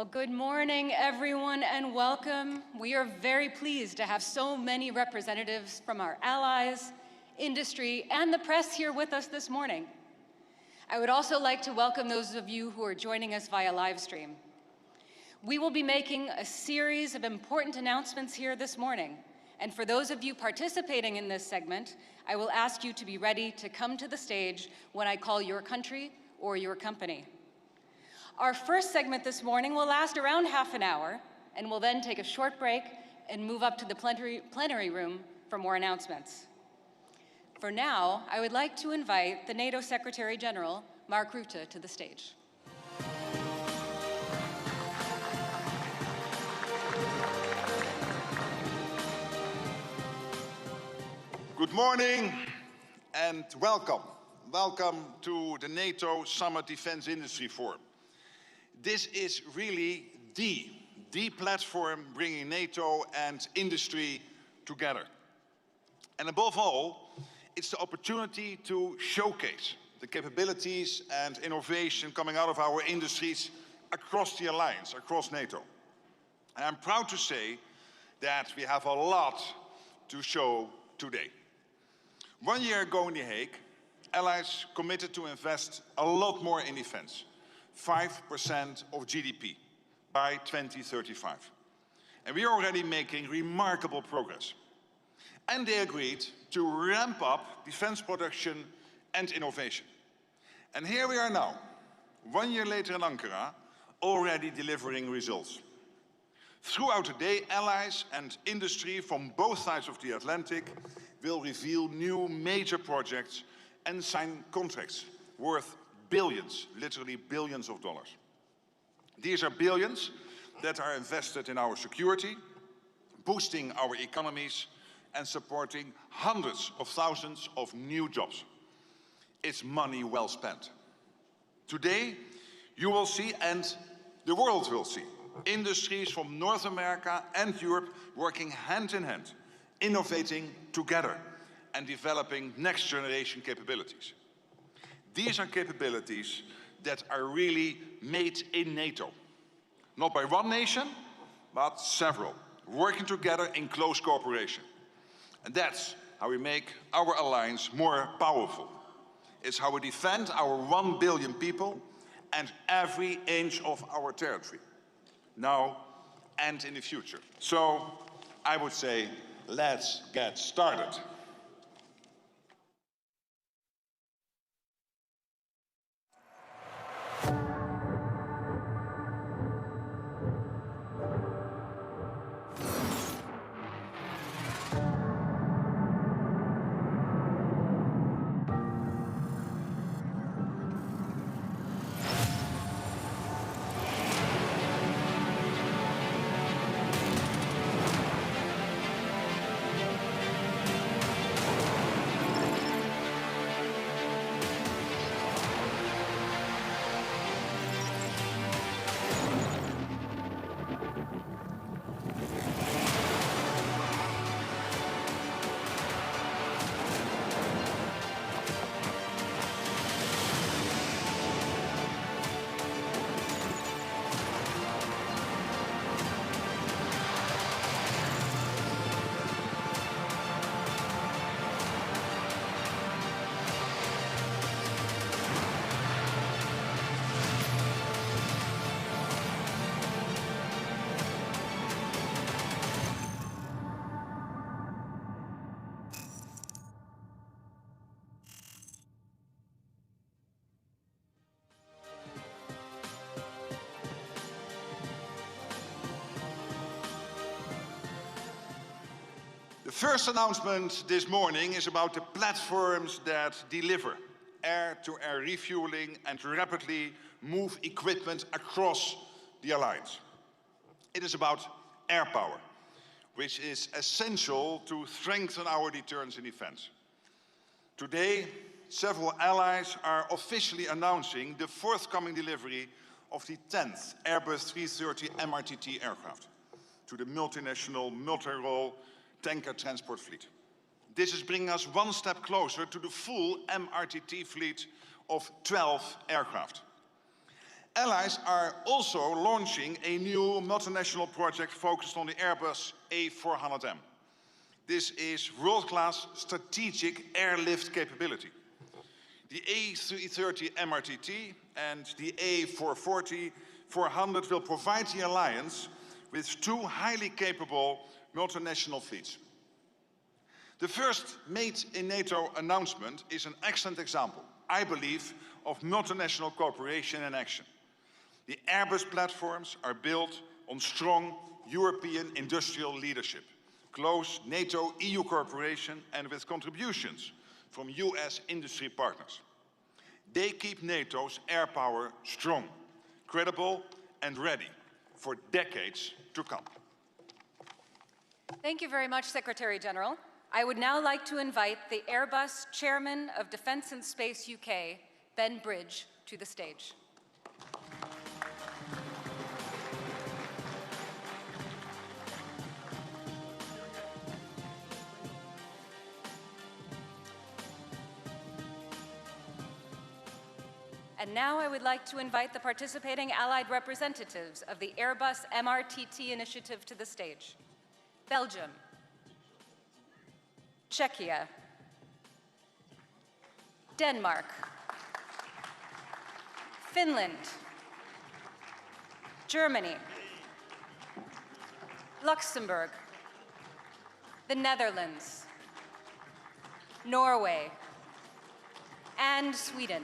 Well, good morning, everyone, and welcome. We are very pleased to have so many representatives from our allies, industry, and the press here with us this morning. I would also like to welcome those of you who are joining us via live stream. We will be making a series of important announcements here this morning, and for those of you participating in this segment, I will ask you to be ready to come to the stage when I call your country or your company. Our first segment this morning will last around half an hour, and we'll then take a short break and move up to the plenary room for more announcements. For now, I would like to invite the NATO Secretary General, Mark Rutte, to the stage. Good morning and welcome. Welcome to the NATO Summit Defense Industry Forum. This is really the platform bringing NATO and industry together. And above all, it's the opportunity to showcase the capabilities and innovation coming out of our industries across the alliance, across NATO. And I'm proud to say that we have a lot to show today. 1 year ago in The Hague, allies committed to invest a lot more in defense. 5% of GDP by 2035. And we are already making remarkable progress. And they agreed to ramp up defense production and innovation. And here we are now, 1 year later in Ankara, already delivering results. Throughout the day, allies and industry from both sides of the Atlantic will reveal new major projects and sign contracts worth billions, literally billions of dollars. These are billions that are invested in our security, boosting our economies, and supporting hundreds of thousands of new jobs. It's money well spent. Today, you will see, and the world will see, industries from North America and Europe working hand in hand, innovating together, and developing next generation capabilities. These are capabilities that are really made in NATO. Not by one nation, but several, working together in close cooperation. And that's how we make our alliance more powerful. It's how we defend our 1 billion people and every inch of our territory, now and in the future. So I would say, let's get started. The first announcement this morning is about the platforms that deliver air-to-air refueling and rapidly move equipment across the alliance. It is about air power, which is essential to strengthen our deterrence in defense. Today, several allies are officially announcing the forthcoming delivery of the 10th Airbus 330 MRTT aircraft to the multinational, multi-role tanker transport fleet. This is bringing us one step closer to the full MRTT fleet of 12 aircraft. Allies are also launching a new multinational project focused on the Airbus A400M. This is world-class strategic airlift capability. The A330 MRTT and the A440-400 will provide the alliance with two highly capable multinational fleets. The first Made in NATO announcement is an excellent example, I believe, of multinational cooperation in action. The Airbus platforms are built on strong European industrial leadership, close NATO-EU cooperation, and with contributions from US industry partners. They keep NATO's air power strong, credible, and ready for decades to come. Thank you very much, Secretary General. I would now like to invite the Airbus Chairman of Defence and Space UK, Ben Bridge, to the stage. And now I would like to invite the participating Allied representatives of the Airbus MRTT initiative to the stage. Belgium, Czechia, Denmark, Finland, Germany, Luxembourg, the Netherlands, Norway, and Sweden.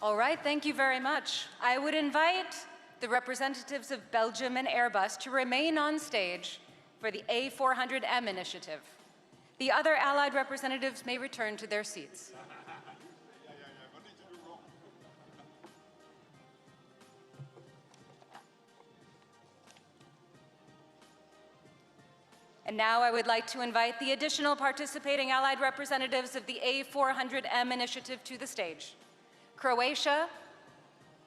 All right, thank you very much. I would invite the representatives of Belgium and Airbus to remain on stage for the A400M initiative. The other Allied representatives may return to their seats. And now I would like to invite the additional participating Allied representatives of the A400M initiative to the stage. Croatia,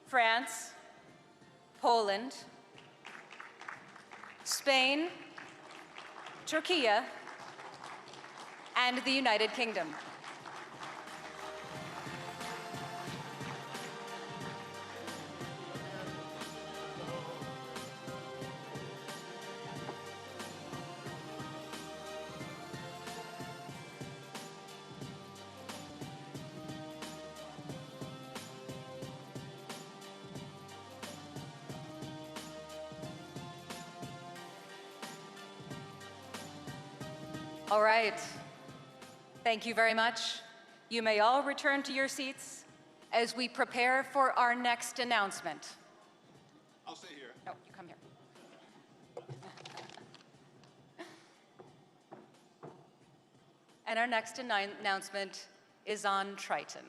France, Poland, Spain, Türkiye, and the United Kingdom. All right. Thank you very much. You may all return to your seats as we prepare for our next announcement. I'll stay here. No, you come here. And our next announcement is on Triton.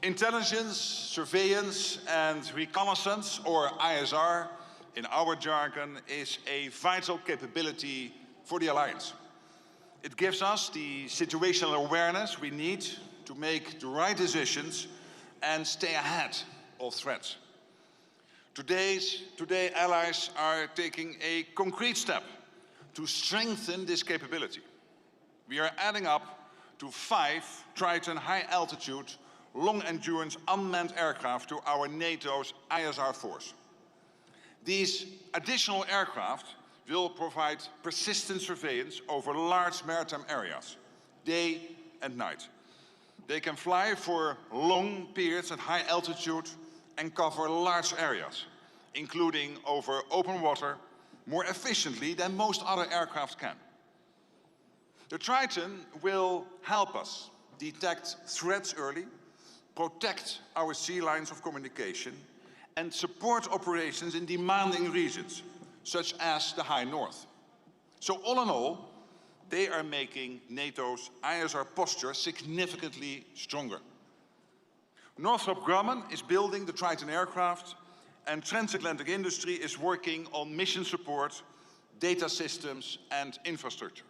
Intelligence, surveillance, and reconnaissance, or ISR, in our jargon, is a vital capability for the Alliance. It gives us the situational awareness we need to make the right decisions and stay ahead of threats. Today, Allies are taking a concrete step to strengthen this capability. We are adding up to 5 Triton high-altitude, long-endurance unmanned aircraft to our NATO's ISR force. These additional aircraft will provide persistent surveillance over large maritime areas, day and night. They can fly for long periods at high altitude and cover large areas, including over open water, more efficiently than most other aircraft can. The Triton will help us detect threats early, protect our sea lines of communication, and support operations in demanding regions, such as the High North. So all in all, they are making NATO's ISR posture significantly stronger. Northrop Grumman is building the Triton aircraft, and transatlantic industry is working on mission support, data systems, and infrastructure.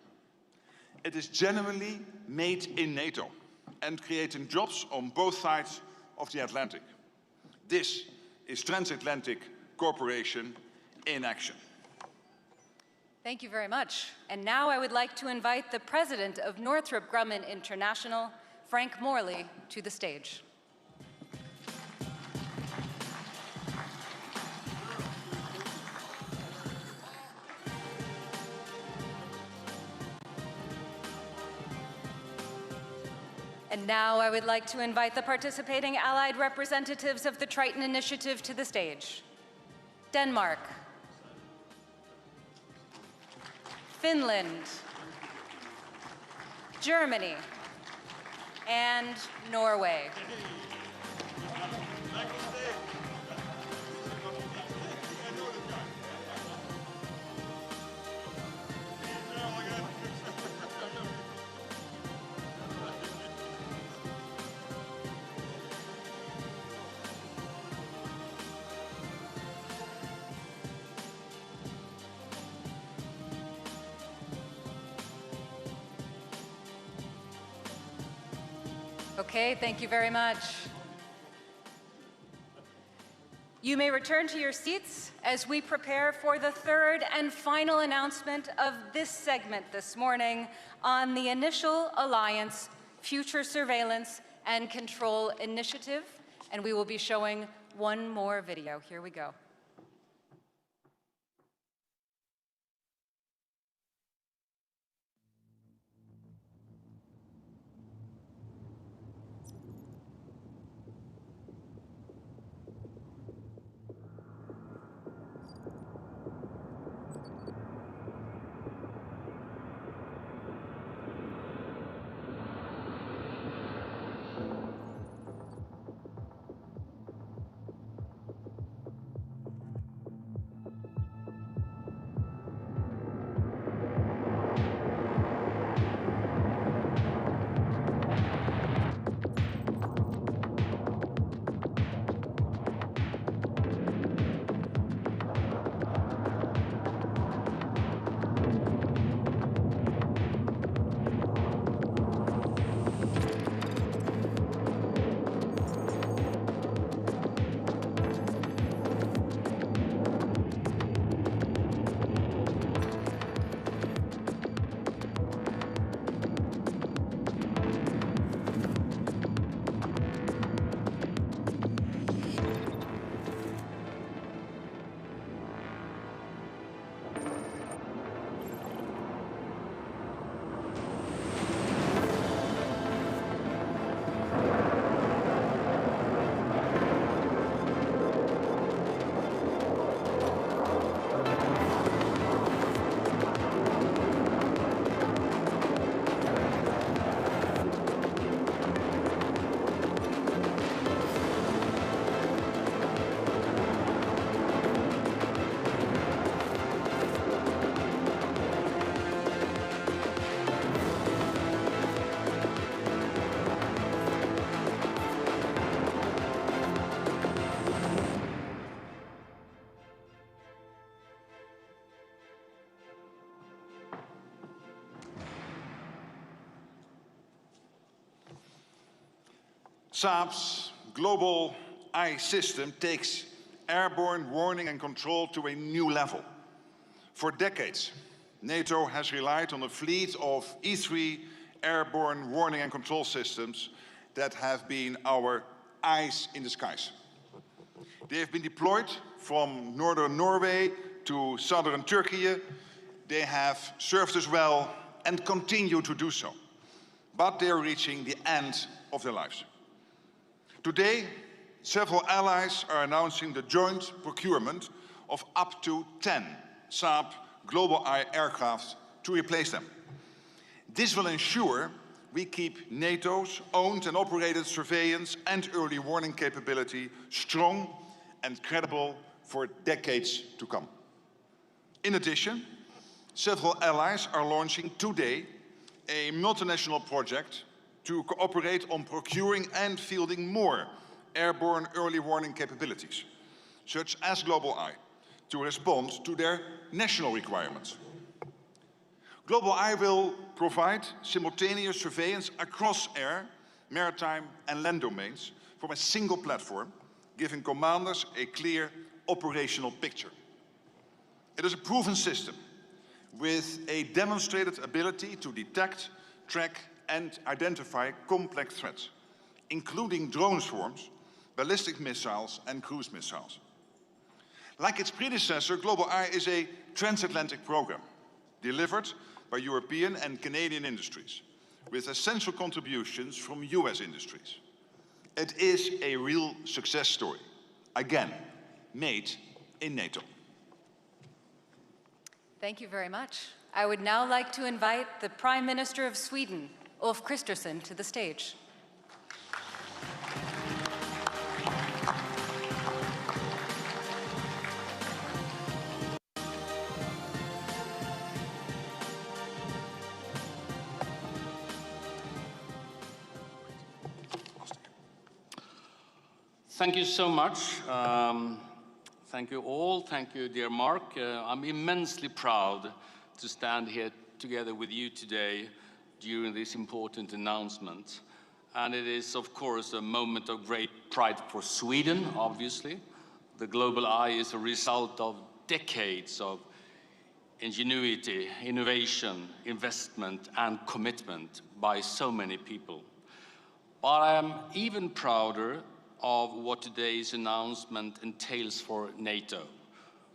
It is genuinely made in NATO and creating jobs on both sides of the Atlantic. This is transatlantic cooperation in action. Thank you very much. And now I would like to invite the president of Northrop Grumman International, Frank Morley, to the stage. And now I would like to invite the participating allied representatives of the Triton Initiative to the stage. Denmark, Finland, Germany, and Norway. Okay, thank you very much. You may return to your seats as we prepare for the third and final announcement of this segment this morning on the Initial Alliance Future Surveillance and Control Initiative. And we will be showing one more video. Here we go. Saab's global eye system takes airborne warning and control to a new level. For decades, NATO has relied on a fleet of E-3 airborne warning and control systems that have been our eyes in the skies. They have been deployed from northern Norway to southern Türkiye. They have served us well and continue to do so. But they are reaching the end of their lives. Today, several allies are announcing the joint procurement of up to 10 Saab Global Eye aircraft to replace them. This will ensure we keep NATO's owned and operated surveillance and early warning capability strong and credible for decades to come. In addition, several allies are launching today a multinational project to cooperate on procuring and fielding more airborne early warning capabilities, such as Global Eye, to respond to their national requirements. Global Eye will provide simultaneous surveillance across air, maritime and land domains from a single platform, giving commanders a clear operational picture. It is a proven system with a demonstrated ability to detect, track and identify complex threats, including drone swarms, ballistic missiles and cruise missiles. Like its predecessor, Global Eye is a transatlantic program delivered by European and Canadian industries with essential contributions from US industries. It is a real success story, again, made in NATO. Thank you very much. I would now like to invite the Prime Minister of Sweden, Ulf Kristersson, to the stage. Thank you so much. Thank you all. Thank you, dear Mark. I'm immensely proud to stand here together with you today during this important announcement. And it is, of course, a moment of great pride for Sweden, obviously. The Global Eye is a result of decades of ingenuity, innovation, investment, and commitment by so many people. But I am even prouder of what today's announcement entails for NATO,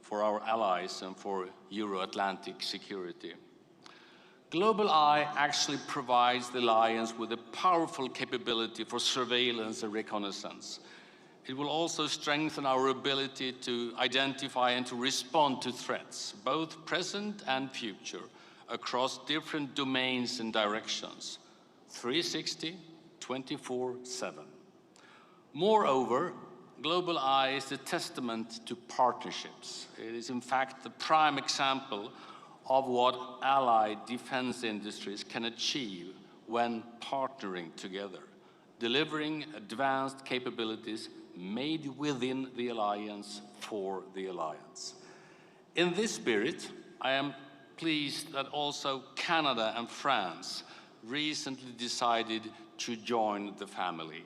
for our allies, and for Euro-Atlantic security. Global Eye actually provides the alliance with a powerful capability for surveillance and reconnaissance. It will also strengthen our ability to identify and to respond to threats, both present and future, across different domains and directions, 360, 24/7. Moreover, Global Eye is a testament to partnerships. It is in fact the prime example of what allied defense industries can achieve when partnering together, delivering advanced capabilities made within the alliance for the alliance. In this spirit, I am pleased that also Canada and France recently decided to join the family.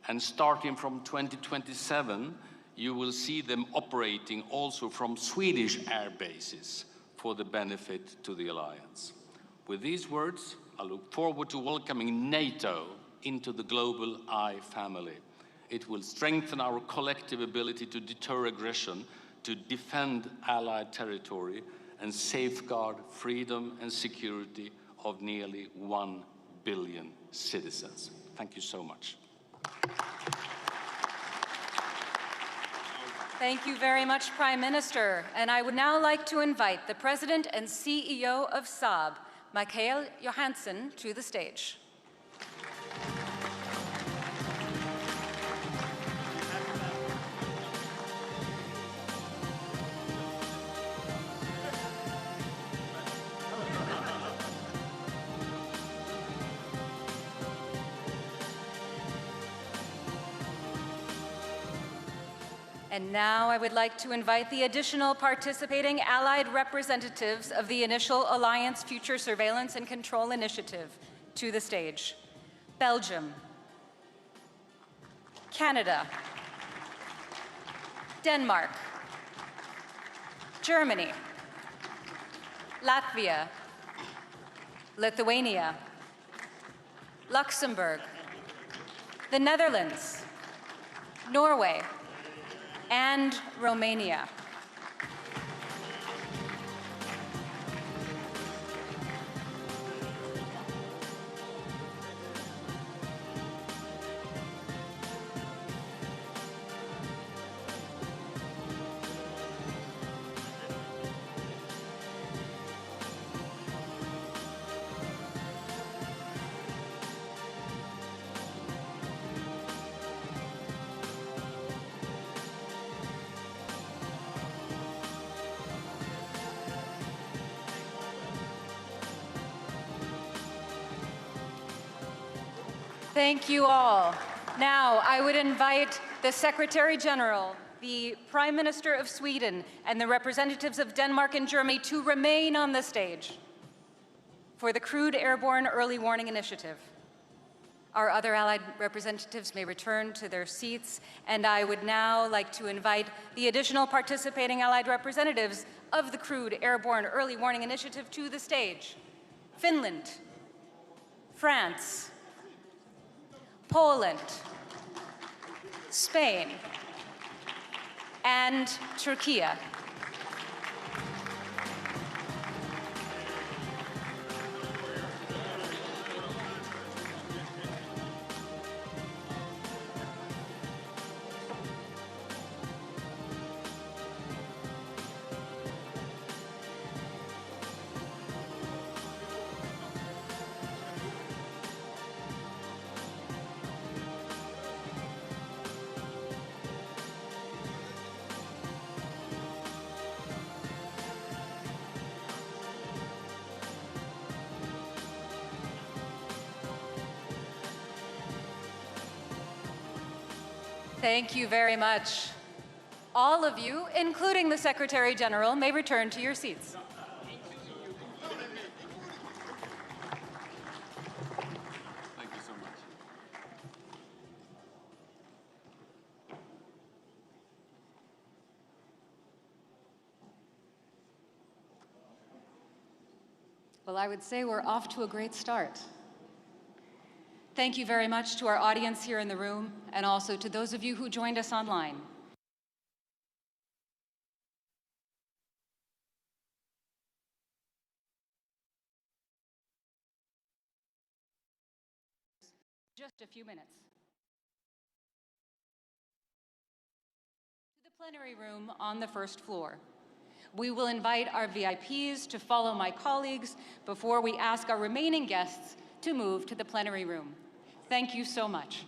And starting from 2027, you will see them operating also from Swedish air bases for the benefit to the alliance. With these words, I look forward to welcoming NATO into the Global Eye family. It will strengthen our collective ability to deter aggression, to defend allied territory, and safeguard freedom and security of nearly 1 billion citizens. Thank you so much. Thank you very much, Prime Minister. And I would now like to invite the President and CEO of Saab, Mikael Johansson, to the stage. And now I would like to invite the additional participating allied representatives of the initial Alliance Future Surveillance and Control Initiative to the stage. Belgium, Canada, Denmark, Germany, Latvia, Lithuania, Luxembourg, the Netherlands, Norway, and Romania. Thank you all. Now, I would invite the Secretary General, the Prime Minister of Sweden, and the representatives of Denmark and Germany to remain on the stage for the Crewed Airborne Early Warning Initiative. Our other allied representatives may return to their seats, and I would now like to invite the additional participating allied representatives of the Crewed Airborne Early Warning Initiative to the stage. Finland, France, Poland, Spain, and Türkiye. Thank you very much. All of you, including the Secretary General, may return to your seats. Thank you so much. Well, I would say we're off to a great start. Thank you very much to our audience here in the room, and also to those of you who joined us online. Just a few minutes. To the plenary room on the first floor. We will invite our VIPs to follow my colleagues before we ask our remaining guests to move to the plenary room. Thank you so much.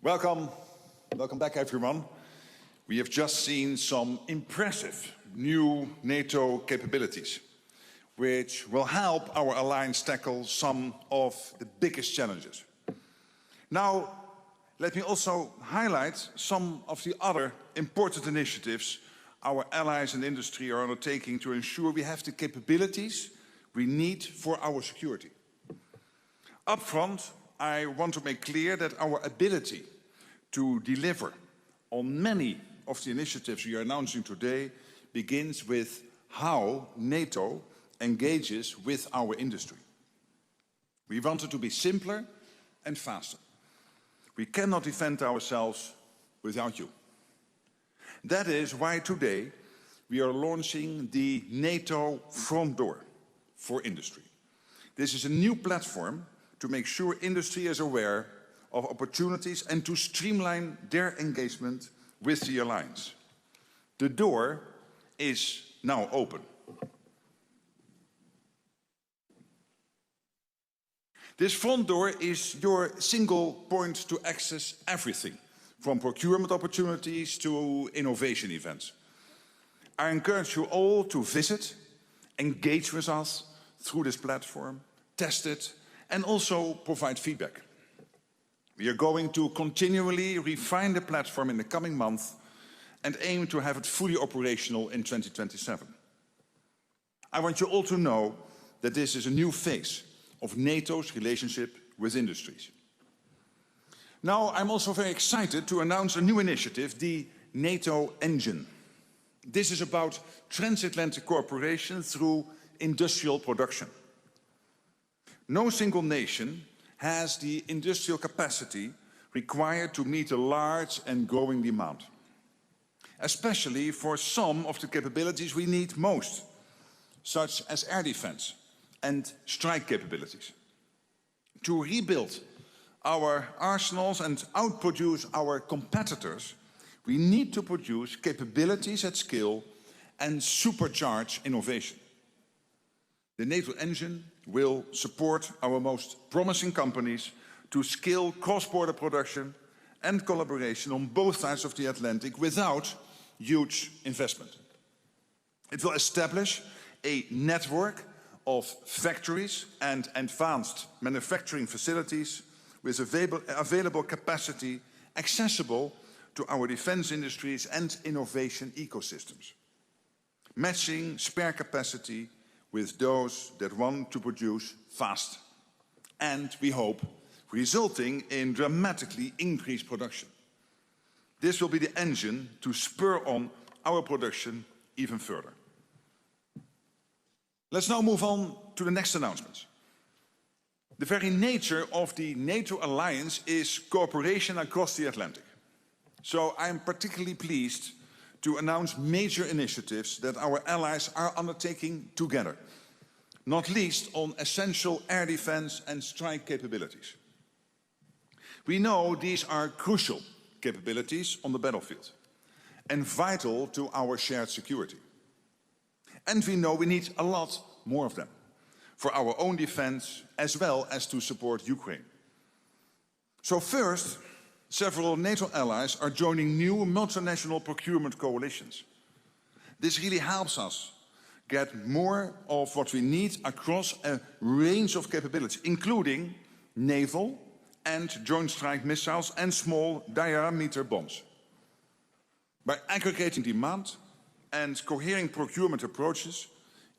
Welcome back everyone. We have just seen some impressive new NATO capabilities, which will help our alliance tackle some of the biggest challenges. Now, let me also highlight some of the other important initiatives our allies and industry are undertaking to ensure we have the capabilities we need for our security. Up front, I want to make clear that our ability to deliver on many of the initiatives we are announcing today begins with how NATO engages with our industry. We want it to be simpler and faster. We cannot defend ourselves without you. That is why today we are launching the NATO Front Door for Industry. This is a new platform to make sure industry is aware of opportunities and to streamline their engagement with the alliance. The door is now open. This front door is your single point to access everything, from procurement opportunities to innovation events. I encourage you all to visit, engage with us through this platform, test it, and also provide feedback. We are going to continually refine the platform in the coming month and aim to have it fully operational in 2027. I want you all to know that this is a new phase of NATO's relationship with industries. Now, I'm also very excited to announce a new initiative, the NATO Engine. This is about transatlantic cooperation through industrial production. No single nation has the industrial capacity required to meet a large and growing demand, especially for some of the capabilities we need most, such as air defense and strike capabilities. To rebuild our arsenals and outproduce our competitors, we need to produce capabilities at scale and supercharge innovation. The NATO Engine will support our most promising companies to scale cross-border production and collaboration on both sides of the Atlantic without huge investment. It will establish a network of factories and advanced manufacturing facilities with available capacity accessible to our defense industries and innovation ecosystems, matching spare capacity with those that want to produce fast, and we hope resulting in dramatically increased production. This will be the engine to spur on our production even further. Let's now move on to the next announcements. The very nature of the NATO alliance is cooperation across the Atlantic. So I am particularly pleased to announce major initiatives that our allies are undertaking together, not least on essential air defense and strike capabilities. We know these are crucial capabilities on the battlefield and vital to our shared security. And we know we need a lot more of them for our own defense as well as to support Ukraine. So first, several NATO allies are joining new multinational procurement coalitions. This really helps us get more of what we need across a range of capabilities, including naval and joint strike missiles and small diameter bombs. By aggregating demand and cohering procurement approaches,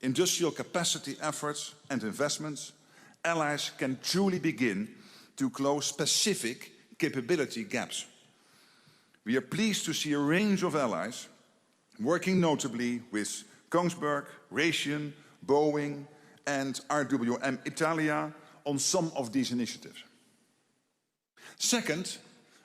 industrial capacity efforts and investments, allies can truly begin to close specific capability gaps. We are pleased to see a range of allies working notably with Kongsberg, Raytheon, Boeing and RWM Italia on some of these initiatives. Second,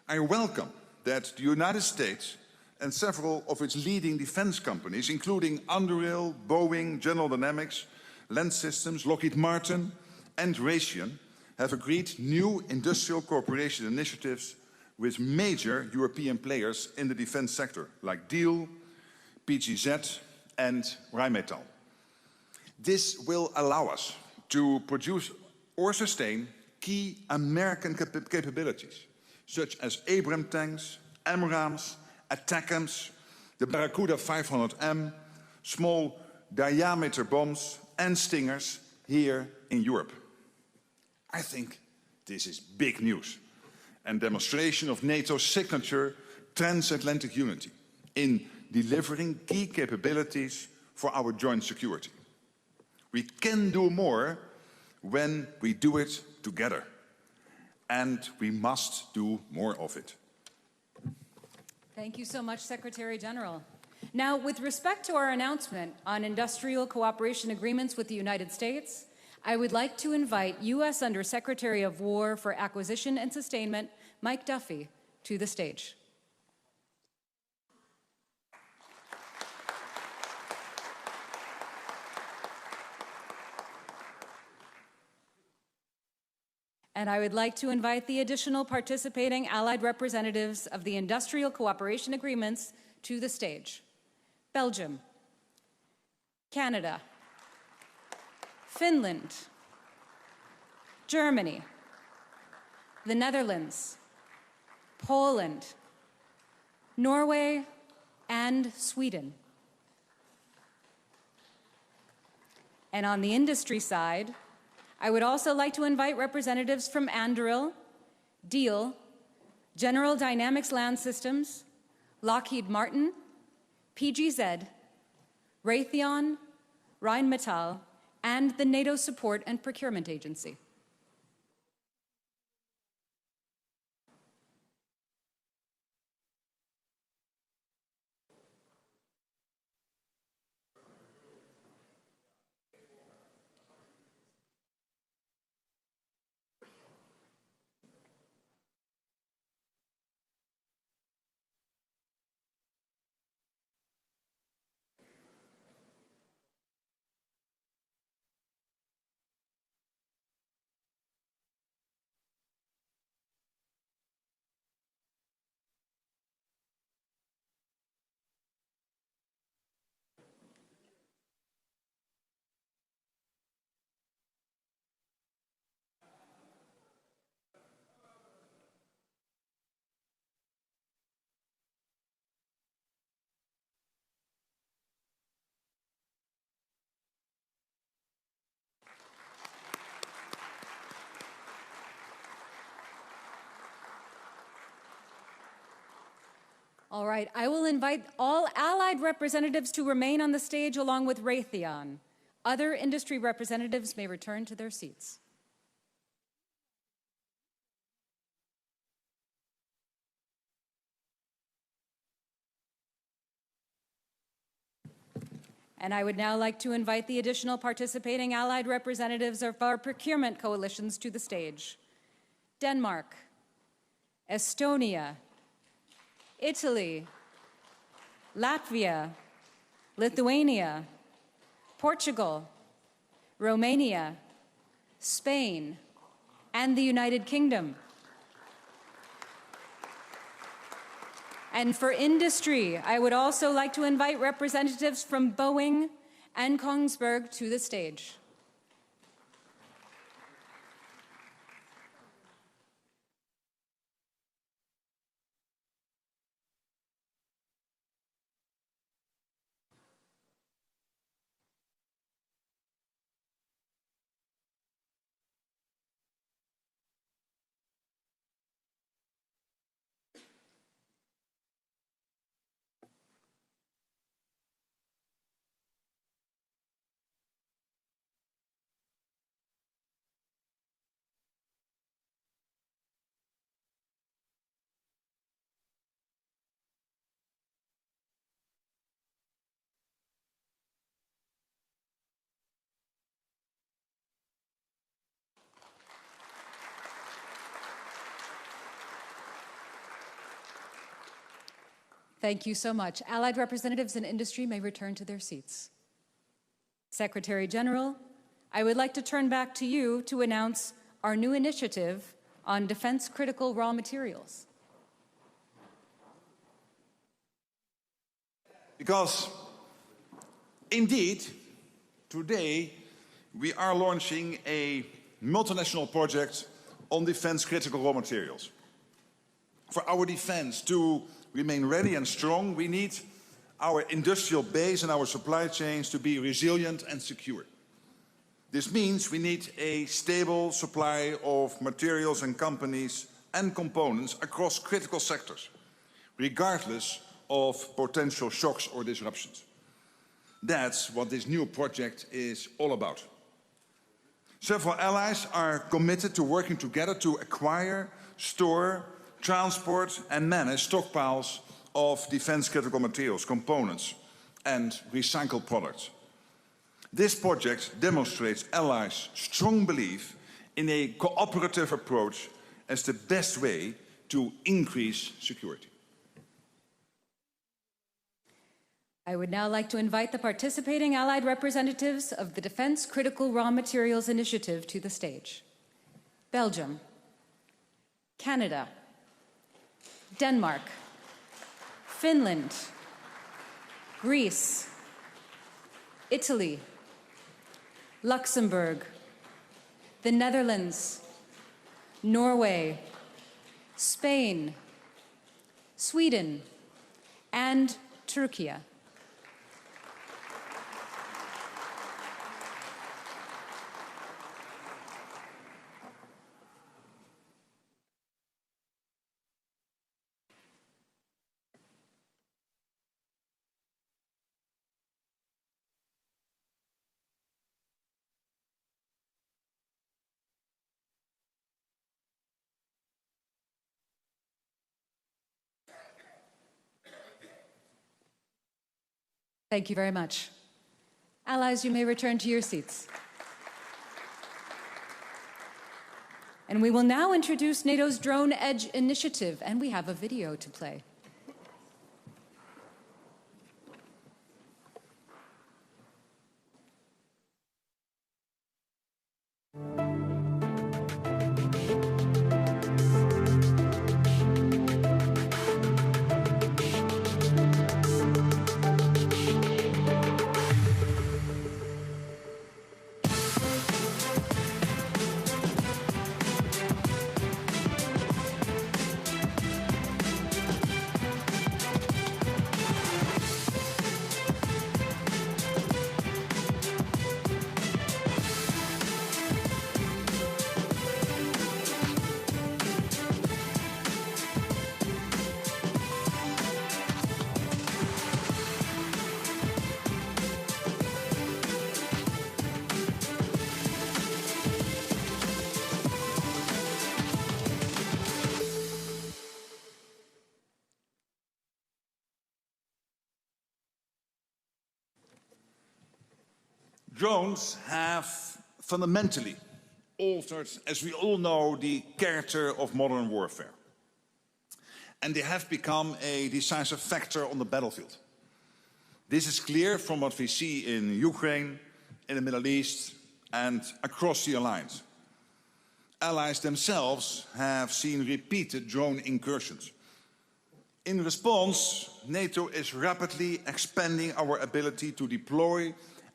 I welcome that the United States and several of its leading defense companies, including Anduril, Boeing, General Dynamics, Land Systems, Lockheed Martin and Raytheon, have agreed new industrial cooperation initiatives with major European players in the defense sector, like Diehl, PGZ and Rheinmetall. This will allow us to produce or sustain key American capabilities, such as Abrams tanks, AMRAAMs, ATACMS, the Barracuda 500M, small diameter bombs and Stingers here in Europe. I think this is big news and demonstration of NATO's signature transatlantic unity in delivering key capabilities for our joint security. We can do more when we do it together, and we must do more of it. Thank you so much, Secretary General. Now, with respect to our announcement on industrial cooperation agreements with the United States, I would like to invite U.S. Undersecretary of War for Acquisition and Sustainment, Mike Duffy, to the stage. And I would like to invite the additional participating allied representatives of the industrial cooperation agreements to the stage. Belgium, Canada, Finland, Germany, the Netherlands, Poland, Norway, and Sweden. And on the industry side, I would also like to invite representatives from Anduril, Diehl, General Dynamics Land Systems, Lockheed Martin, PGZ, Raytheon, Rheinmetall, and the NATO Support and Procurement Agency. All right, I will invite all allied representatives to remain on the stage along with Raytheon. Other industry representatives may return to their seats. And I would now like to invite the additional participating allied representatives of our procurement coalitions to the stage. Denmark, Estonia, Italy, Latvia, Lithuania, Portugal, Romania, Spain, and the United Kingdom. And for industry, I would also like to invite representatives from Boeing and Kongsberg to the stage. Thank you so much. Allied representatives and industry may return to their seats. Secretary General, I would like to turn back to you to announce our new initiative on defense critical raw materials. Because indeed, today we are launching a multinational project on defense critical raw materials. For our defense to remain ready and strong, we need our industrial base and our supply chains to be resilient and secure. This means we need a stable supply of materials and companies and components across critical sectors, regardless of potential shocks or disruptions. That's what this new project is all about. Several allies are committed to working together to acquire, store, transport and manage stockpiles of defense critical materials, components and recycled products. This project demonstrates allies' strong belief in a cooperative approach as the best way to increase security. I would now like to invite the participating Allied representatives of the Defense Critical Raw Materials Initiative to the stage. Belgium, Canada, Denmark, Finland, Greece, Italy, Luxembourg, the Netherlands, Norway, Spain, Sweden, and Türkiye. Thank you very much. Allies, you may return to your seats. And we will now introduce NATO's Drone Edge Initiative, and we have a video to play. Drones have fundamentally altered, as we all know, the character of modern warfare. And they have become a decisive factor on the battlefield. This is clear from what we see in Ukraine, in the Middle East, and across the alliance. Allies themselves have seen repeated drone incursions. In response, NATO is rapidly expanding our ability to deploy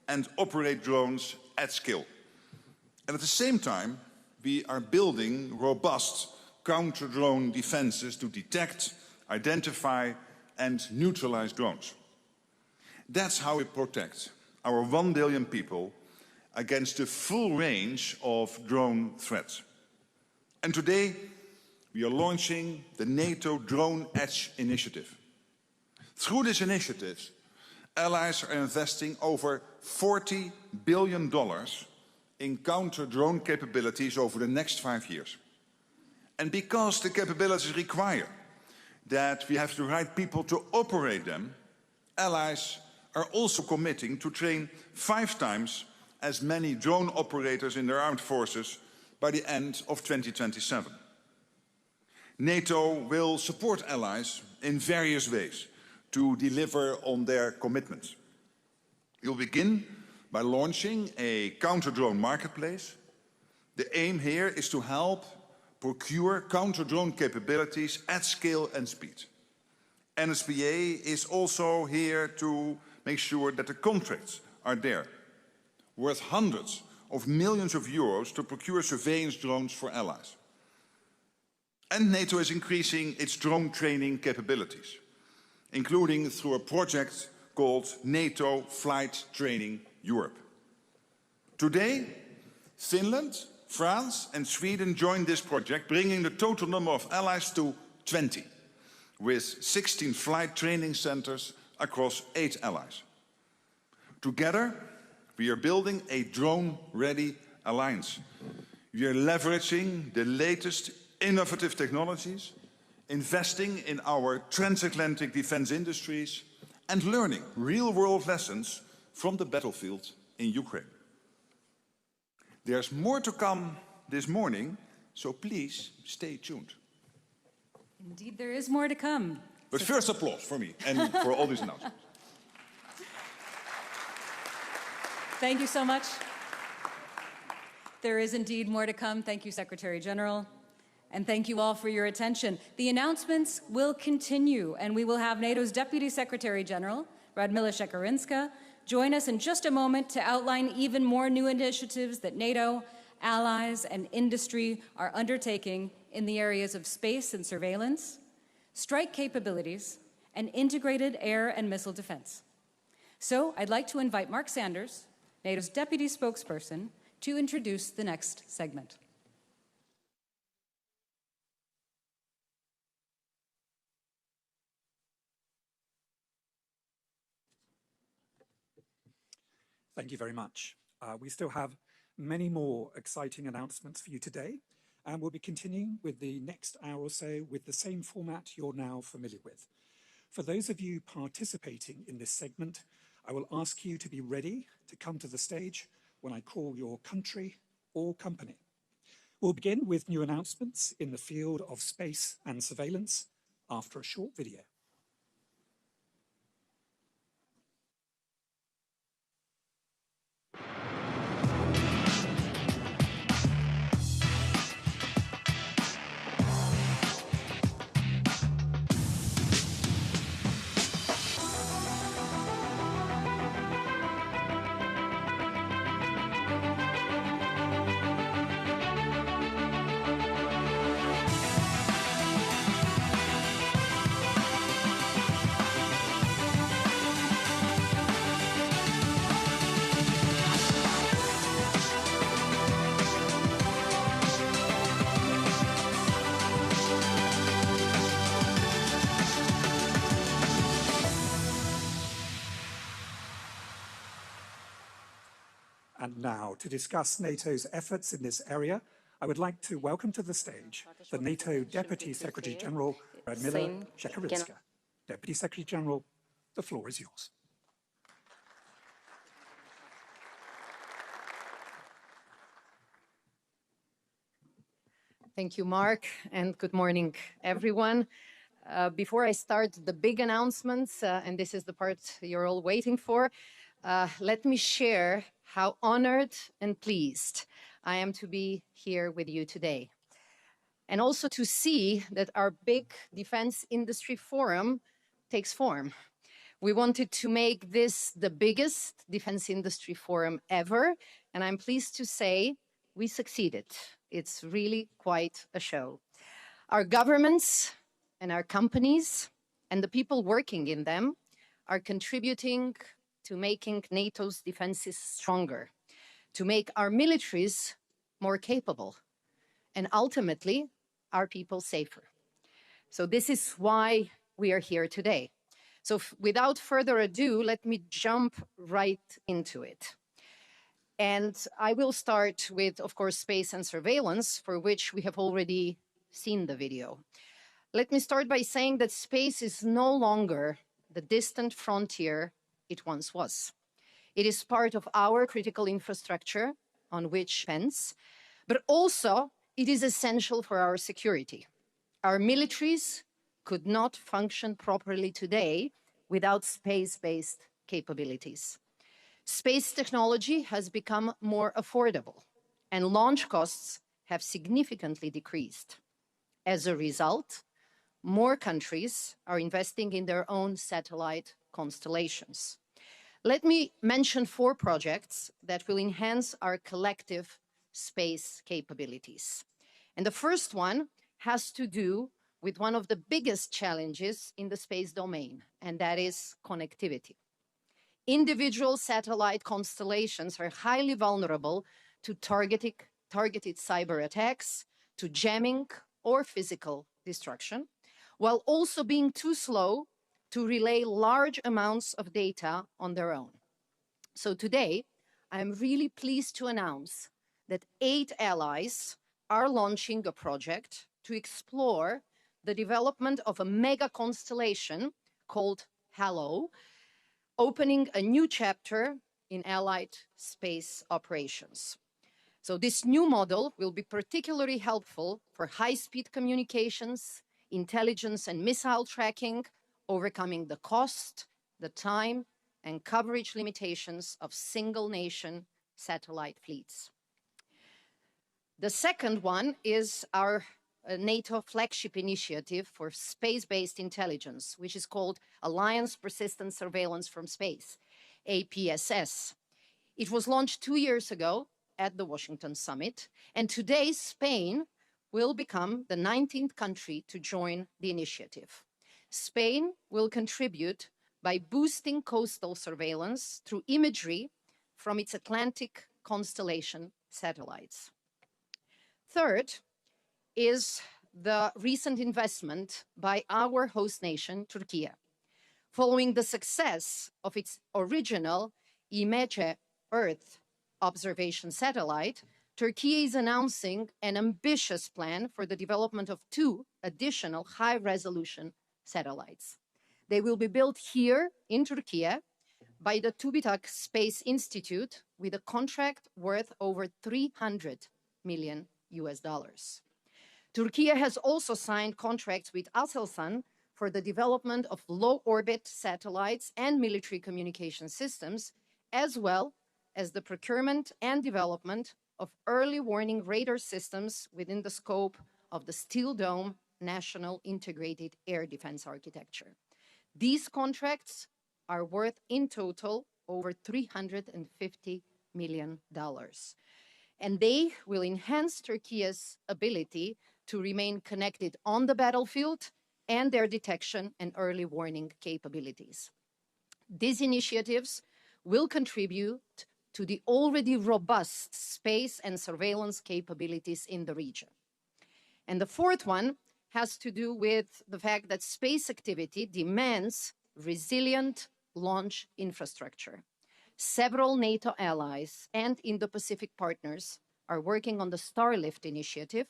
and operate drones at scale. And at the same time, we are building robust counter-drone defenses to detect, identify, and neutralize drones. That's how we protect our 1 billion people against the full range of drone threats. And today, we are launching the NATO Drone Edge Initiative. Through this initiative, allies are investing over $40 billion in counter-drone capabilities over the next 5 years. And because the capabilities require that we have the right people to operate them, allies are also committing to train 5 times as many drone operators in their armed forces by the end of 2027. NATO will support allies in various ways to deliver on their commitments. We'll begin by launching a counter-drone marketplace. The aim here is to help procure counter-drone capabilities at scale and speed. NSPA is also here to make sure that the contracts are there, worth hundreds of millions of euros to procure surveillance drones for allies. And NATO is increasing its drone training capabilities, including through a project called NATO Flight Training Europe. Today, Finland, France and Sweden joined this project, bringing the total number of allies to 20, with 16 flight training centers across 8 allies. Together, we are building a drone-ready alliance. We are leveraging the latest innovative technologies, investing in our transatlantic defense industries, and learning real-world lessons from the battlefield in Ukraine. There's more to come this morning, so please stay tuned. Indeed, there is more to come. But first, applause for me and for all these announcements. Thank you so much. There is indeed more to come. Thank you, Secretary General. And thank you all for your attention. The announcements will continue, and we will have NATO's Deputy Secretary General, Radmila Shekarinska, join us in just a moment to outline even more new initiatives that NATO, allies, and industry are undertaking in the areas of space and surveillance, strike capabilities, and integrated air and missile defense. So I'd like to invite Mark Sanders, NATO's Deputy Spokesperson, to introduce the next segment. Thank you very much. We still have many more exciting announcements for you today, and we'll be continuing with the next hour or so with the same format you're now familiar with. For those of you participating in this segment, I will ask you to be ready to come to the stage when I call your country or company. We'll begin with new announcements in the field of space and surveillance after a short video. And now, to discuss NATO's efforts in this area, I would like to welcome to the stage the NATO Deputy Secretary General, Radmila Shekarinska. Deputy Secretary General, the floor is yours. Thank you, Mark, and good morning, everyone. Before I start the big announcements, and this is the part you're all waiting for, let me share how honored and pleased I am to be here with you today. And also to see that our big defense industry forum takes form. We wanted to make this the biggest defense industry forum ever, and I'm pleased to say we succeeded. It's really quite a show. Our governments and our companies and the people working in them are contributing to making NATO's defenses stronger, to make our militaries more capable, and ultimately, our people safer. So this is why we are here today. So without further ado, let me jump right into it. And I will start with, of course, space and surveillance, for which we have already seen the video. Let me start by saying that space is no longer the distant frontier it once was. It is part of our critical infrastructure on which depends, but also it is essential for our security. Our militaries could not function properly today without space-based capabilities. Space technology has become more affordable, and launch costs have significantly decreased. As a result, more countries are investing in their own satellite constellations. Let me mention 4 projects that will enhance our collective space capabilities. And the first one has to do with one of the biggest challenges in the space domain, and that is connectivity. Individual satellite constellations are highly vulnerable to targeted cyber attacks, to jamming or physical destruction, while also being too slow to relay large amounts of data on their own. So today, I'm really pleased to announce that 8 allies are launching a project to explore the development of a mega constellation called HALO, opening a new chapter in allied space operations. So this new model will be particularly helpful for high-speed communications, intelligence and missile tracking, overcoming the cost, the time, and coverage limitations of single-nation satellite fleets. The second one is our NATO flagship initiative for space-based intelligence, which is called Alliance Persistent Surveillance from Space, APSS. It was launched 2 years ago at the Washington Summit, and today Spain will become the 19th country to join the initiative. Spain will contribute by boosting coastal surveillance through imagery from its Atlantic constellation satellites. Third is the recent investment by our host nation, Türkiye. Following the success of its original IMECE Earth observation satellite, Türkiye is announcing an ambitious plan for the development of 2 additional high-resolution satellites. They will be built here in Türkiye by the TÜBİTAK Space Institute with a contract worth over $300 million. Türkiye has also signed contracts with Aselsan for the development of low-orbit satellites and military communication systems, as well as the procurement and development of early warning radar systems within the scope of the Steel Dome National Integrated Air Defense Architecture. These contracts are worth in total over $350 million. And they will enhance Türkiye's ability to remain connected on the battlefield and their detection and early warning capabilities. These initiatives will contribute to the already robust space and surveillance capabilities in the region. And the fourth one has to do with the fact that space activity demands resilient launch infrastructure. Several NATO allies and Indo-Pacific partners are working on the Starlift initiative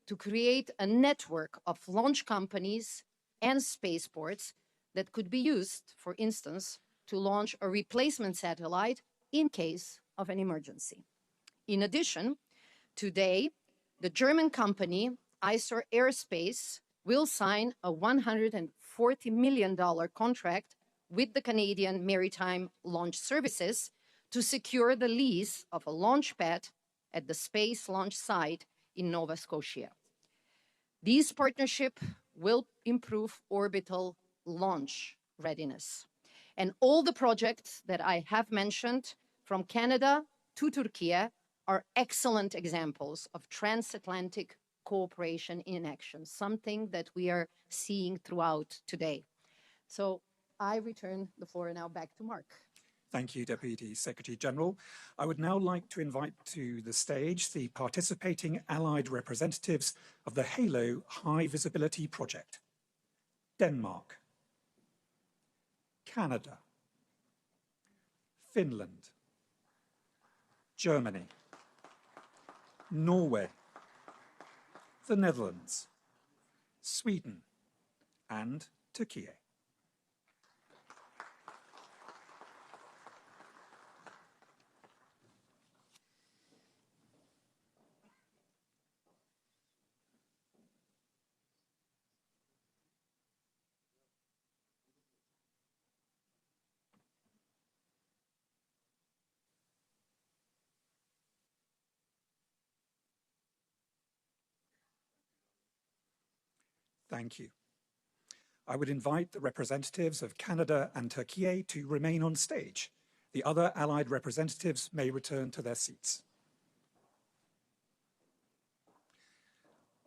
to create a network of launch companies and spaceports that could be used, for instance, to launch a replacement satellite in case of an emergency. In addition, today, the German company ISOR Aerospace will sign a $140 million contract with the Canadian Maritime Launch Services to secure the lease of a launch pad at the Space Launch Site in Nova Scotia. These partnerships will improve orbital launch readiness. And all the projects that I have mentioned, from Canada to Türkiye, are excellent examples of transatlantic cooperation in action, something that we are seeing throughout today. So I return the floor now back to Mark. Thank you, Deputy Secretary General. I would now like to invite to the stage the participating allied representatives of the HALO High Visibility Project. Denmark, Canada, Finland, Germany, Norway, the Netherlands, Sweden, and Türkiye. Thank you. I would invite the representatives of Canada and Türkiye to remain on stage. The other allied representatives may return to their seats.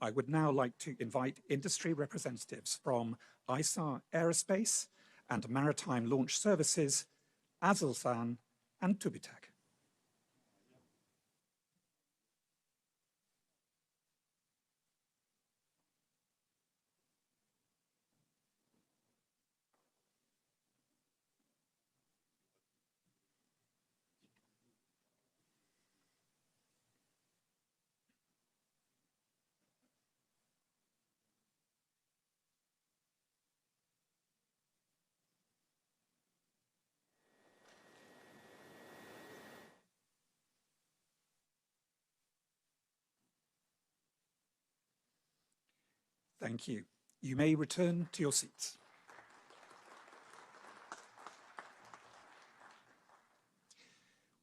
I would now like to invite industry representatives from ISAR Aerospace and Maritime Launch Services, Aselsan and TÜBİTAK. Thank you. You may return to your seats.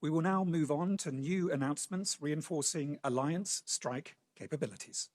We will now move on to new announcements reinforcing alliance strike capabilities.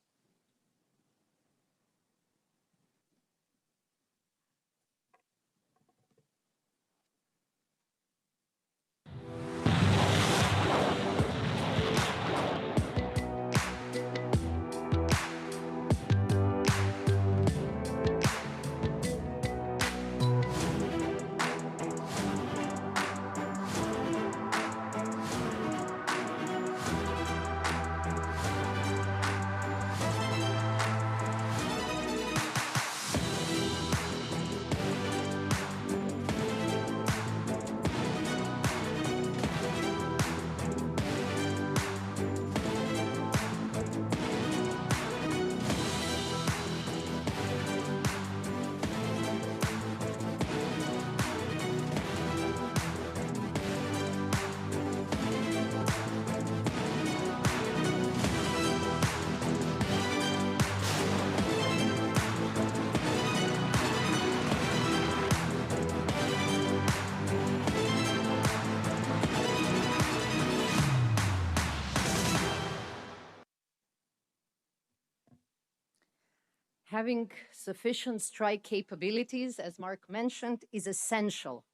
Having sufficient strike capabilities, as Mark mentioned, is essential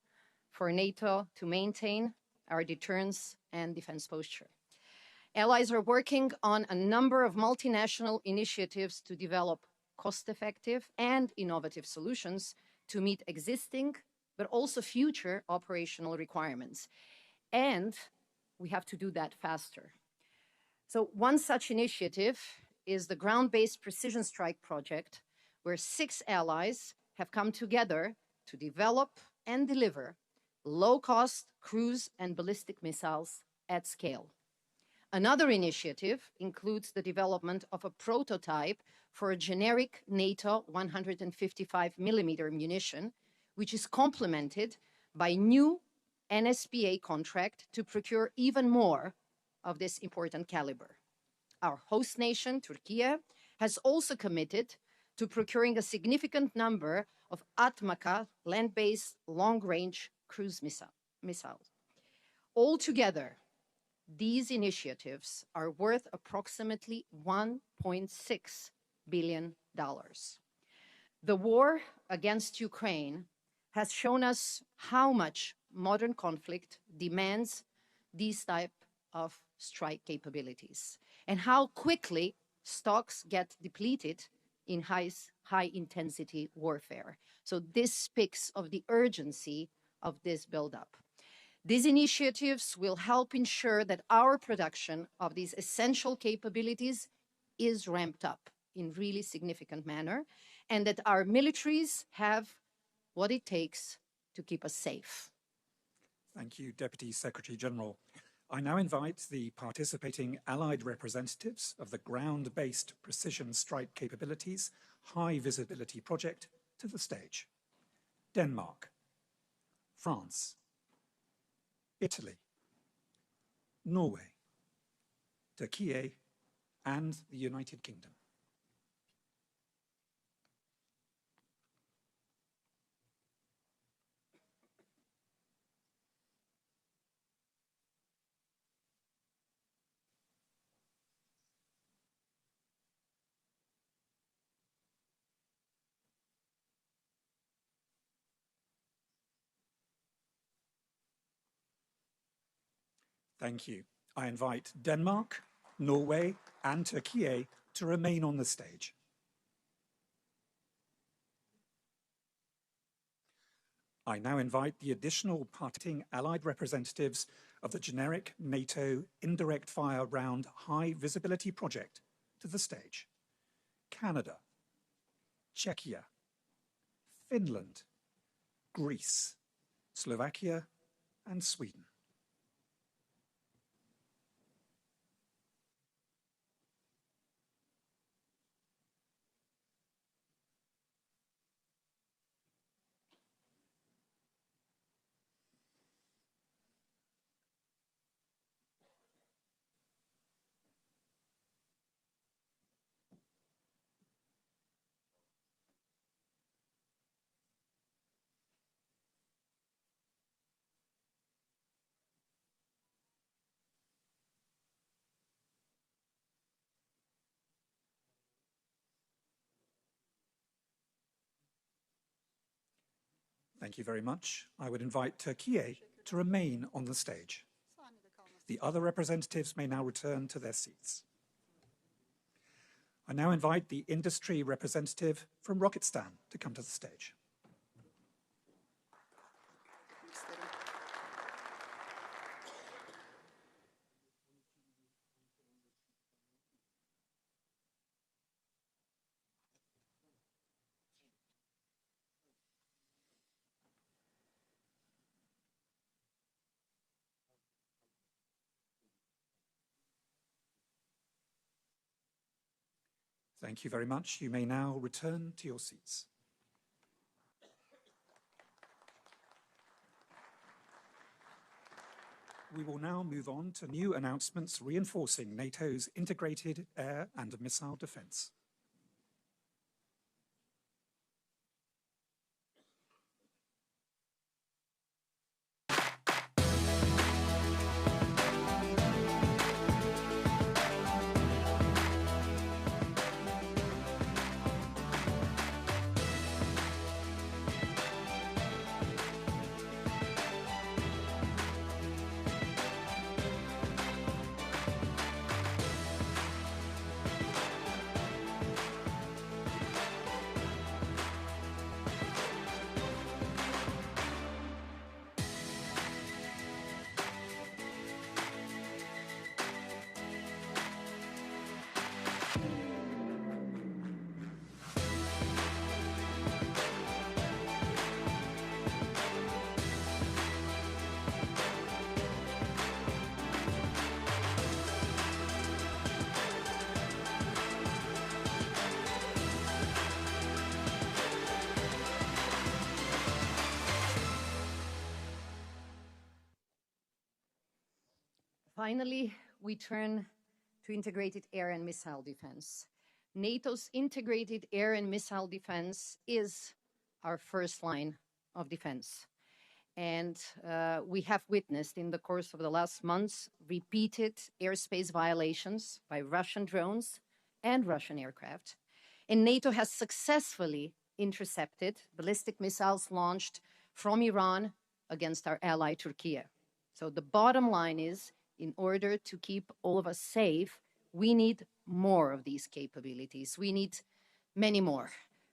for NATO to maintain our deterrence and defense posture. Allies are working on a number of multinational initiatives to develop cost-effective and innovative solutions to meet existing, but also future operational requirements. And we have to do that faster. So one such initiative is the ground-based precision strike project, where 6 allies have come together to develop and deliver low-cost cruise and ballistic missiles at scale. Another initiative includes the development of a prototype for a generic NATO 155mm munition, which is complemented by new NSPA contract to procure even more of this important caliber. Our host nation, Türkiye, has also committed to procuring a significant number of Atmaca land-based long-range cruise missiles. Altogether, these initiatives are worth approximately $1.6 billion. The war against Ukraine has shown us how much modern conflict demands these type of strike capabilities and how quickly stocks get depleted in high-intensity warfare. So this speaks of the urgency of this buildup. These initiatives will help ensure that our production of these essential capabilities is ramped up in really significant manner, and that our militaries have what it takes to keep us safe. Thank you, Deputy Secretary General. I now invite the participating allied representatives of the ground-based precision strike capabilities high visibility project to the stage. Denmark, France, Italy, Norway, Türkiye, and the United Kingdom. Thank you. I invite Denmark, Norway, and Türkiye to remain on the stage. I now invite the additional participating allied representatives of the generic NATO indirect fire round high visibility project to the stage. Canada, Czechia, Finland, Greece, Slovakia, and Sweden. Thank you very much. I would invite Türkiye to remain on the stage. The other representatives may now return to their seats. I now invite the industry representative from Rocketstan to come to the stage. Thank you very much. You may now return to your seats. We will now move on to new announcements reinforcing NATO's integrated air and missile defense. Finally, we turn to integrated air and missile defense. NATO's integrated air and missile defense is our first line of defense. And we have witnessed in the course of the last months repeated airspace violations by Russian drones and Russian aircraft. And NATO has successfully intercepted ballistic missiles launched from Iran against our ally Türkiye. So the bottom line is, in order to keep all of us safe, we need more of these capabilities. We need many more.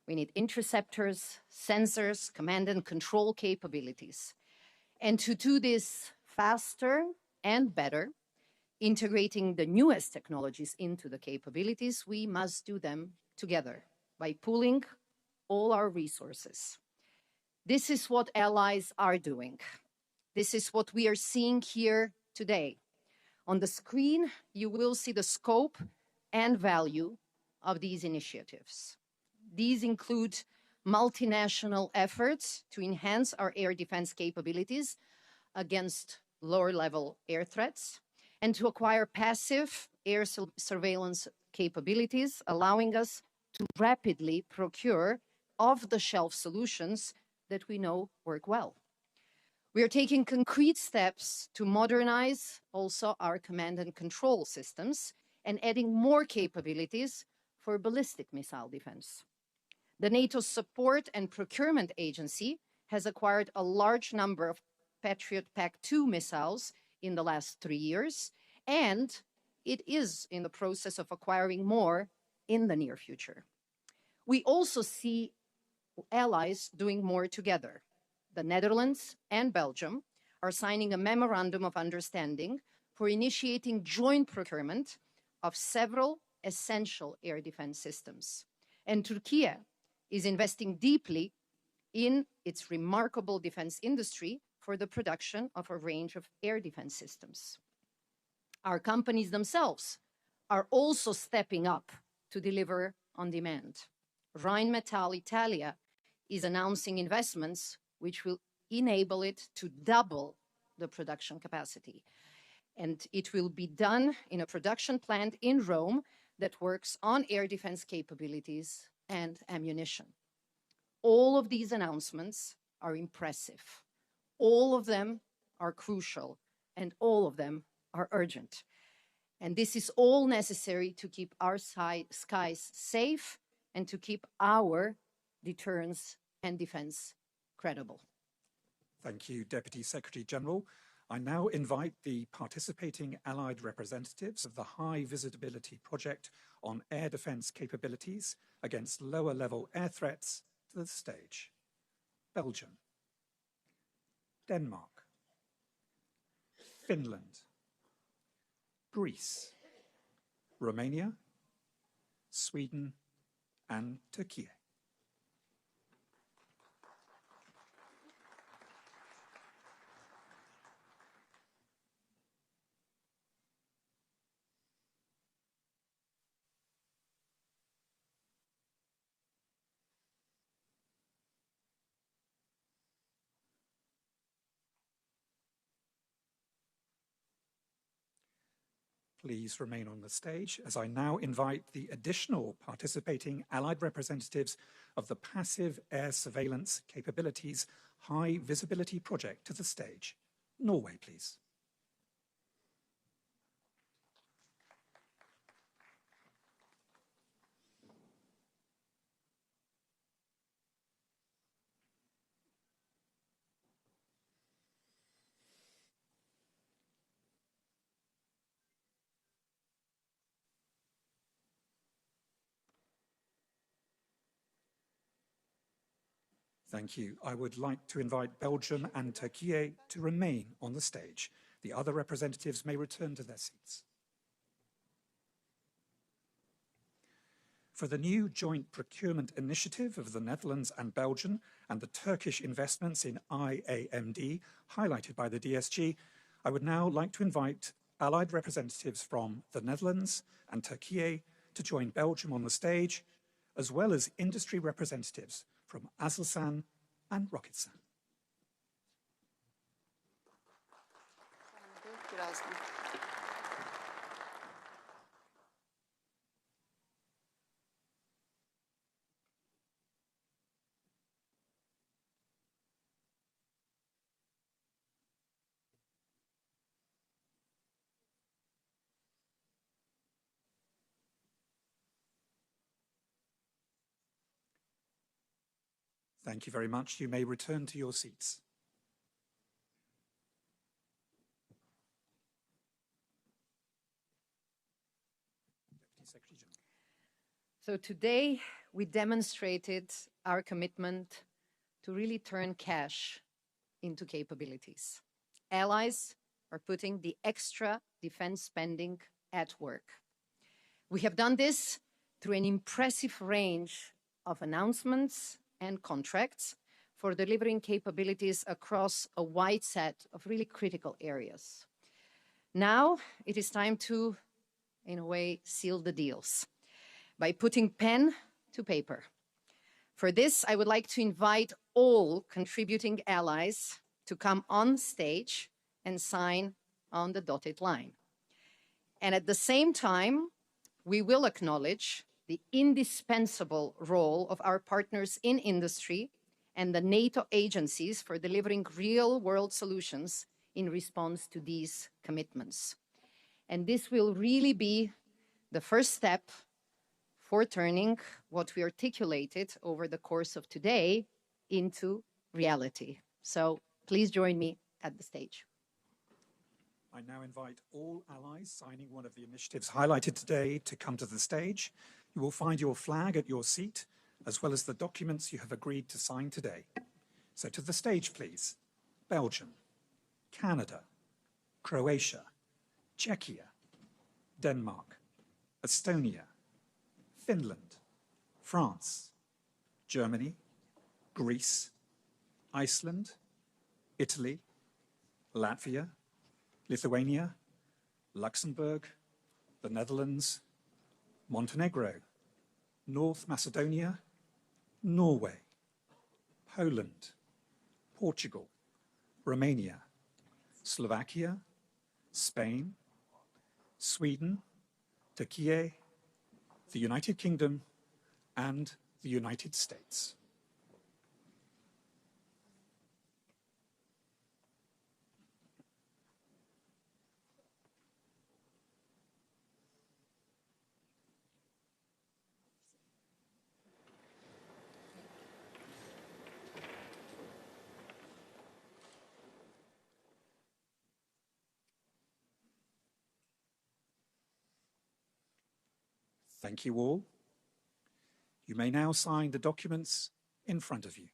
We need interceptors, sensors, command and control capabilities. And to do this faster and better, integrating the newest technologies into the capabilities, we must do them together by pooling all our resources. This is what allies are doing. This is what we are seeing here today. On the screen, you will see the scope and value of these initiatives. These include multinational efforts to enhance our air defense capabilities against lower-level air threats and to acquire passive air surveillance capabilities, allowing us to rapidly procure off-the-shelf solutions that we know work well. We are taking concrete steps to modernize also our command and control systems and adding more capabilities for ballistic missile defense. The NATO Support and Procurement Agency has acquired a large number of Patriot PAC-2 missiles in the last 3 years, and it is in the process of acquiring more in the near future. We also see allies doing more together. The Netherlands and Belgium are signing a memorandum of understanding for initiating joint procurement of several essential air defense systems. And Türkiye is investing deeply in its remarkable defense industry for the production of a range of air defense systems. Our companies themselves are also stepping up to deliver on demand. Rheinmetall Italia is announcing investments which will enable it to double the production capacity. And it will be done in a production plant in Rome that works on air defense capabilities and ammunition. All of these announcements are impressive. All of them are crucial, and all of them are urgent. And this is all necessary to keep our skies safe and to keep our deterrence and defense credible. Thank you, Deputy Secretary General. I now invite the participating Allied representatives of the High Visibility Project on Air Defence Capabilities against Lower-Level Air Threats to the stage. Belgium, Denmark, Finland, Greece, Romania, Sweden, and Türkiye. Please remain on the stage as I now invite the additional participating Allied representatives of the Passive Air Surveillance Capabilities High Visibility Project to the stage. Norway, please. Thank you. I would like to invite Belgium and Türkiye to remain on the stage. The other representatives may return to their seats. For the new joint procurement initiative of the Netherlands and Belgium and the Turkish investments in IAMD, highlighted by the DSG, I would now like to invite Allied representatives from the Netherlands and Türkiye to join Belgium on the stage, as well as industry representatives from Aselsan and Roketsan. Thank you very much. You may return to your seats. Deputy Secretary General. So today we demonstrated our commitment to really turn cash into capabilities. Allies are putting the extra defense spending at work. We have done this through an impressive range of announcements and contracts for delivering capabilities across a wide set of really critical areas. Now it is time to, in a way, seal the deals by putting pen to paper. For this, I would like to invite all contributing allies to come on stage and sign on the dotted line. And at the same time, we will acknowledge the indispensable role of our partners in industry and the NATO agencies for delivering real-world solutions in response to these commitments. And this will really be the first step for turning what we articulated over the course of today into reality. So please join me at the stage. I now invite all allies signing one of the initiatives highlighted today to come to the stage. You will find your flag at your seat, as well as the documents you have agreed to sign today. So to the stage, please. Belgium, Canada, Croatia, Czechia, Denmark, Estonia, Finland, France, Germany, Greece, Iceland, Italy, Latvia, Lithuania, Luxembourg, the Netherlands, Montenegro, North Macedonia, Norway, Poland, Portugal, Romania, Slovakia, Spain, Sweden, Turkey, the United Kingdom, and the United States. Thank you all. You may now sign the documents in front of you.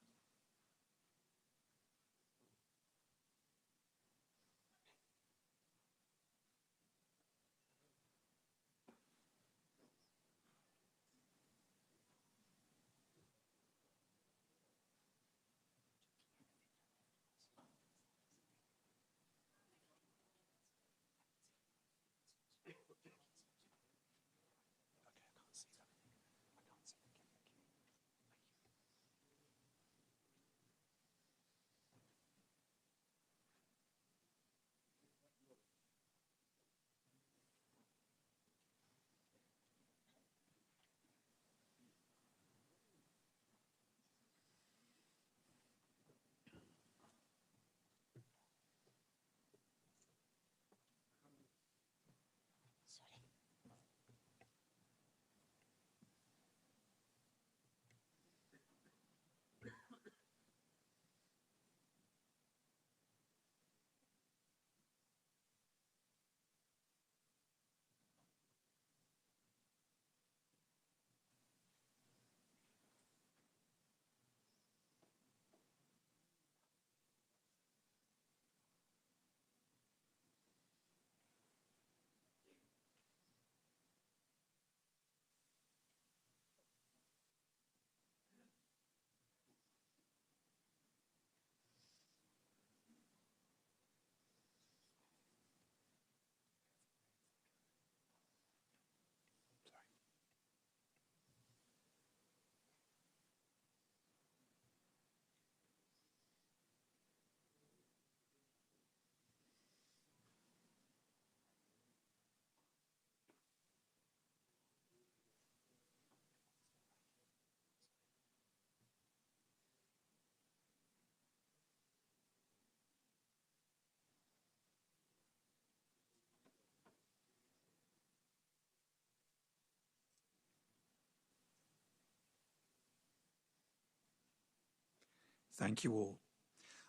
Thank you all.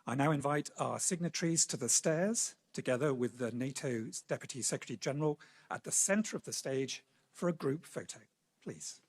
I now invite our signatories to the stairs, together with the NATO's Deputy Secretary General at the center of the stage for a group photo, please.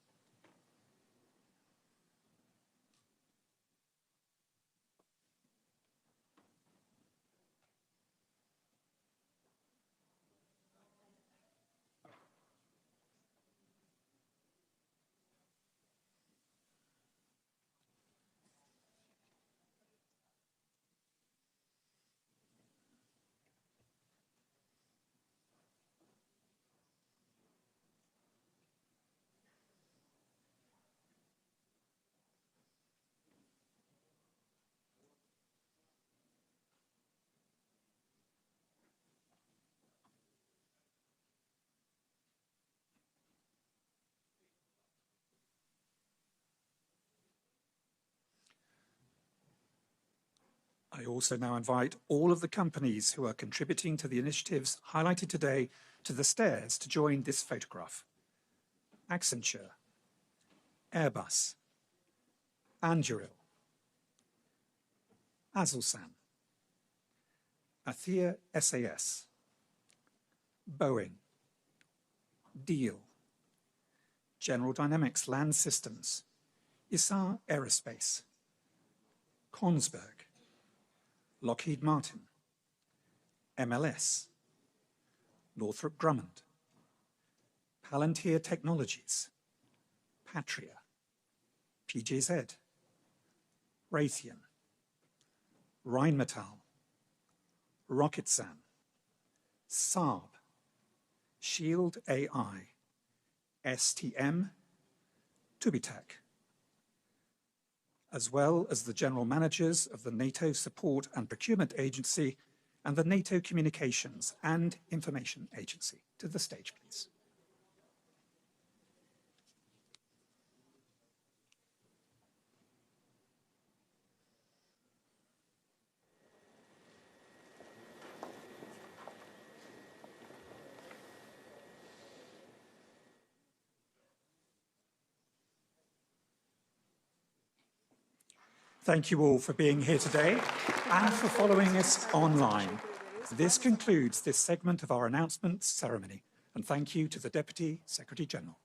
I also now invite all of the companies who are contributing to the initiatives highlighted today to the stairs to join this photograph. Accenture, Airbus, Anduril, Aselsan, Athea SAS, Boeing, Deal, General Dynamics Land Systems, Isar Aerospace, Kongsberg, Lockheed Martin, MLS, Northrop Grumman, Palantir Technologies, Patria, PGZ, Raytheon, Rheinmetall, Roketsan, Saab, Shield AI, STM, Tubitak, as well as the general managers of the NATO Support and Procurement Agency and the NATO Communications and Information Agency. To the stage, please. Thank you all for being here today and for following us online. This concludes this segment of our announcements ceremony, and thank you to the Deputy Secretary General.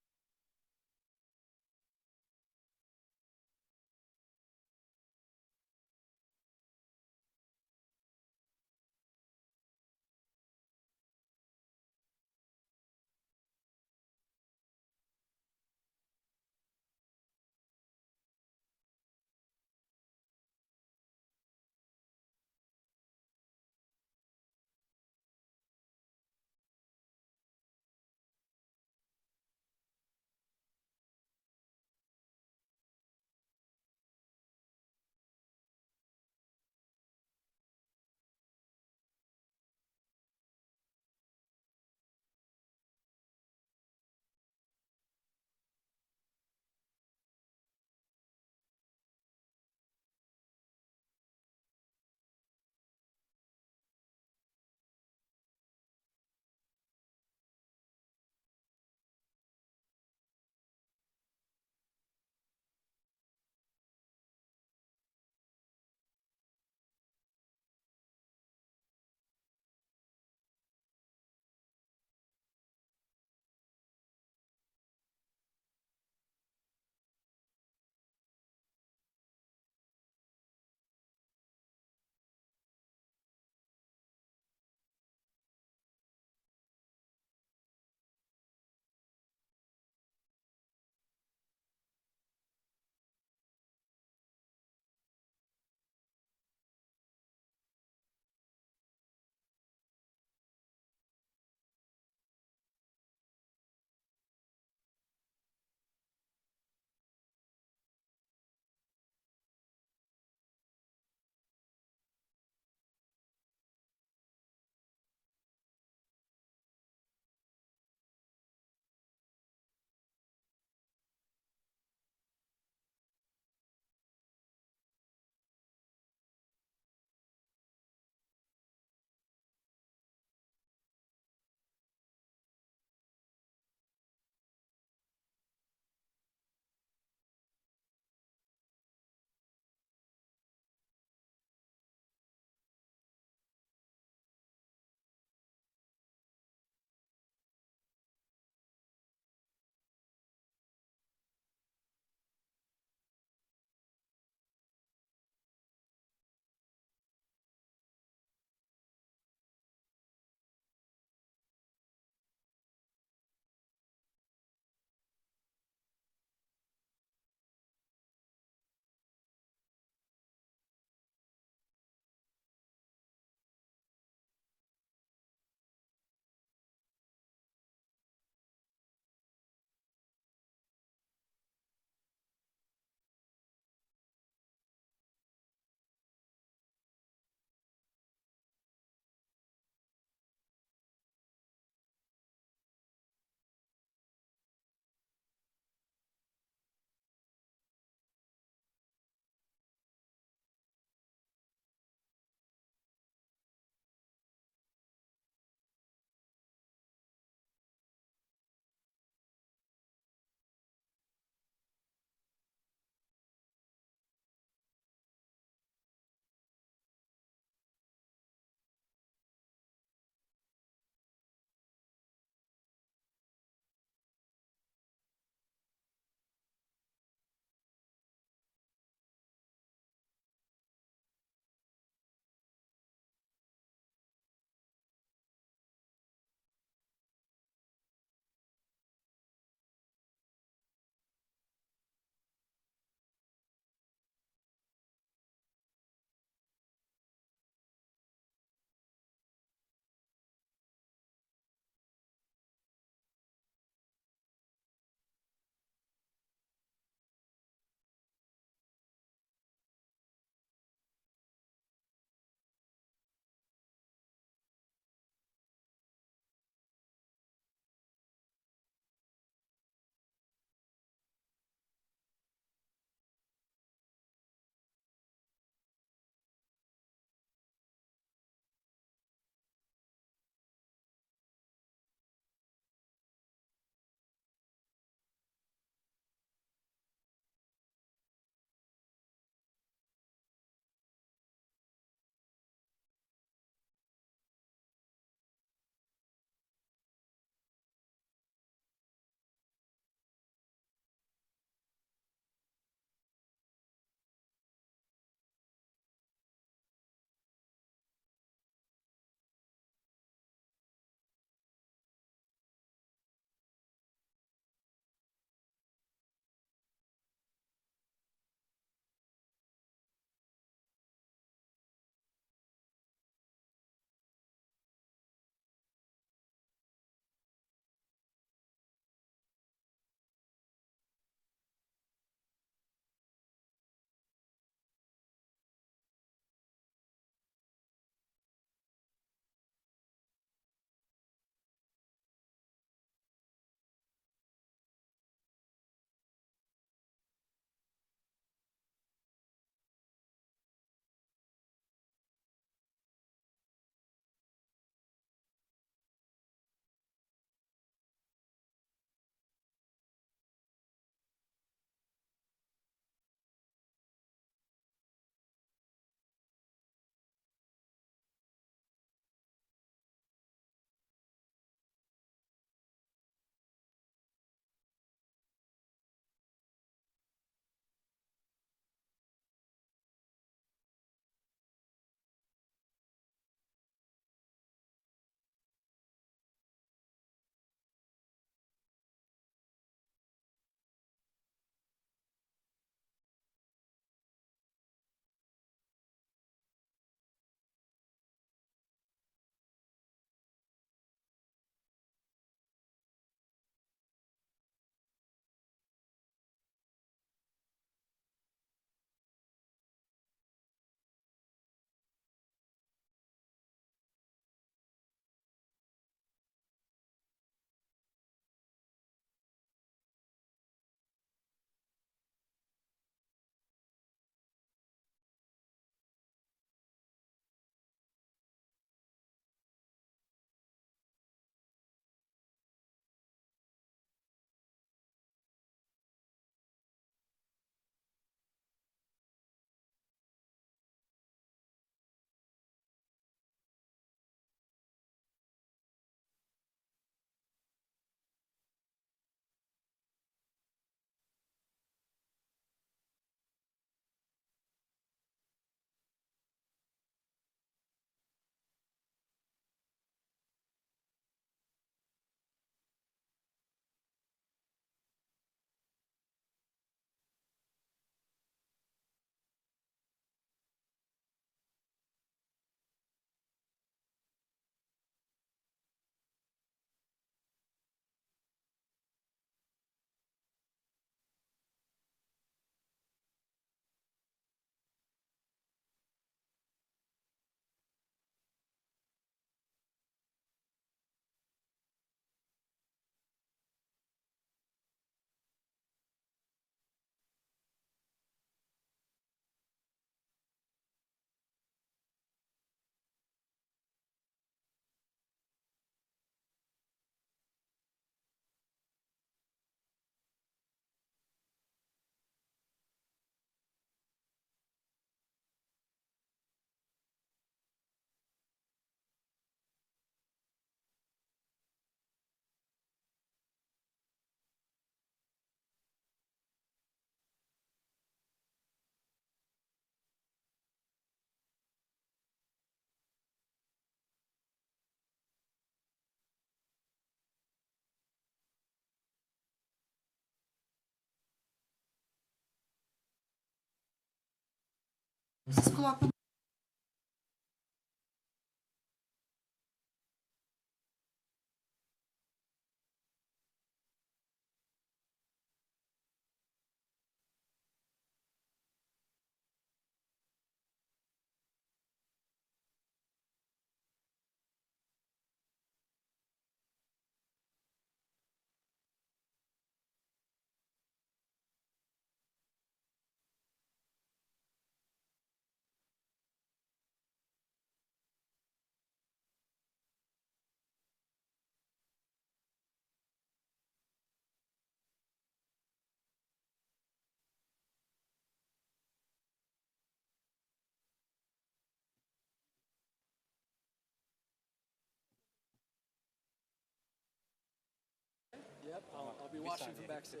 I'll be watching from backstage.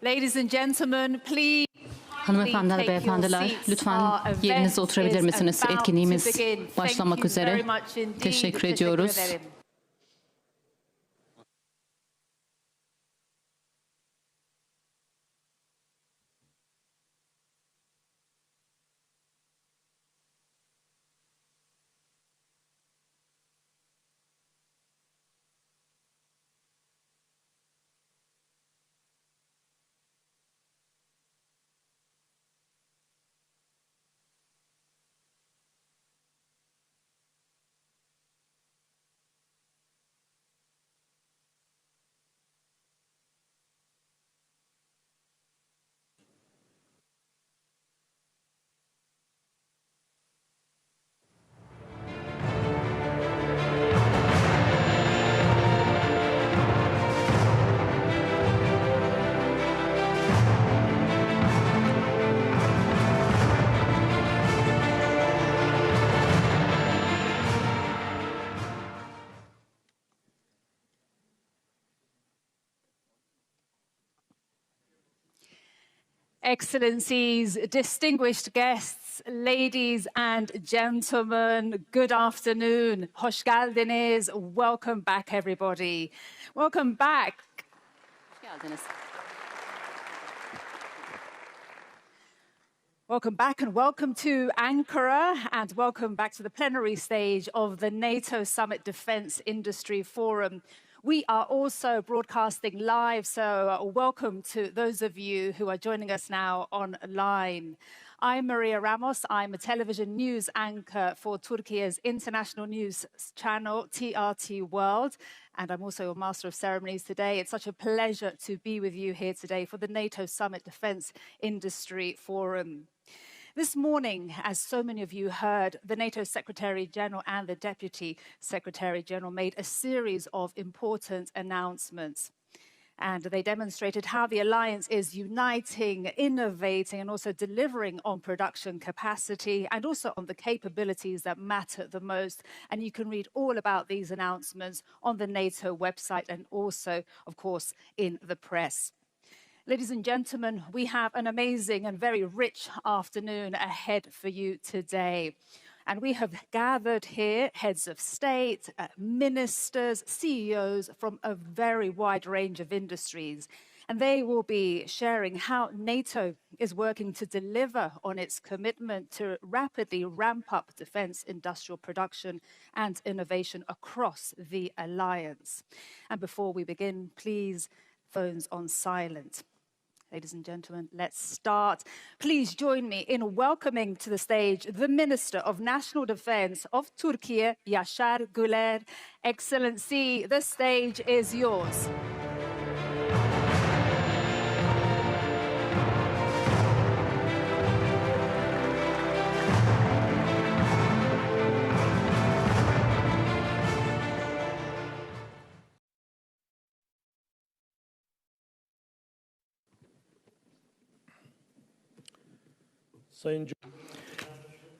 Ladies and gentlemen, please. Hanımefendiler, beyefendiler, lütfen yerinize oturabilir misiniz? Etkinliğimiz başlamak üzere. Teşekkür ediyoruz. Excellencies, distinguished guests, ladies and gentlemen, good afternoon. Hoş geldiniz. Welcome back, everybody. Welcome back. Hoş geldiniz. Welcome back and welcome to Ankara and welcome back to the plenary stage of the NATO Summit Defence Industry Forum. We are also broadcasting live, so welcome to those of you who are joining us now online. I'm Maria Ramos. I'm a television news anchor for Türkiye's international news channel, TRT World, and I'm also a Master of Ceremonies today. It's such a pleasure to be with you here today for the NATO Summit Defence Industry Forum. This morning, as so many of you heard, the NATO Secretary General and the Deputy Secretary General made a series of important announcements. And they demonstrated how the alliance is uniting, innovating, and also delivering on production capacity and also on the capabilities that matter the most. And you can read all about these announcements on the NATO website and also, of course, in the press. Ladies and gentlemen, we have an amazing and very rich afternoon ahead for you today. And we have gathered here heads of state, ministers, CEOs from a very wide range of industries. And they will be sharing how NATO is working to deliver on its commitment to rapidly ramp up defense industrial production and innovation across the alliance. And before we begin, please, phones on silent. Ladies and gentlemen, let's start. Please join me in welcoming to the stage the Minister of National Defense of Türkiye, Yaşar Güler. Excellency, the stage is yours.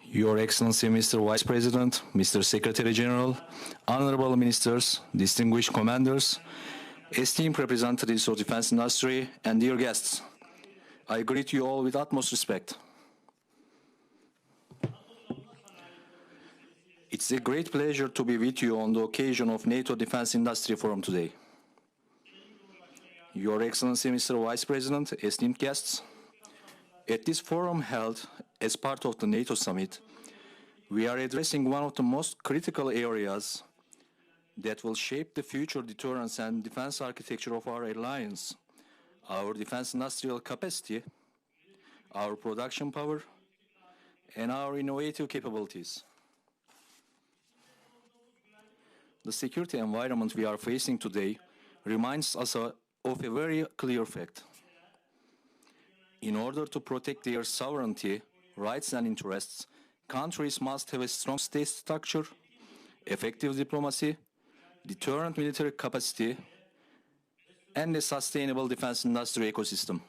Your Excellency, Mr. Vice President, Mr. Secretary General, honorable ministers, distinguished commanders, esteemed representatives of defense industry, and dear guests, I greet you all with utmost respect. It It's a great pleasure to be with you on the occasion of NATO Defense Industry Forum today. Your Excellency, Mr. Vice President, esteemed guests, at this forum held as part of the NATO Summit, we are addressing one of the most critical areas that will shape the future deterrence and defense architecture of our alliance, our defense industrial capacity, our production power, and our innovative capabilities. The security environment we are facing today reminds us of a very clear fact. In order to protect their sovereignty, rights and interests, countries must have a strong state structure, effective diplomacy, deterrent military capacity, and a sustainable defense industry ecosystem.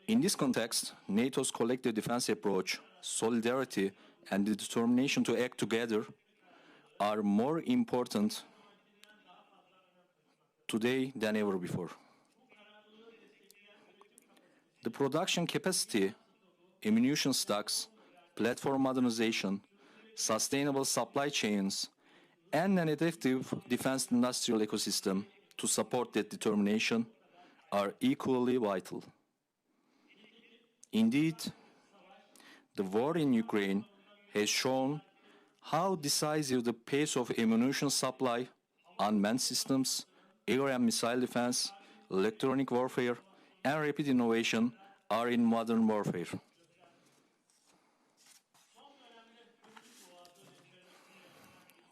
In this context, NATO's collective defense approach, solidarity, and the determination to act together are more important today than ever before. The production capacity, ammunition stocks, platform modernization, sustainable supply chains, and an effective defense industrial ecosystem to support that determination are equally vital. Indeed, the war in Ukraine has shown how decisive the pace of ammunition supply, unmanned systems, air and missile defense, electronic warfare, and rapid innovation are in modern warfare.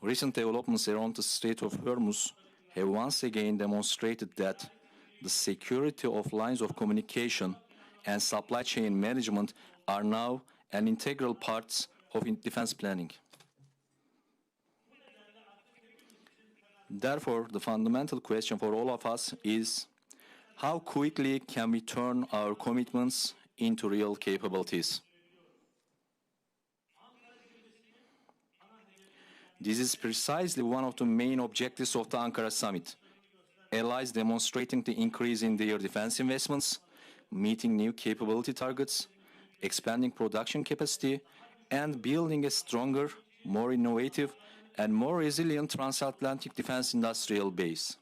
Recent developments around the Strait of Hormuz have once again demonstrated that the security of lines of communication and supply chain management are now an integral part of defense planning. Therefore, the fundamental question for all of us is, how quickly can we turn our commitments into real capabilities? This is precisely one of the main objectives of the Ankara Summit. Allies demonstrating the increase in their defense investments, meeting new capability targets, expanding production capacity, and building a stronger, more innovative, and more resilient transatlantic defense industrial base.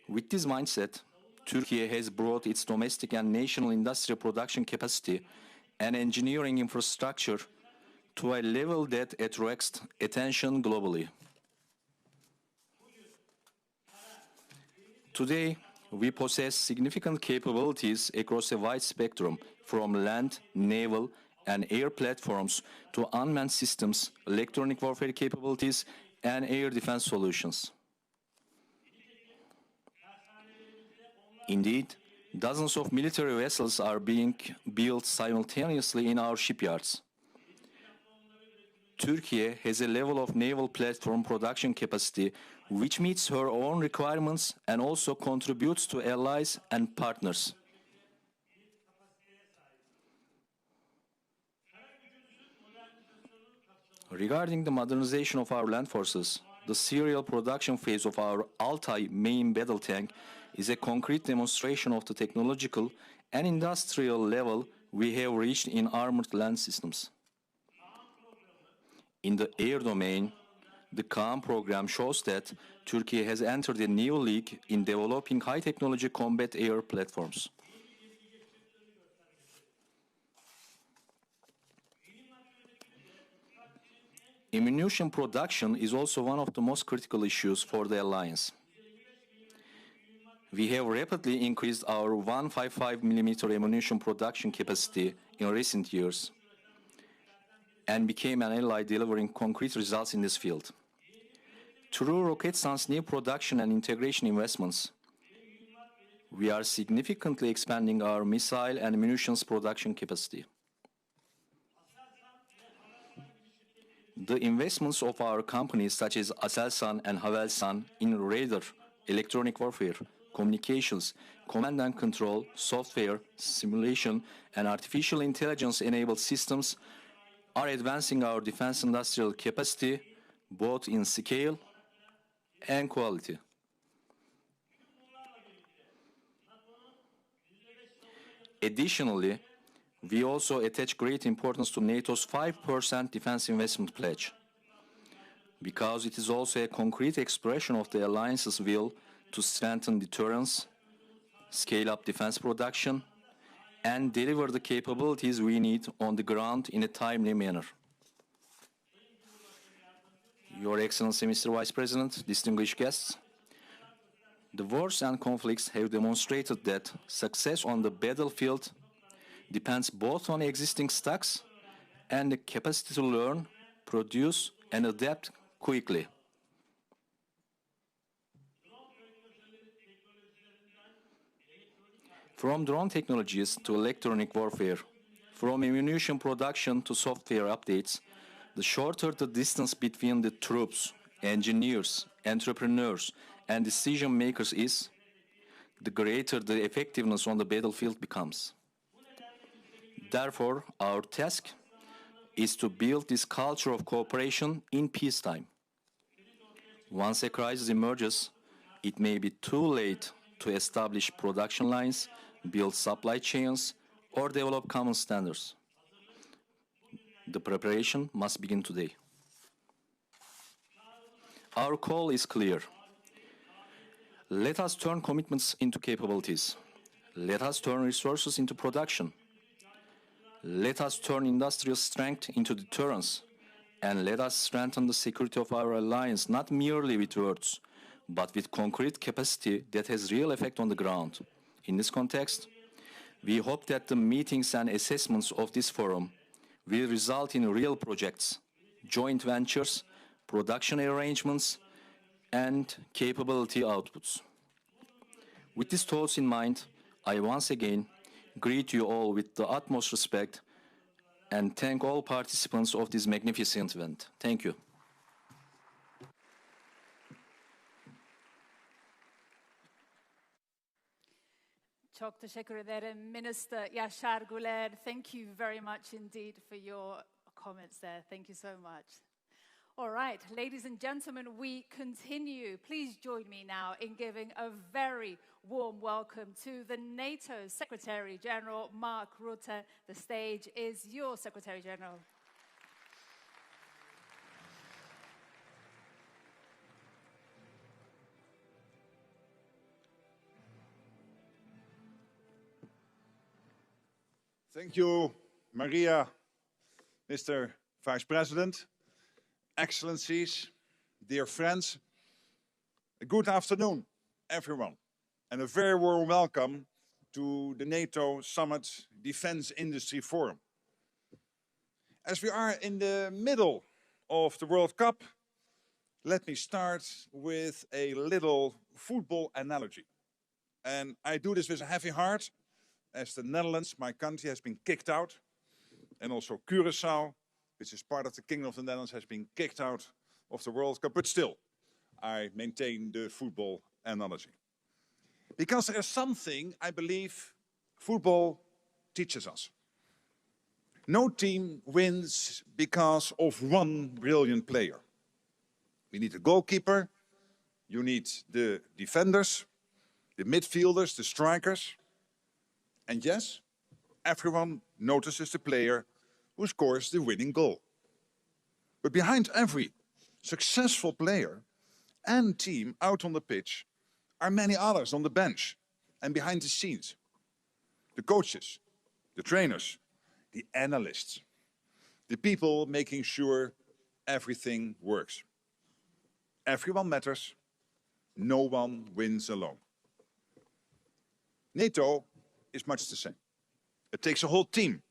With this mindset, Türkiye has brought its domestic and national industrial production capacity and engineering infrastructure to a level that attracts attention globally. Today, we possess significant capabilities across a wide spectrum, from land, naval, and air platforms to unmanned systems, electronic warfare capabilities, and air defense solutions. Indeed, dozens of military vessels are being built simultaneously in our shipyards. Türkiye has a level of naval platform production capacity which meets her own requirements and also contributes to allies and partners. Regarding the modernization of our land forces, the serial production phase of our Altay main battle tank is a concrete demonstration of the technological and industrial level we have reached in armored land systems. In the air domain, the Kaan program shows that Türkiye has entered a new league in developing high-technology combat air platforms. Ammunition production is also one of the most critical issues for the alliance. We have rapidly increased our 155mm ammunition production capacity in recent years and became an ally delivering concrete results in this field. Through Roketsan's new production and integration investments, we are significantly expanding our missile and munitions production capacity. The investments of our companies such as Aselsan and Havelsan in radar, electronic warfare, communications, command and control, software, simulation, and artificial intelligence-enabled systems are advancing our defense industrial capacity both in scale and quality. Additionally, we also attach great importance to NATO's 5% defense investment pledge, because it is also a concrete expression of the alliance's will to strengthen deterrence, scale up defense production, and deliver the capabilities we need on the ground in a timely manner. Your Excellency, Mr. Vice President, distinguished guests, the wars and conflicts have demonstrated that success on the battlefield depends both on existing stocks and the capacity to learn, produce, and adapt quickly. From drone technologies to electronic warfare, from ammunition production to software updates, the shorter the distance between the troops, engineers, entrepreneurs, and decision makers is, the greater the effectiveness on the battlefield becomes. Therefore, our task is to build this culture of cooperation in peacetime. Once a crisis emerges, it may be too late to establish production lines, build supply chains, or develop common standards. The preparation must begin today. Our call is clear. Let us turn commitments into capabilities. Let us turn resources into production. Let us turn industrial strength into deterrence. And let us strengthen the security of our alliance, not merely with words, but with concrete capacity that has real effect on the ground. In this context, we hope that the meetings and assessments of this forum will result in real projects, joint ventures, production arrangements, and capability outputs. With these thoughts in mind, I once again greet you all with the utmost respect and thank all participants of this magnificent event. Thank you. Çok teşekkür ederim, Minister Yaşar Güler. Thank you very much indeed for your comments there. Thank you so much. All right, ladies and gentlemen, we continue. Please join me now in giving a very warm welcome to the NATO Secretary General, Mark Rutte. The stage is yours, Secretary General. Thank you, Maria, Mr. Vice President, Excellencies, dear friends. Good afternoon, everyone, and a very warm welcome to the NATO Summit Defense Industry Forum. As we are in the middle of the World Cup, let me start with a little football analogy. And I do this with a heavy heart, as the Netherlands, my country, has been kicked out, and also Curaçao, which is part of the Kingdom of the Netherlands, has been kicked out of the World Cup, but still, I maintain the football analogy. Because there is something I believe football teaches us. No team wins because of one brilliant player. We need a goalkeeper, you need the defenders, the midfielders, the strikers. And yes, everyone notices the player who scores the winning goal. But behind every successful player and team out on the pitch are many others on the bench and behind the scenes. The coaches, the trainers, the analysts, the people making sure everything works. Everyone matters, no one wins alone. NATO is much the same. It takes a whole team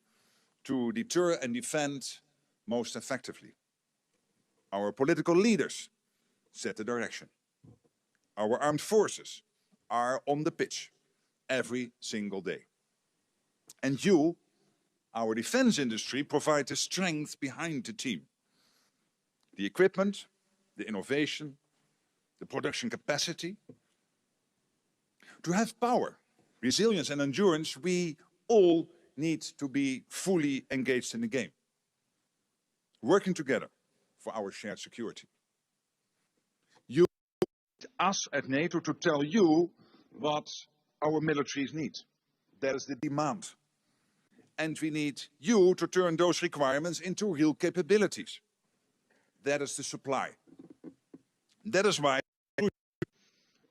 to deter and defend most effectively. Our political leaders set the direction. Our armed forces are on the pitch every single day. And you, our defense industry, provide the strength behind the team. The equipment, the innovation, the production capacity. To have power, resilience and endurance, we all need to be fully engaged in the game, working together for our shared security. You need us at NATO to tell you what our militaries need. That is the demand. And we need you to turn those requirements into real capabilities. That is the supply. That is why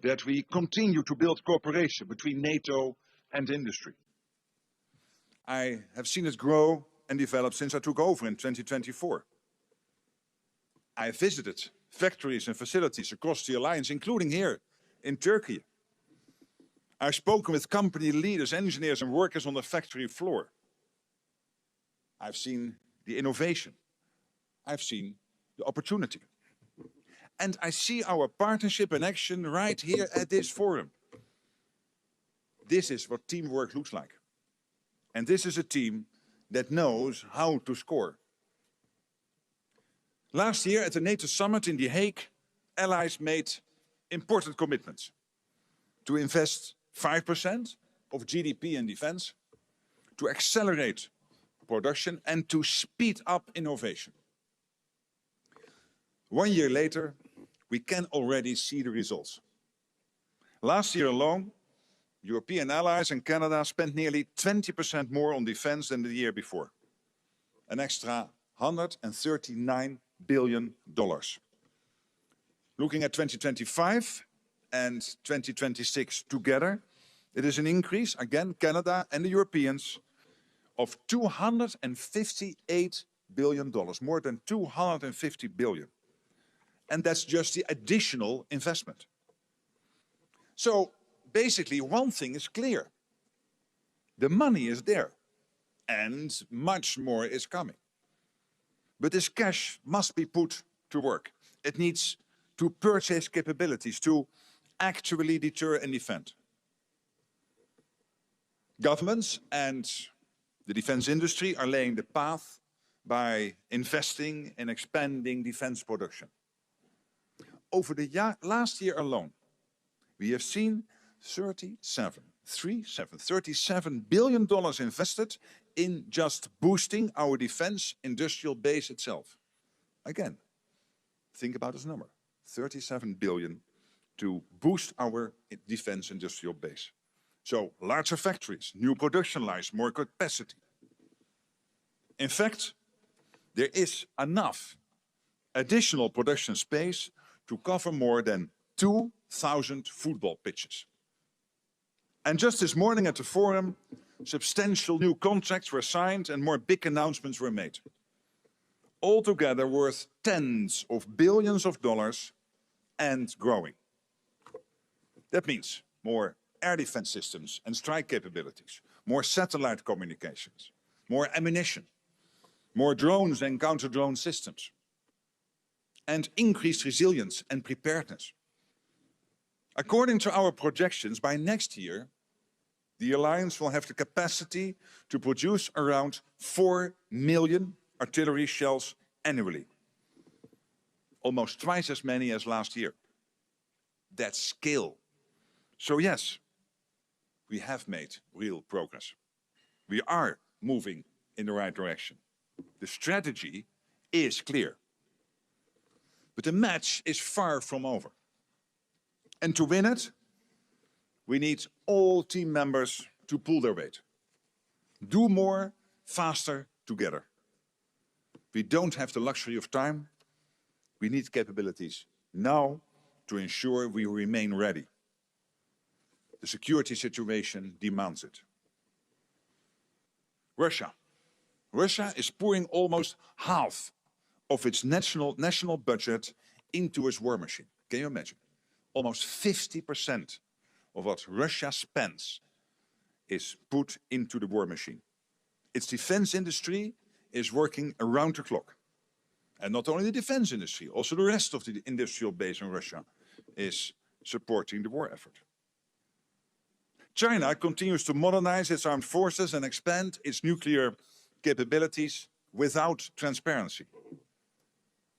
that we continue to build cooperation between NATO and industry. I have seen it grow and develop since I took over in 2024. I visited factories and facilities across the alliance, including here in Turkey. I've spoken with company leaders, engineers and workers on the factory floor. I've seen the innovation. I've seen the opportunity. And I see our partnership in action right here at this forum. This is what teamwork looks like. And this is a team that knows how to score. Last year at the NATO Summit in The Hague, allies made important commitments to invest 5% of GDP in defense, to accelerate production and to speed up innovation. 1 year later, we can already see the results. Last year alone, European allies and Canada spent nearly 20% more on defense than the year before. An extra $139 billion. Looking at 2025 and 2026 together, it is an increase, again, Canada and the Europeans, of $258 billion, more than $250 billion. And that's just the additional investment. So basically, one thing is clear. The money is there, and much more is coming. But this cash must be put to work. It needs to purchase capabilities, to actually deter and defend. Governments and the defense industry are laying the path by investing in expanding defense production. Over the last year alone, we have seen $37 billion invested in just boosting our defense industrial base itself. Again, think about this number, 37 billion to boost our defense industrial base. So larger factories, new production lines, more capacity. In fact, there is enough additional production space to cover more than 2,000 football pitches. And just this morning at the forum, substantial new contracts were signed and more big announcements were made. Altogether worth tens of billions of dollars and growing. That means more air defense systems and strike capabilities, more satellite communications, more ammunition, more drones and counter-drone systems, and increased resilience and preparedness. According to our projections, by next year, the alliance will have the capacity to produce around 4 million artillery shells annually. Almost twice as many as last year. That's scale. So yes, we have made real progress. We are moving in the right direction. The strategy is clear. But the match is far from over. And to win it, we need all team members to pull their weight. Do more, faster, together. We don't have the luxury of time. We need capabilities now to ensure we remain ready. The security situation demands it. Russia. Russia is pouring almost half of its national budget into its war machine. Can you imagine? Almost 50% of what Russia spends is put into the war machine. Its defense industry is working around the clock. And not only the defense industry, also the rest of the industrial base in Russia is supporting the war effort. China continues to modernize its armed forces and expand its nuclear capabilities without transparency.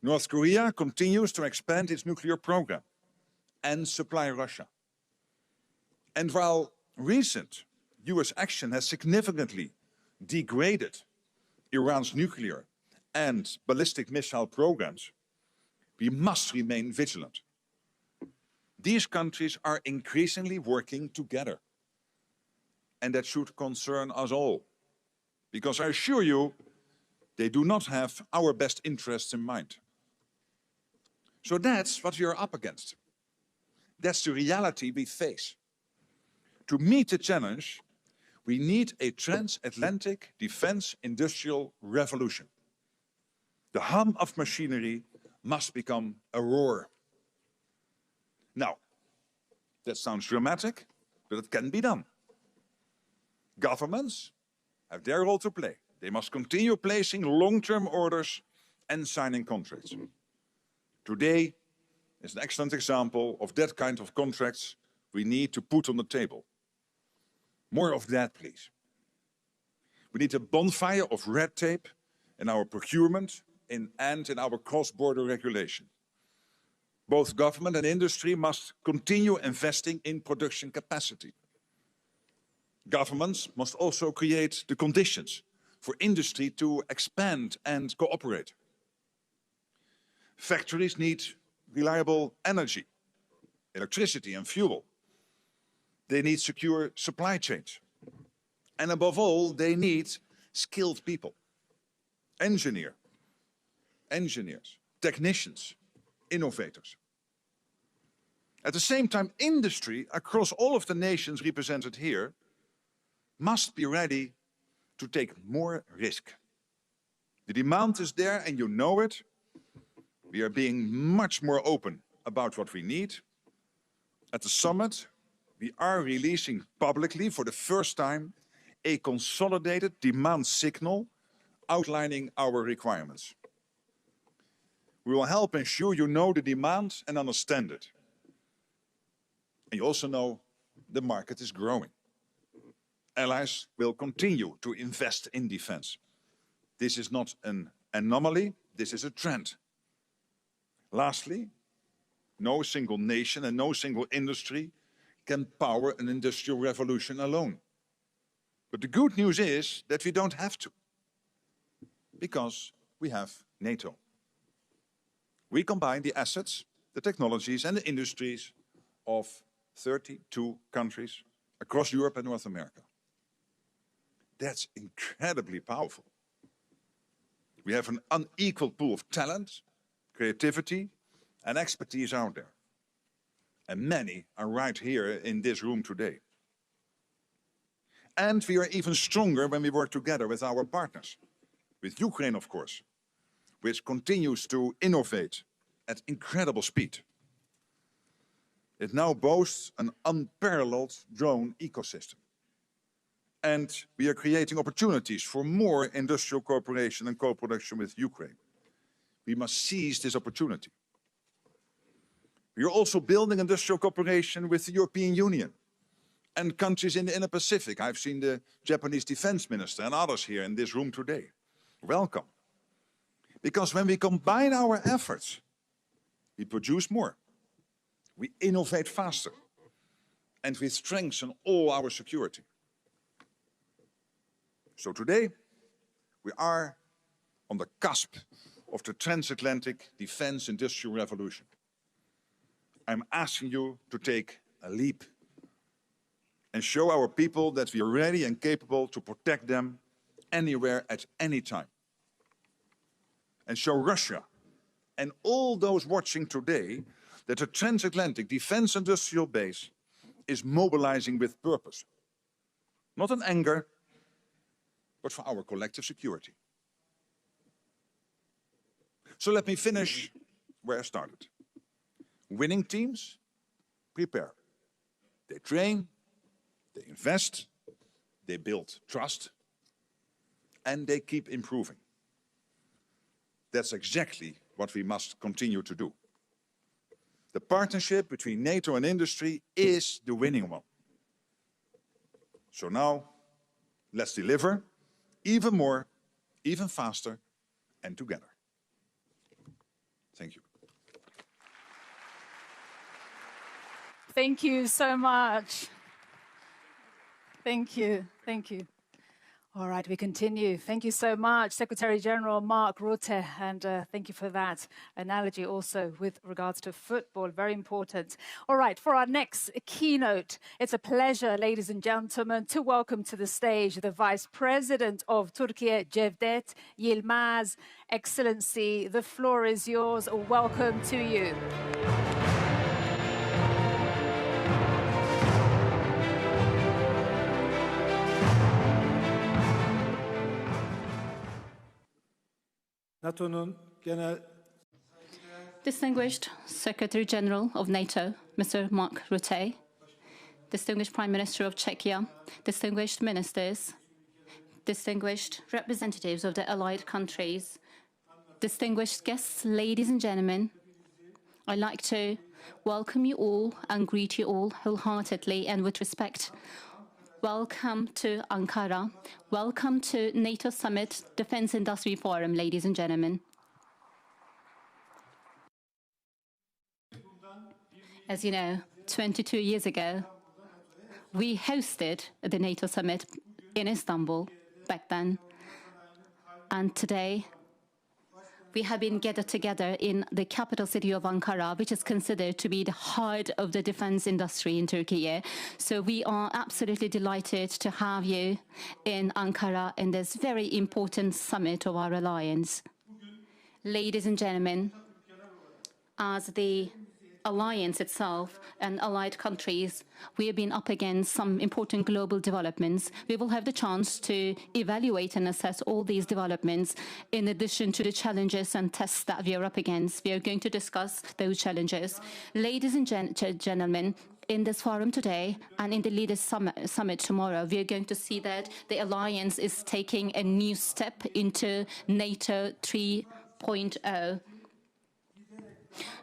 North Korea continues to expand its nuclear program and supply Russia. And while recent US action has significantly degraded Iran's nuclear and ballistic missile programs, we must remain vigilant. These countries are increasingly working together. And that should concern us all. Because I assure you, they do not have our best interests in mind. So that's what we are up against. That's the reality we face. To meet the challenge, we need a transatlantic defense industrial revolution. The hum of machinery must become a roar. Now, that sounds dramatic, but it can be done. Governments have their role to play. They must continue placing long-term orders and signing contracts. Today is an excellent example of that kind of contracts we need to put on the table. More of that, please. We need a bonfire of red tape in our procurement and in our cross-border regulation. Both government and industry must continue investing in production capacity. Governments must also create the conditions for industry to expand and cooperate. Factories need reliable energy, electricity and fuel. They need secure supply chains. And above all, they need skilled people. Engineers, technicians, innovators. At the same time, industry across all of the nations represented here must be ready to take more risk. The demand is there and you know it. We are being much more open about what we need. At the summit, we are releasing publicly for the first time a consolidated demand signal outlining our requirements. We will help ensure you know the demand and understand it. And you also know the market is growing. Allies will continue to invest in defense. This is not an anomaly, this is a trend. Lastly, no single nation and no single industry can power an industrial revolution alone. But the good news is that we don't have to, because we have NATO. We combine the assets, the technologies and the industries of 32 countries across Europe and North America. That's incredibly powerful. We have an unequaled pool of talent, creativity and expertise out there. And many are right here in this room today. And we are even stronger when we work together with our partners. With Ukraine, of course, which continues to innovate at incredible speed. It now boasts an unparalleled drone ecosystem. And we are creating opportunities for more industrial cooperation and co-production with Ukraine. We must seize this opportunity. We are also building industrial cooperation with the European Union and countries in the Indo-Pacific. I've seen the Japanese defense minister and others here in this room today. Welcome. Because when we combine our efforts, we produce more, we innovate faster, and we strengthen all our security. So today, we are on the cusp of the transatlantic defense industrial revolution. I'm asking you to take a leap and show our people that we are ready and capable to protect them anywhere at any time. And show Russia and all those watching today that the transatlantic defense industrial base is mobilizing with purpose. Not in anger, but for our collective security. So let me finish where I started. Winning teams prepare. They train, they invest, they build trust, and they keep improving. That's exactly what we must continue to do. The partnership between NATO and industry is the winning one. So now, let's deliver even more, even faster, and together. Thank you. Thank you so much. Thank you. Thank you. All right, we continue. Thank you so much, Secretary General Mark Rutte, and thank you for that analogy also with regards to football, very important. All right, for our next keynote, it's a pleasure, ladies and gentlemen, to welcome to the stage the Vice President of Türkiye, Cevdet Yilmaz. Excellency, the floor is yours. Welcome to you. Distinguished Secretary General of NATO, Mr. Mark Rutte, distinguished Prime Minister of Czechia, distinguished ministers, distinguished representatives of the allied countries, distinguished guests, ladies and gentlemen, I'd like to welcome you all and greet you all wholeheartedly and with respect. Welcome to Ankara. Welcome to NATO Summit Defense Industry Forum, ladies and gentlemen. As you know, 22 years ago, we hosted the NATO Summit in Istanbul back then. And today, we have been gathered together in the capital city of Ankara, which is considered to be the heart of the defense industry in Turkey. So we are absolutely delighted to have you in Ankara in this very important summit of our alliance. Ladies and gentlemen, as the alliance itself and allied countries, we have been up against some important global developments. We will have the chance to evaluate and assess all these developments in addition to the challenges and tests that we are up against. We are going to discuss those challenges. Ladies and gentlemen, in this forum today and in the Leaders Summit tomorrow, we are going to see that the alliance is taking a new step into NATO 3.0.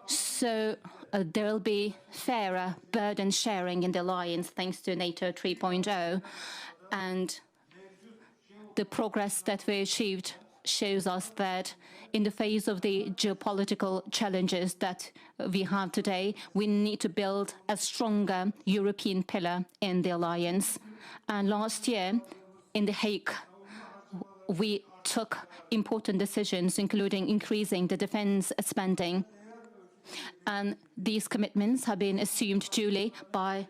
So there will be fairer burden sharing in the alliance thanks to NATO 3.0. And the progress that we achieved shows us that in the face of the geopolitical challenges that we have today, we need to build a stronger European pillar in the alliance. And last year in The Hague, we took important decisions, including increasing the defense spending. And these commitments have been assumed duly by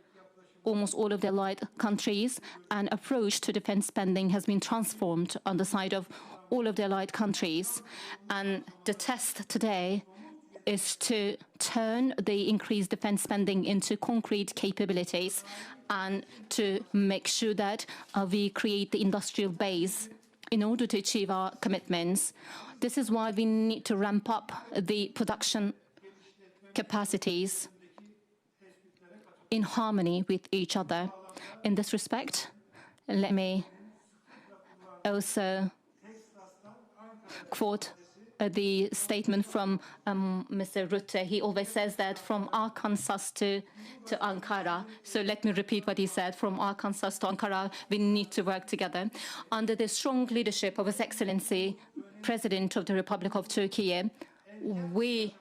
almost all of the allied countries. An approach to defense spending has been transformed on the side of all of the allied countries. And the test today is to turn the increased defense spending into concrete capabilities and to make sure that we create the industrial base in order to achieve our commitments. This is why we need to ramp up the production capacities in harmony with each other. In this respect, let me also quote the statement from Mr. Rutte. He always says that from Arkansas to Ankara. So let me repeat what he said. From Arkansas to Ankara, we need to work together. Under the strong leadership of His Excellency, President of the Republic of Turkey, we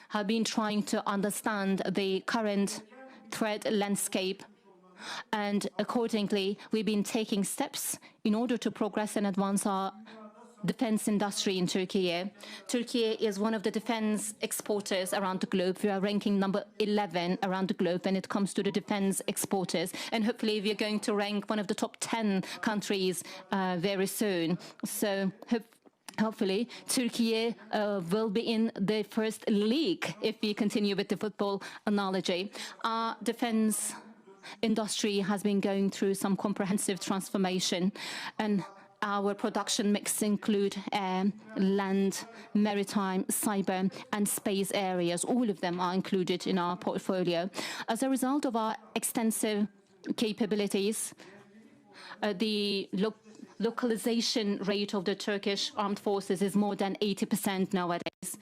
have been trying to understand the current threat landscape, and accordingly, we've been taking steps in order to progress and advance our defense industry in Turkey. Turkey is one of the defense exporters around the globe. We are ranking number 11 around the globe when it comes to the defense exporters, and hopefully we are going to rank one of the top 10 countries very soon. So hopefully, Turkey will be in the first league if we continue with the football analogy. Our defense industry has been going through some comprehensive transformation, and our production mix include air, land, maritime, cyber, and space areas. All of them are included in our portfolio. As a result of our extensive capabilities, the localization rate of the Turkish armed forces is more than 80% nowadays.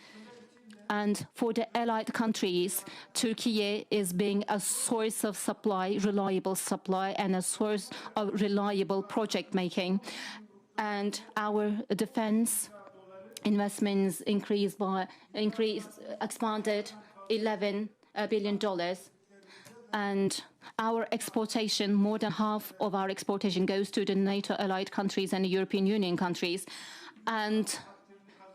And for the allied countries, Turkey is being a source of supply, reliable supply, and a source of reliable project making. And our defense investments expanded $11 billion. And our exportation, more than half of our exportation goes to the NATO allied countries and the European Union countries. And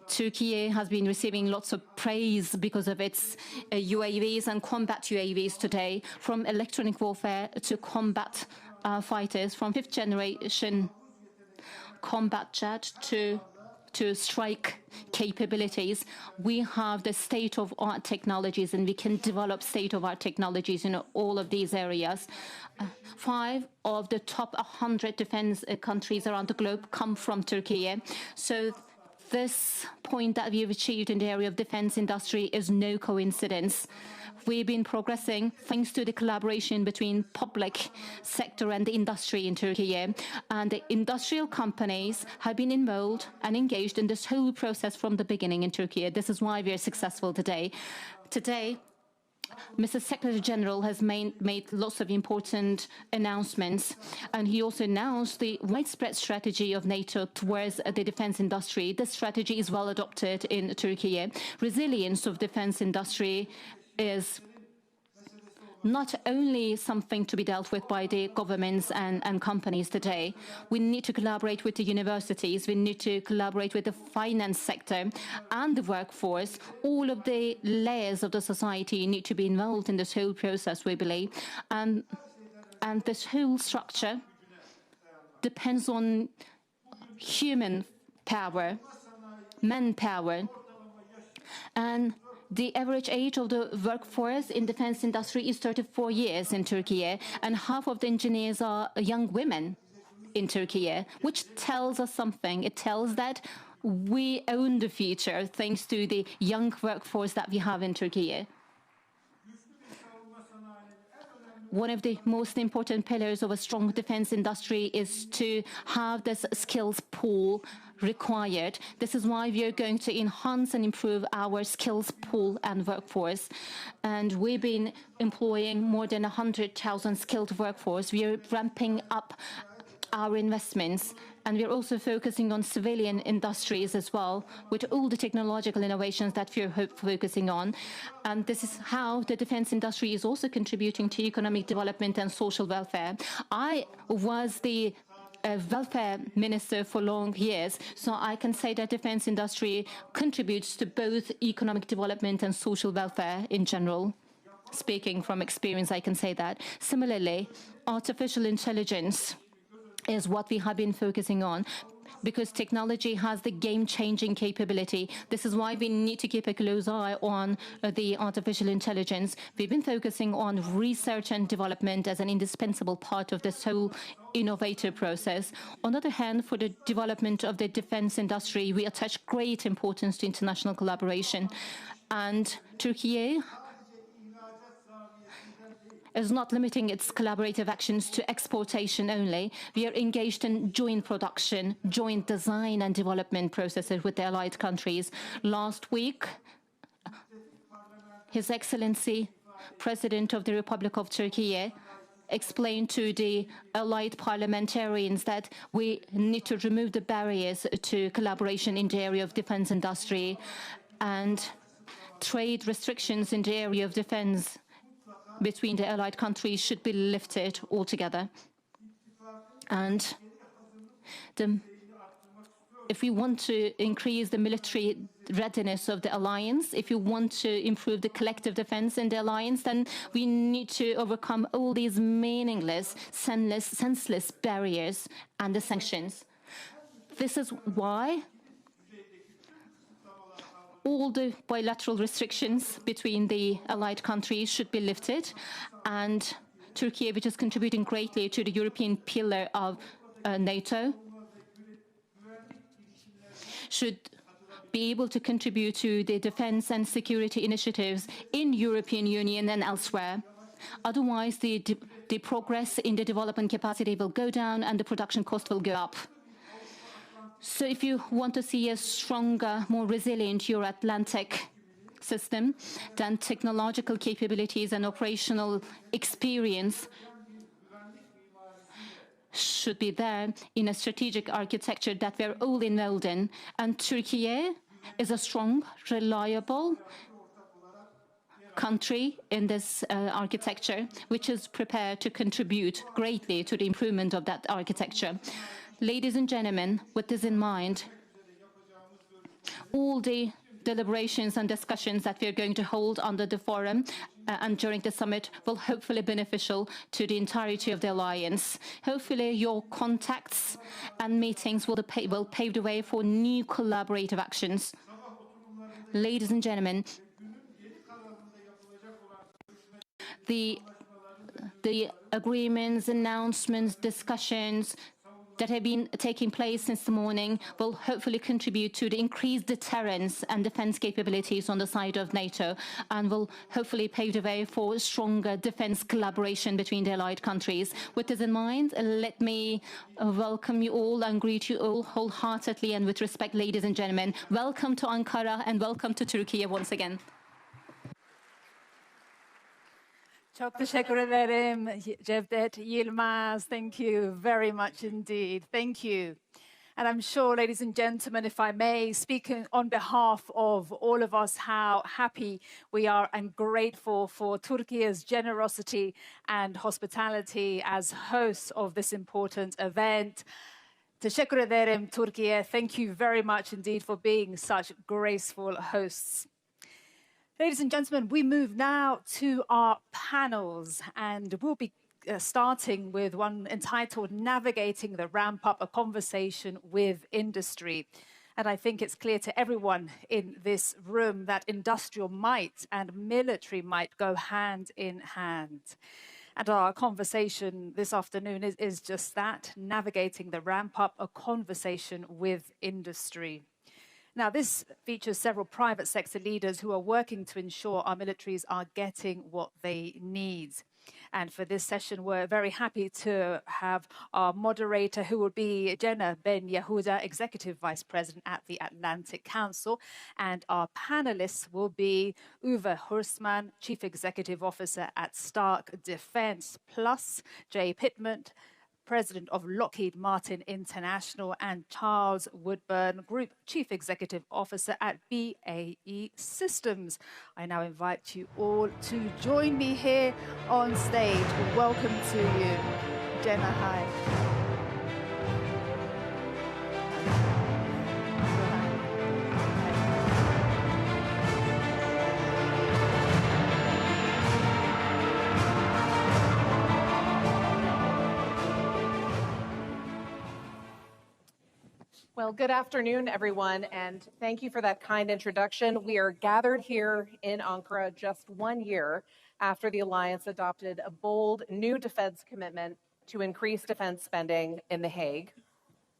Türkiye has been receiving lots of praise because of its UAVs and combat UAVs today, from electronic warfare to combat fighters, from fifth generation combat jet to strike capabilities. We have the state-of-art technologies, and we can develop state-of-art technologies in all of these areas. 5 of the top 100 defense countries around the globe come from Türkiye. So this point that we've achieved in the area of defense industry is no coincidence. We've been progressing thanks to the collaboration between public sector and the industry in Türkiye. And the industrial companies have been involved and engaged in this whole process from the beginning in Türkiye. This is why we are successful today. Today, Mr. Secretary General has made lots of important announcements, and he also announced the widespread strategy of NATO towards the defense industry. This strategy is well adopted in Türkiye. Resilience of defense industry is not only something to be dealt with by the governments and companies today. We need to collaborate with the universities, we need to collaborate with the finance sector and the workforce. All of the layers of the society need to be involved in this whole process, we believe. And this whole structure depends on human power, manpower, and the average age of the workforce in defense industry is 34 years in Türkiye, and half of the engineers are young women in Türkiye, which tells us something. It tells that we own the future thanks to the young workforce that we have in Türkiye. One of the most important pillars of a strong defense industry is to have this skills pool required. This is why we are going to enhance and improve our skills pool and workforce. And we've been employing more than 100,000 skilled workforce. We are ramping up our investments, and we're also focusing on civilian industries as well, with all the technological innovations that we're focusing on. And this is how the defense industry is also contributing to economic development and social welfare. I was the welfare minister for long years, so I can say that defense industry contributes to both economic development and social welfare in general. Speaking from experience, I can say that. Similarly, artificial intelligence is what we have been focusing on, because technology has the game-changing capability. This is why we need to keep a close eye on the artificial intelligence. We've been focusing on research and development as an indispensable part of this whole innovative process. On the other hand, for the development of the defense industry, we attach great importance to international collaboration. And Türkiye is not limiting its collaborative actions to exportation only. We are engaged in joint production, joint design and development processes with the allied countries. Last week, His Excellency, President of the Republic of Türkiye, explained to the allied parliamentarians that we need to remove the barriers to collaboration in the area of defense industry, and trade restrictions in the area of defense between the allied countries should be lifted altogether. And if we want to increase the military readiness of the alliance, if you want to improve the collective defense in the alliance, then we need to overcome all these meaningless, senseless barriers and the sanctions. This is why all the bilateral restrictions between the allied countries should be lifted, and Türkiye, which is contributing greatly to the European pillar of NATO, should be able to contribute to the defense and security initiatives in European Union and elsewhere. Otherwise, the progress in the development capacity will go down and the production cost will go up. So if you want to see a stronger, more resilient Euro-Atlantic system, then technological capabilities and operational experience should be there in a strategic architecture that we're all involved in. And Türkiye is a strong, reliable country in this architecture, which is prepared to contribute greatly to the improvement of that architecture. Ladies and gentlemen, with this in mind, all the deliberations and discussions that we are going to hold under the forum and during the summit will hopefully be beneficial to the entirety of the alliance. Hopefully your contacts and meetings will pave the way for new collaborative actions. Ladies and gentlemen, the agreements, announcements, discussions that have been taking place since the morning will hopefully contribute to the increased deterrence and defense capabilities on the side of NATO, and will hopefully pave the way for stronger defense collaboration between the allied countries. With this in mind, let me welcome you all and greet you all wholeheartedly and with respect, ladies and gentlemen. Welcome to Ankara and welcome to Türkiye once again. Çok teşekkür ederim Cevdet Yilmaz. Thank you very much indeed. Thank you. And I'm sure, ladies and gentlemen, if I may, speaking on behalf of all of us, how happy we are and grateful for Turkey's generosity and hospitality as hosts of this important event. Teşekkür ederim, Türkiye. Thank you very much indeed for being such graceful hosts. Ladies and gentlemen, we move now to our panels, and we'll be starting with one entitled Navigating the Ramp Up, a Conversation with Industry. And I think it's clear to everyone in this room that industrial might and military might go hand in hand. And our conversation this afternoon is just that, navigating the ramp up, a conversation with industry. Now, this features several private sector leaders who are working to ensure our militaries are getting what they need. And for this session, we're very happy to have our moderator, who will be Jenna Ben Yehuda, Executive Vice President at the Atlantic Council. And our panelists will be Uwe Horstmann, Chief Executive Officer at Stark Defense, plus Jay Pittman, President of Lockheed Martin International, and Charles Woodburn, Group Chief Executive Officer at BAE Systems. I now invite you all to join me here on stage. Welcome to you. Jenna, hi. Well, good afternoon, everyone, and thank you for that kind introduction. We are gathered here in Ankara just 1 year after the alliance adopted a bold new defense commitment to increase defense spending in The Hague.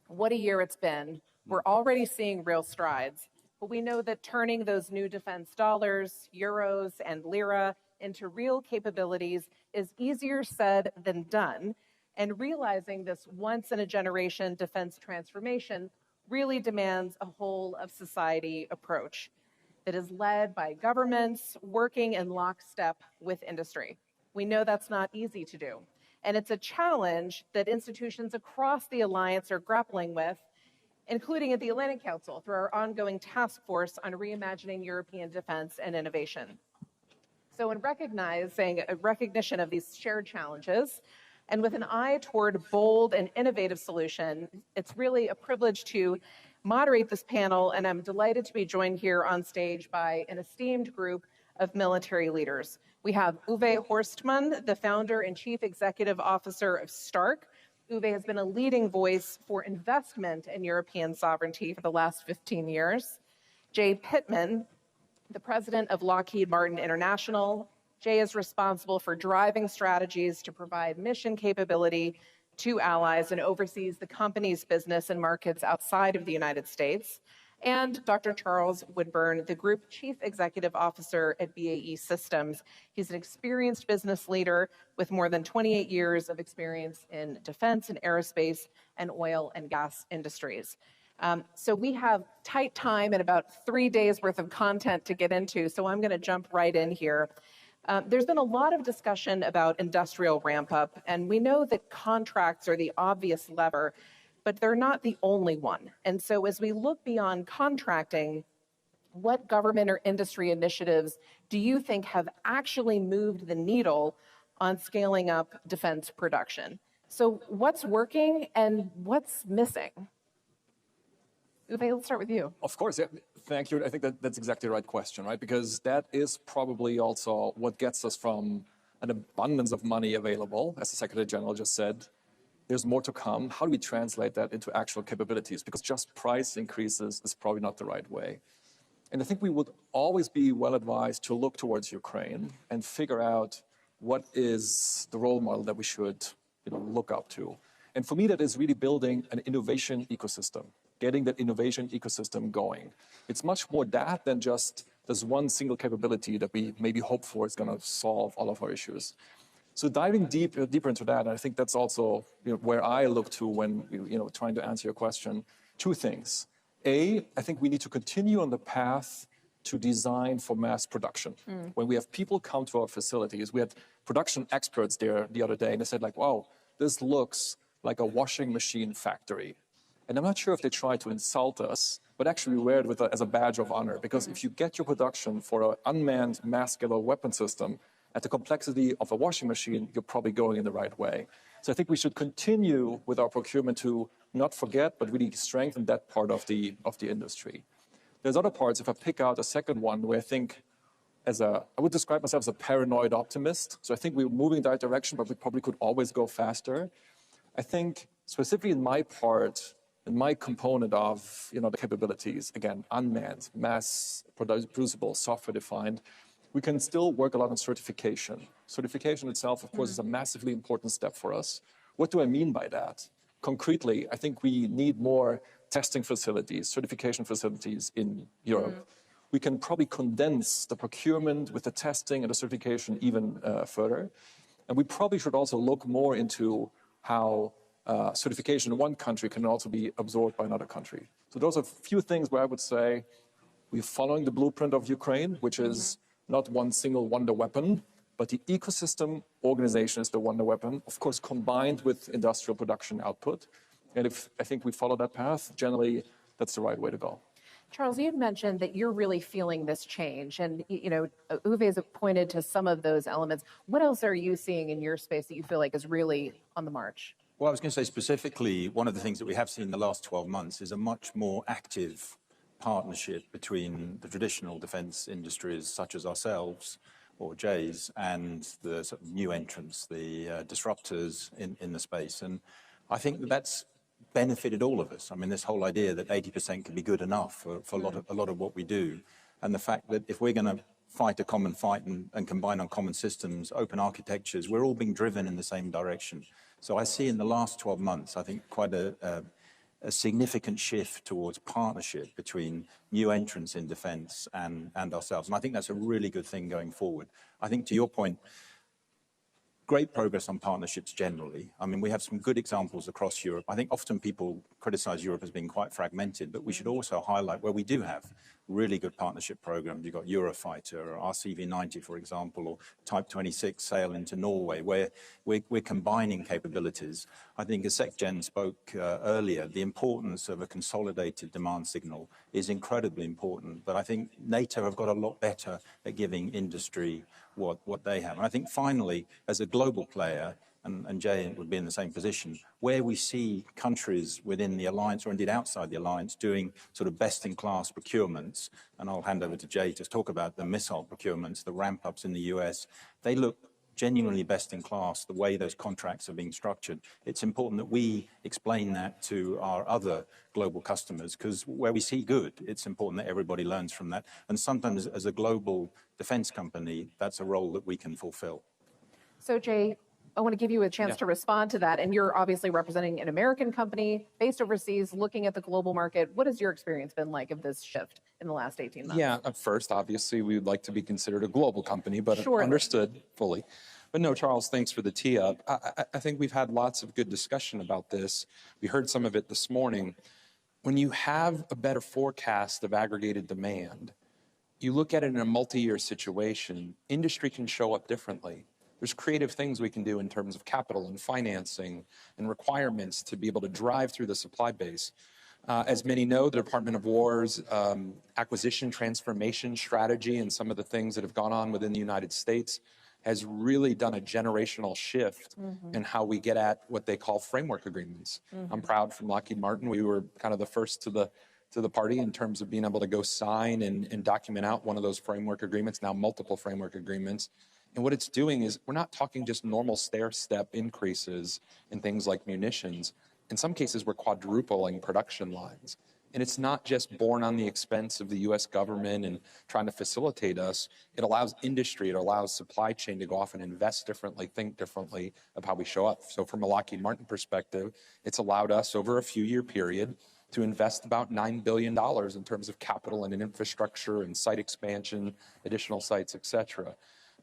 What a year it's been. We're already seeing real strides, but we know that turning those new defense dollars, euros, and lira into real capabilities is easier said than done, and realizing this once-in-a-generation defense transformation really demands a whole-of-society approach that is led by governments working in lockstep with industry. We know that's not easy to do, and it's a challenge that institutions across the alliance are grappling with, including at the Atlantic Council through our ongoing task force on reimagining European defense and innovation. So in recognition of these shared challenges, and with an eye toward bold and innovative solution, it's really a privilege to moderate this panel, and I'm delighted to be joined here on stage by an esteemed group of military leaders. We have Uwe Horstmann, the founder and chief executive officer of Stark. Uwe has been a leading voice for investment in European sovereignty for the last 15 years. Jay Pittman, the president of Lockheed Martin International. Jay is responsible for driving strategies to provide mission capability to allies and oversees the company's business and markets outside of the United States. And Dr. Charles Woodburn, the Group Chief Executive Officer at BAE Systems. He's an experienced business leader with more than 28 years of experience in defense and aerospace and oil and gas industries. So we have tight time and about 3 days worth of content to get into, so I'm going to jump right in here. There's been a lot of discussion about industrial ramp up, and we know that contracts are the obvious lever, but they're not the only one. And so as we look beyond contracting, what government or industry initiatives do you think have actually moved the needle on scaling up defense production? So what's working and what's missing? Uwe, let's start with you. Of course, yeah. Thank you. I think that's exactly the right question, right? Because that is probably also what gets us from an abundance of money available, as the Secretary General just said. There's more to come. How do we translate that into actual capabilities? Because just price increases is probably not the right way. And I think we would always be well advised to look towards Ukraine and figure out what is the role model that we should look up to. And for me, that is really building an innovation ecosystem, getting that innovation ecosystem going. It's much more that than just this one single capability that we maybe hope for is going to solve all of our issues. So diving deeper into that, I think that's also where I look to when trying to answer your question. Two things. A, I think we need to continue on the path to design for mass production. When we have people come to our facilities, we had production experts there the other day, and they said like, wow, this looks like a washing machine factory. And I'm not sure if they try to insult us, but actually we wear it as a badge of honor, because if you get your production for an unmanned mass-scale weapon system at the complexity of a washing machine, you're probably going in the right way. So I think we should continue with our procurement to not forget, but really strengthen that part of the industry. There's other parts, if I pick out a second one, where I think I would describe myself as a paranoid optimist. So I think we're moving in that direction, but we probably could always go faster. I think specifically in my part, in my component of the capabilities, again, unmanned, mass producible, software defined, we can still work a lot on certification. Certification itself, of course, is a massively important step for us. What do I mean by that? Concretely, I think we need more testing facilities, certification facilities in Europe. We can probably condense the procurement with the testing and the certification even further. And we probably should also look more into how certification in one country can also be absorbed by another country. So those are a few things where I would say we're following the blueprint of Ukraine, which is not one single wonder weapon, but the ecosystem organization is the wonder weapon, of course, combined with industrial production output. And if I think we follow that path, generally, that's the right way to go. Charles, you mentioned that you're really feeling this change, and Uwe has pointed to some of those elements. What else are you seeing in your space that you feel like is really on the march? Well, I was going to say specifically, one of the things that we have seen in the last 12 months is a much more active partnership between the traditional defence industries, such as ourselves, or J's, and the sort of new entrants, the disruptors in the space. And I think that's benefited all of us. I mean, this whole idea that 80% can be good enough for a lot of what we do, and the fact that if we're going to fight a common fight and combine on common systems, open architectures, we're all being driven in the same direction. So I see in the last 12 months, I think quite a significant shift towards partnership between new entrants in defence and ourselves. And I think that's a really good thing going forward. I think to your point, great progress on partnerships generally. I mean, we have some good examples across Europe. I think often people criticize Europe as being quite fragmented, but we should also highlight where we do have really good partnership programs. You've got Eurofighter or RCV-90, for example, or Type 26 sail into Norway, where we're combining capabilities. I think as SecGen spoke earlier, the importance of a consolidated demand signal is incredibly important. But I think NATO have got a lot better at giving industry what they have. And I think finally, as a global player, and Jay would be in the same position, where we see countries within the alliance or indeed outside the alliance doing sort of best-in-class procurements, and I'll hand over to Jay to talk about the missile procurements, the ramp-ups in the US, they look genuinely best-in-class, the way those contracts are being structured. It's important that we explain that to our other global customers, because where we see good, it's important that everybody learns from that. And sometimes as a global defense company, that's a role that we can fulfill. So Jay, I want to give you a chance to respond to that. And you're obviously representing an American company based overseas, looking at the global market. What has your experience been like of this shift in the last 18 months? Yeah, first, obviously, we would like to be considered a global company, but understood fully. But no, Charles, thanks for the tee up. I think we've had lots of good discussion about this. We heard some of it this morning. When you have a better forecast of aggregated demand, you look at it in a multi-year situation, industry can show up differently. There's creative things we can do in terms of capital and financing and requirements to be able to drive through the supply base. As many know, the Department of War's acquisition transformation strategy and some of the things that have gone on within the United States has really done a generational shift in how we get at what they call framework agreements. I'm proud from Lockheed Martin. We were kind of the first to the party in terms of being able to go sign and document out one of those framework agreements, now multiple framework agreements. And what it's doing is we're not talking just normal stair-step increases in things like munitions. In some cases, we're quadrupling production lines. And it's not just borne on the expense of the US government and trying to facilitate us. It allows industry, it allows supply chain to go off and invest differently, think differently of how we show up. So from a Lockheed Martin perspective, it's allowed us over a few-year period to invest about $9 billion in terms of capital and infrastructure and site expansion, additional sites, et cetera.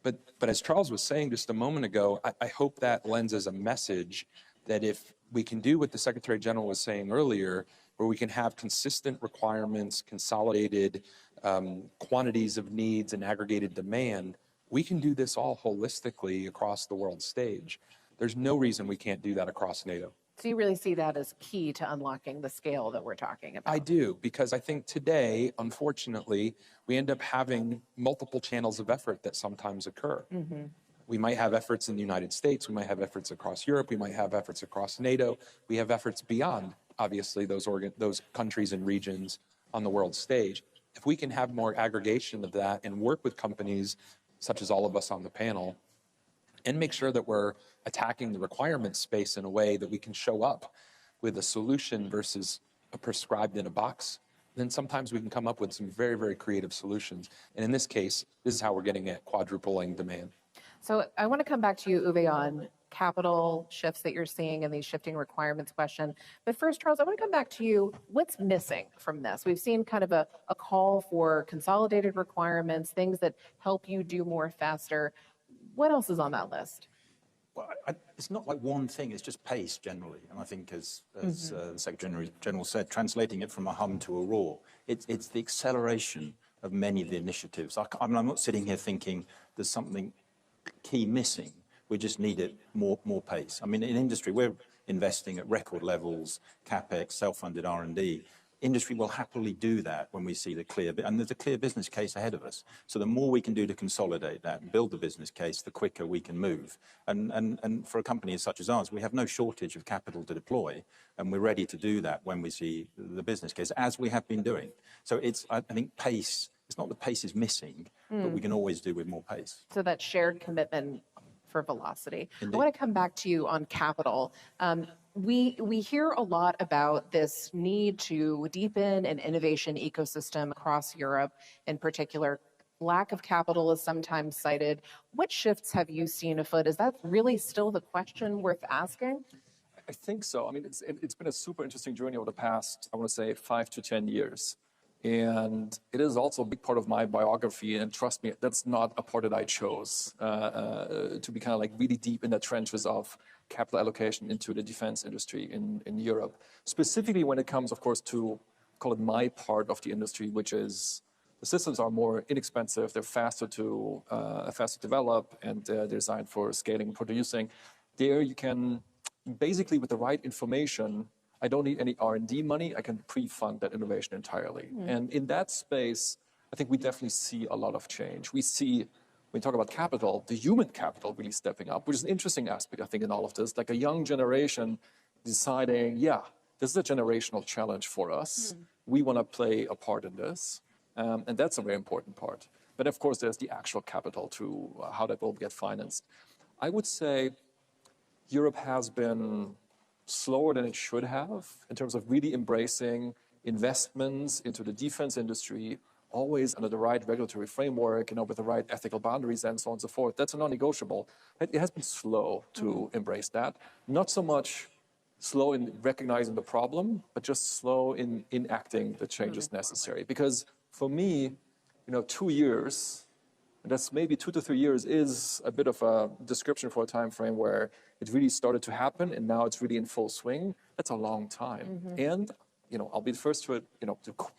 But as Charles was saying just a moment ago, I hope that lends as a message that if we can do what the Secretary General was saying earlier, where we can have consistent requirements, consolidated quantities of needs and aggregated demand, we can do this all holistically across the world stage. There's no reason we can't do that across NATO. So you really see that as key to unlocking the scale that we're talking about? I do, because I think today, unfortunately, we end up having multiple channels of effort that sometimes occur. We might have efforts in the United States, we might have efforts across Europe, we might have efforts across NATO, we have efforts beyond, obviously, those countries and regions on the world stage. If we can have more aggregation of that and work with companies such as all of us on the panel, and make sure that we're attacking the requirement space in a way that we can show up with a solution versus a prescribed in a box, then sometimes we can come up with some very, very creative solutions. And in this case, this is how we're getting at quadrupling demand. So I want to come back to you, Uwe, on capital shifts that you're seeing and these shifting requirements question. But first, Charles, I want to come back to you. What's missing from this? We've seen kind of a call for consolidated requirements, things that help you do more faster. What else is on that list? Well, it's not like one thing, it's just pace generally. And I think as the Secretary General said, translating it from a hum to a roar, it's the acceleration of many of the initiatives. I'm not sitting here thinking there's something key missing. We just need it more pace. I mean, in industry, we're investing at record levels, CapEx, self-funded R&D. Industry will happily do that when we see and there's a clear business case ahead of us. So the more we can do to consolidate that and build the business case, the quicker we can move. And for a company such as ours, we have no shortage of capital to deploy, and we're ready to do that when we see the business case, as we have been doing. So I think pace, it's not that pace is missing, but we can always do with more pace. So that shared commitment for velocity. Indeed. I want to come back to you on capital. We hear a lot about this need to deepen an innovation ecosystem across Europe in particular. Lack of capital is sometimes cited. What shifts have you seen afoot? Is that really still the question worth asking? I think so. I mean, it's been a super interesting journey over the past, I want to say, 5 to 10 years. And it is also a big part of my biography. And trust me, that's not a part that I chose to be kind of like really deep in the trenches of capital allocation into the defense industry in Europe. Specifically when it comes, of course, to call it my part of the industry, which is the systems are more inexpensive, they're faster to develop, and they're designed for scaling and producing. There you can basically, with the right information, I don't need any R&D money. I can pre-fund that innovation entirely. And in that space, I think we definitely see a lot of change. We see, when we talk about capital, the human capital really stepping up, which is an interesting aspect, I think, in all of this. Like a young generation deciding, yeah, this is a generational challenge for us. We want to play a part in this. And that's a very important part. But of course, there's the actual capital to how that will get financed. I would say Europe has been slower than it should have in terms of really embracing investments into the defense industry, always under the right regulatory framework, with the right ethical boundaries and so on and so forth. That's a non-negotiable. It has been slow to embrace that. Not so much slow in recognizing the problem, but just slow in enacting the changes necessary. Because for me, 2 years, and that's maybe 2 to 3 years, is a bit of a description for a time frame where it really started to happen and now it's really in full swing. That's a long time. And, I'll be the first to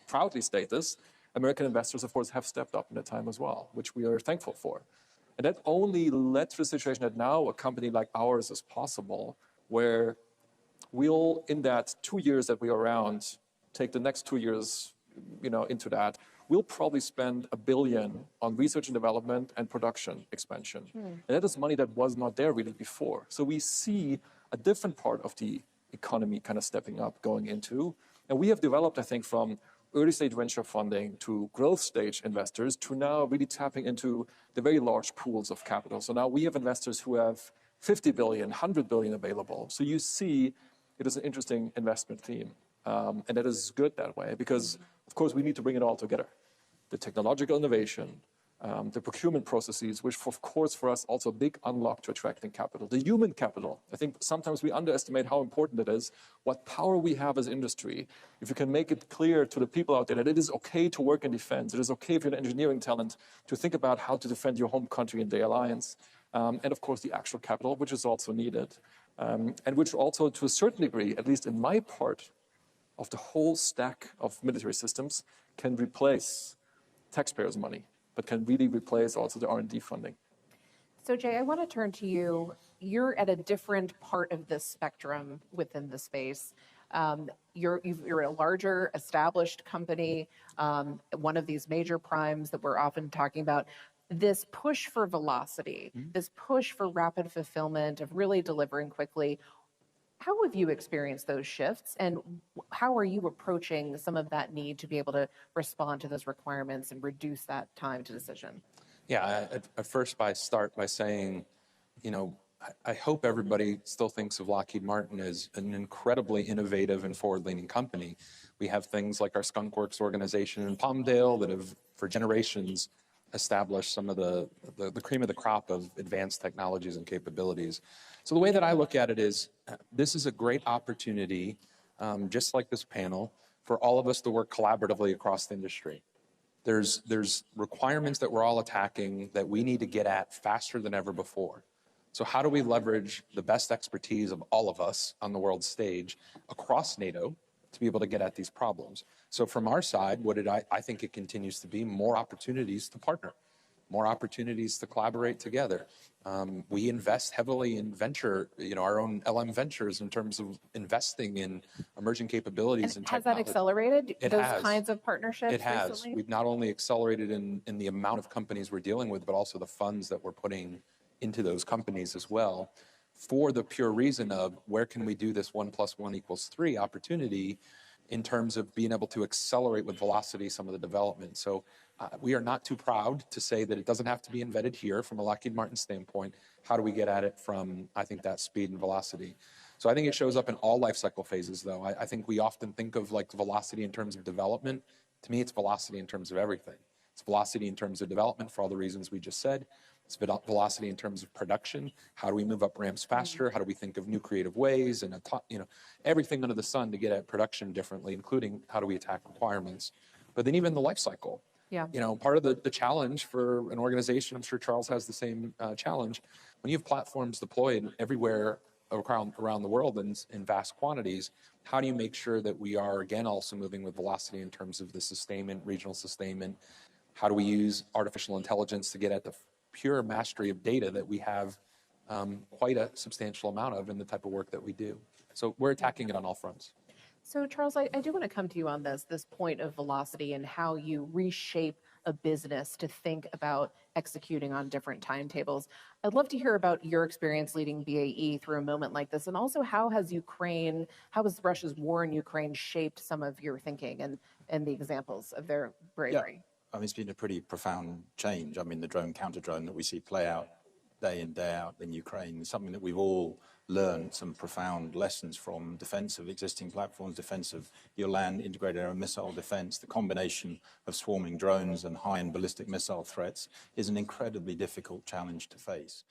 proudly state this. American investors, of course, have stepped up in that time as well, which we are thankful for. And that only led to the situation that now a company like ours is possible, where we'll, in that 2 years that we are around, take the next 2 years, into that, we'll probably spend $1 billion on research and development and production expansion. And that is money that was not there really before. So we see a different part of the economy kind of stepping up going into. And we have developed, I think, from early stage venture funding to growth stage investors to now really tapping into the very large pools of capital. So now we have investors who have 50 billion, 100 billion available. So you see it is an interesting investment theme. And that is good that way because, of course, we need to bring it all together. The technological innovation, the procurement processes, which, of course, for us, also a big unlock to attracting capital. The human capital. I think sometimes we underestimate how important it is, what power we have as industry. If you can make it clear to the people out there that it is okay to work in defense, it is okay if you're an engineering talent to think about how to defend your home country in the alliance. And, of course, the actual capital, which is also needed. And which also, to a certain degree, at least in my part of the whole stack of military systems, can replace taxpayers' money, but can really replace also the R&D funding. So Jay, I want to turn to you. You're at a different part of this spectrum within the space. You're a larger, established company, one of these major primes that we're often talking about. This push for velocity, this push for rapid fulfillment, of really delivering quickly. How have you experienced those shifts, and how are you approaching some of that need to be able to respond to those requirements and reduce that time to decision? Yeah, I first start by saying, I hope everybody still thinks of Lockheed Martin as an incredibly innovative and forward-leaning company. We have things like our Skunk Works organization in Palmdale that have, for generations, established some of the cream of the crop of advanced technologies and capabilities. So the way that I look at it is, this is a great opportunity, just like this panel, for all of us to work collaboratively across the industry. There's requirements that we're all attacking that we need to get at faster than ever before. So how do we leverage the best expertise of all of us on the world stage across NATO to be able to get at these problems? So from our side, I think it continues to be more opportunities to partner, more opportunities to collaborate together. We invest heavily in venture, our own LM Ventures in terms of investing in emerging capabilities and has technology. That accelerated It those has. kinds of partnerships It has. recently? We've not only accelerated in the amount of companies we're dealing with, but also the funds that we're putting into those companies as well, for the pure reason of where can we do this 1 + 1 = 3 opportunity in terms of being able to accelerate with velocity some of the development. So we are not too proud to say that it doesn't have to be invented here from a Lockheed Martin standpoint. How do we get at it from, I think, that speed and velocity? So I think it shows up in all life cycle phases, though. I think we often think of like velocity in terms of development. To me, it's velocity in terms of everything. It's velocity in terms of development for all the reasons we just said. It's velocity in terms of production. How do we move up ramps faster? How do we think of new creative ways and everything under the sun to get at production differently, including how do we attack requirements? But then even the life cycle. Yeah. Part of the challenge for an organization, I'm sure Charles has the same challenge, when you have platforms deployed everywhere around the world in vast quantities, how do you make sure that we are, again, also moving with velocity in terms of the sustainment, regional sustainment? How do we use artificial intelligence to get at the pure mastery of data that we have quite a substantial amount of in the type of work that we do? So we're attacking it on all fronts. So Charles, I do want to come to you on this point of velocity and how you reshape a business to think about executing on different timetables. I'd love to hear about your experience leading BAE through a moment like this, and also how has Russia's war in Ukraine shaped some of your thinking and the examples of their bravery? Yeah. It's been a pretty profound change. The drone, counter-drone that we see play out day in, day out in Ukraine is something that we've all learned some profound lessons from. Defense of existing platforms, defense of your land, integrated air and missile defense. The combination of swarming drones and high and ballistic missile threats is an incredibly difficult challenge to face.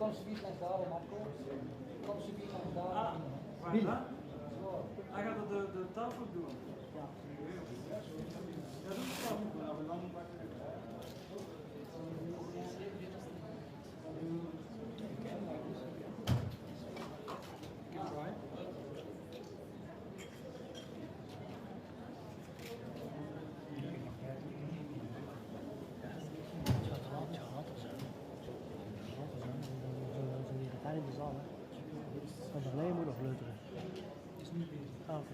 Kom subiet naar daar, Marco. Kom subiet naar daar. Binnen. Hij gaat de tafel doen. Ja. Ja, dat is in de zaal, hè? Van de Leyen moet nog leuteren. Ah, oké.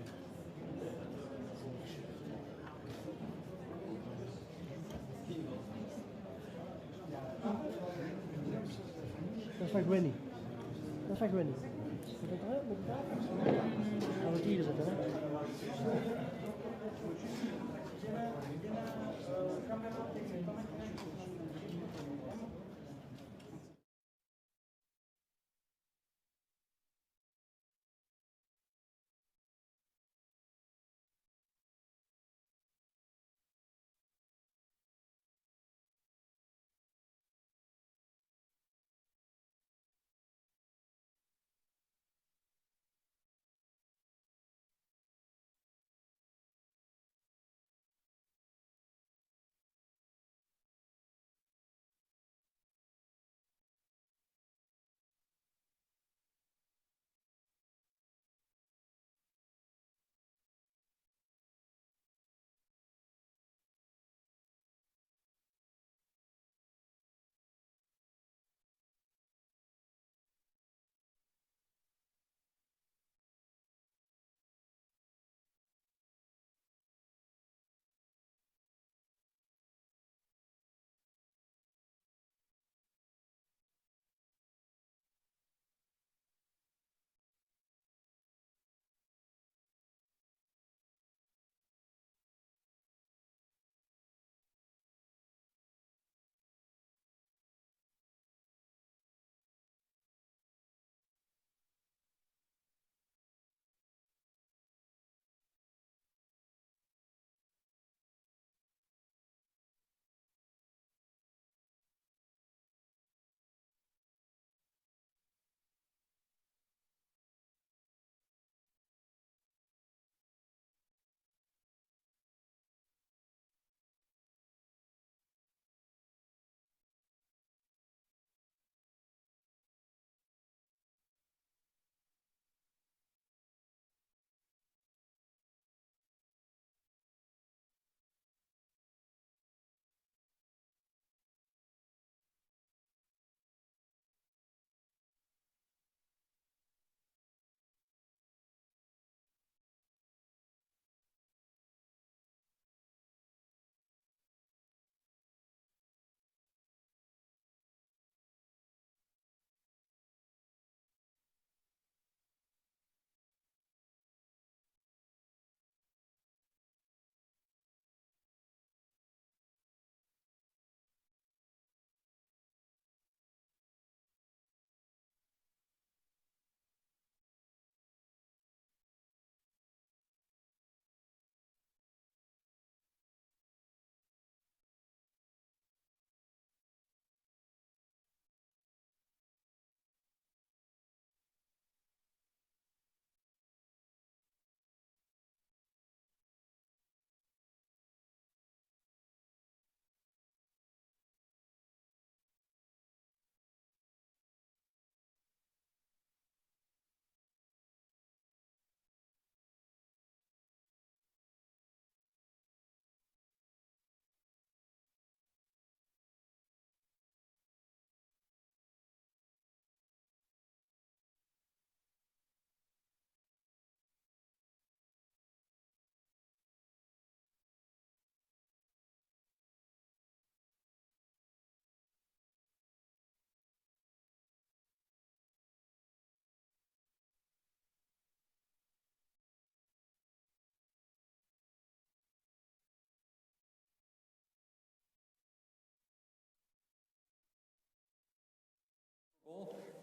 Dat is van Granny. Dat is van Granny. Moet ik eruit? Moet ik eruit? Gaan we het hier zetten, hè?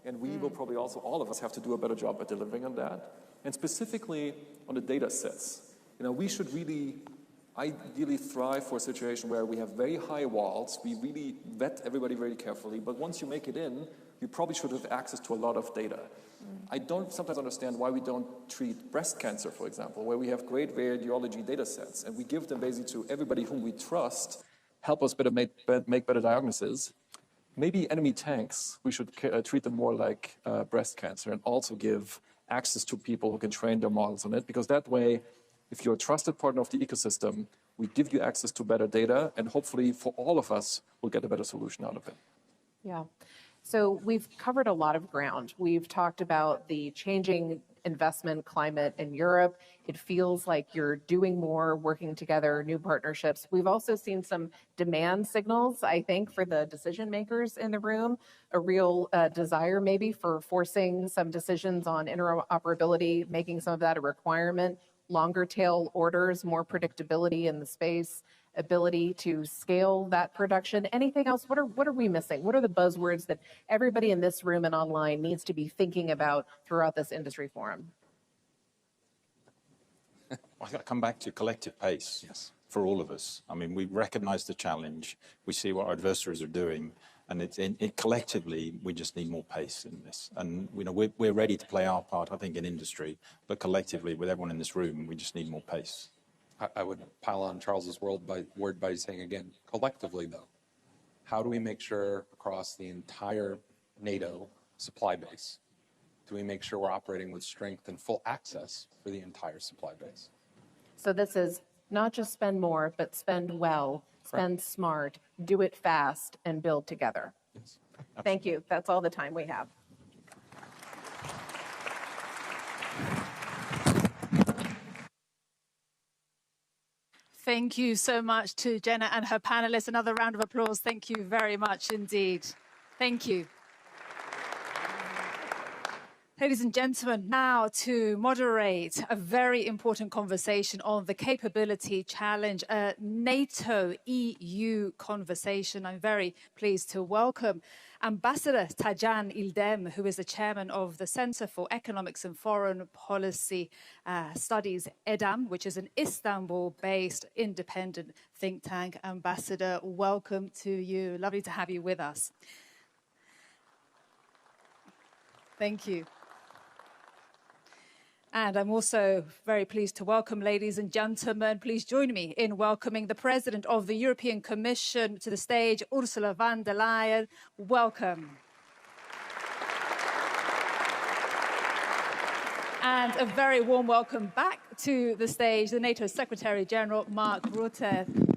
And we will probably also, all of us, have to do a better job at delivering on that. And specifically on the data sets. We should really ideally thrive for a situation where we have very high walls. We really vet everybody very carefully. But once you make it in, you probably should have access to a lot of data. I don't sometimes understand why we don't treat breast cancer, for example, where we have great radiology data sets, and we give them basically to everybody whom we trust, help us make better diagnoses. Maybe enemy tanks, we should treat them more like breast cancer and also give access to people who can train their models on it, because that way, if you're a trusted partner of the ecosystem, we give you access to better data, and hopefully for all of us, we'll get a better solution out of it. Yeah. So we've covered a lot of ground. We've talked about the changing investment climate in Europe. It feels like you're doing more, working together, new partnerships. We've also seen some demand signals, I think, for the decision makers in the room, a real desire maybe for forcing some decisions on interoperability, making some of that a requirement, longer tail orders, more predictability in the space, ability to scale that production. Anything else? What are we missing? What are the buzzwords that everybody in this room and online needs to be thinking about throughout this industry forum? I've got to come back to collective pace. Yes. For all of us. I mean, we recognize the challenge. We see what our adversaries are doing. And collectively, we just need more pace in this. And we're ready to play our part, I think, in industry. But collectively, with everyone in this room, we just need more pace. I would pile on Charles's word by saying again, collectively though, how do we make sure across the entire NATO supply base, do we make sure we're operating with strength and full access for the entire supply base? So this is not just spend more, but spend well, spend smart, do it fast, and build together. Yes. Thank you. That's all the time we have. Thank you so much to Jenna and her panelists. Another round of applause. Thank you very much indeed. Thank you. Ladies and gentlemen, now to moderate a very important conversation on the capability challenge, a NATO-EU conversation. I'm very pleased to welcome Ambassador Tajan İldem, who is the chairman of the Center for Economics and Foreign Policy Studies, EDAM, which is an Istanbul-based independent think tank. Ambassador, welcome to you. Lovely to have you with us. Thank you. And I'm also very pleased to welcome, ladies and gentlemen, please join me in welcoming the President of the European Commission to the stage, Ursula von der Leyen. Welcome. And a very warm welcome back to the stage, the NATO Secretary General, Mark Rutte.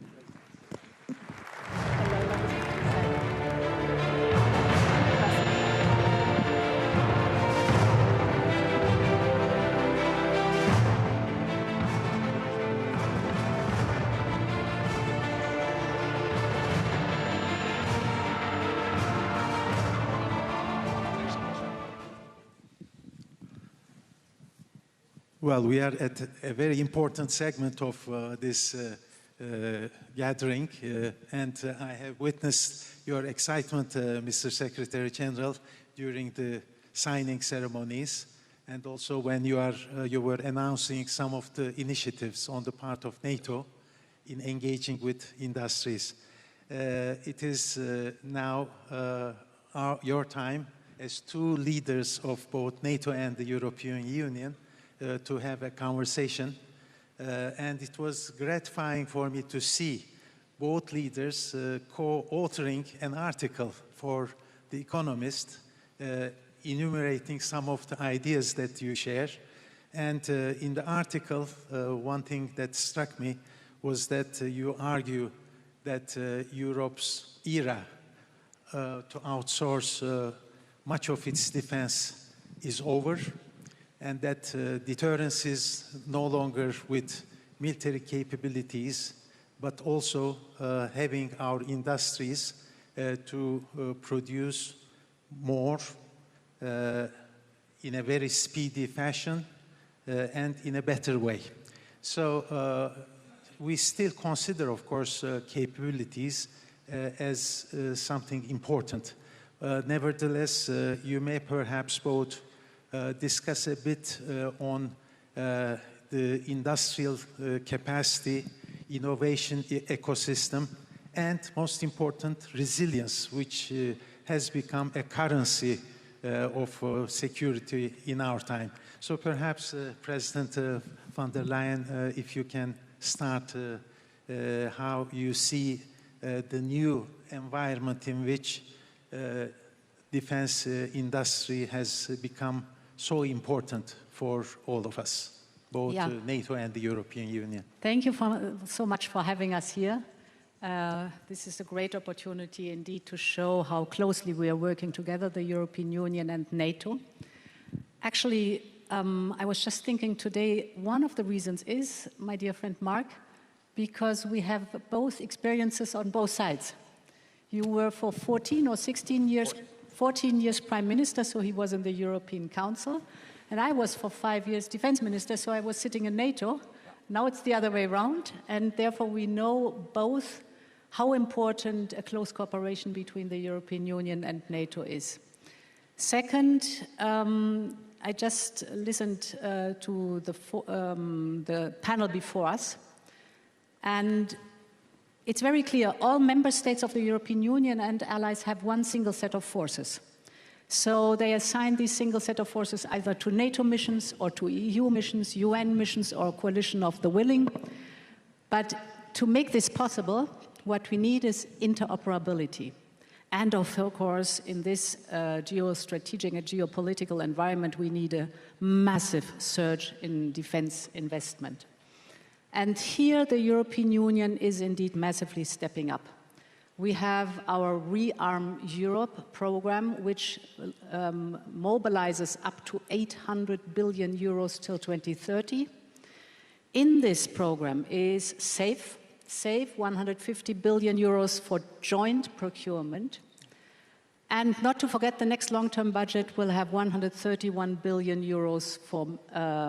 Well, we are at a very important segment of this gathering, and I have witnessed your excitement, Mr. Secretary General, during the signing ceremonies, and also when you were announcing some of the initiatives on the part of NATO in engaging with industries. It is now your time as two leaders of both NATO and the European Union to have a conversation, and it was gratifying for me to see both leaders co-authoring an article for The Economist, enumerating some of the ideas that you share. And in the article, one thing that struck me was that you argue that Europe's era to outsource much of its defense is over, and that deterrence is no longer with military capabilities, but also having our industries to produce more in a very speedy fashion and in a better way. So we still consider, of course, capabilities as something important. Nevertheless, you may perhaps both discuss a bit on the industrial capacity, innovation ecosystem, and most important, resilience, which has become a currency of security in our time. So perhaps President von der Leyen, if you can start how you see the new environment in which defense industry has become so important for all of us, both NATO and the European Union. Thank you so much for having us here. This is a great opportunity indeed to show how closely we are working together, the European Union and NATO. Actually, I was just thinking today, one of the reasons is, my dear friend Mark, because we have both experiences on both sides. You were for 14 or 16 years, 14 years Prime Minister, so he was in the European Council. And I was for 5 years Defense Minister, so I was sitting in NATO. Now it's the other way around, and therefore we know both how important a close cooperation between the European Union and NATO is. Second, I just listened to the panel before us, and it's very clear, all member states of the European Union and allies have one single set of forces. So they assign this single set of forces either to NATO missions or to EU missions, UN missions, or coalition of the willing. But to make this possible, what we need is interoperability. And of course, in this geostrategic and geopolitical environment, we need a massive surge in defense investment. And here the European Union is indeed massively stepping up. We have our Rearm Europe program, which mobilizes up to 800 billion euros till 2030. In this program is SAFE, 150 billion euros for joint procurement. And not to forget, the next long-term budget will have 131 billion euros for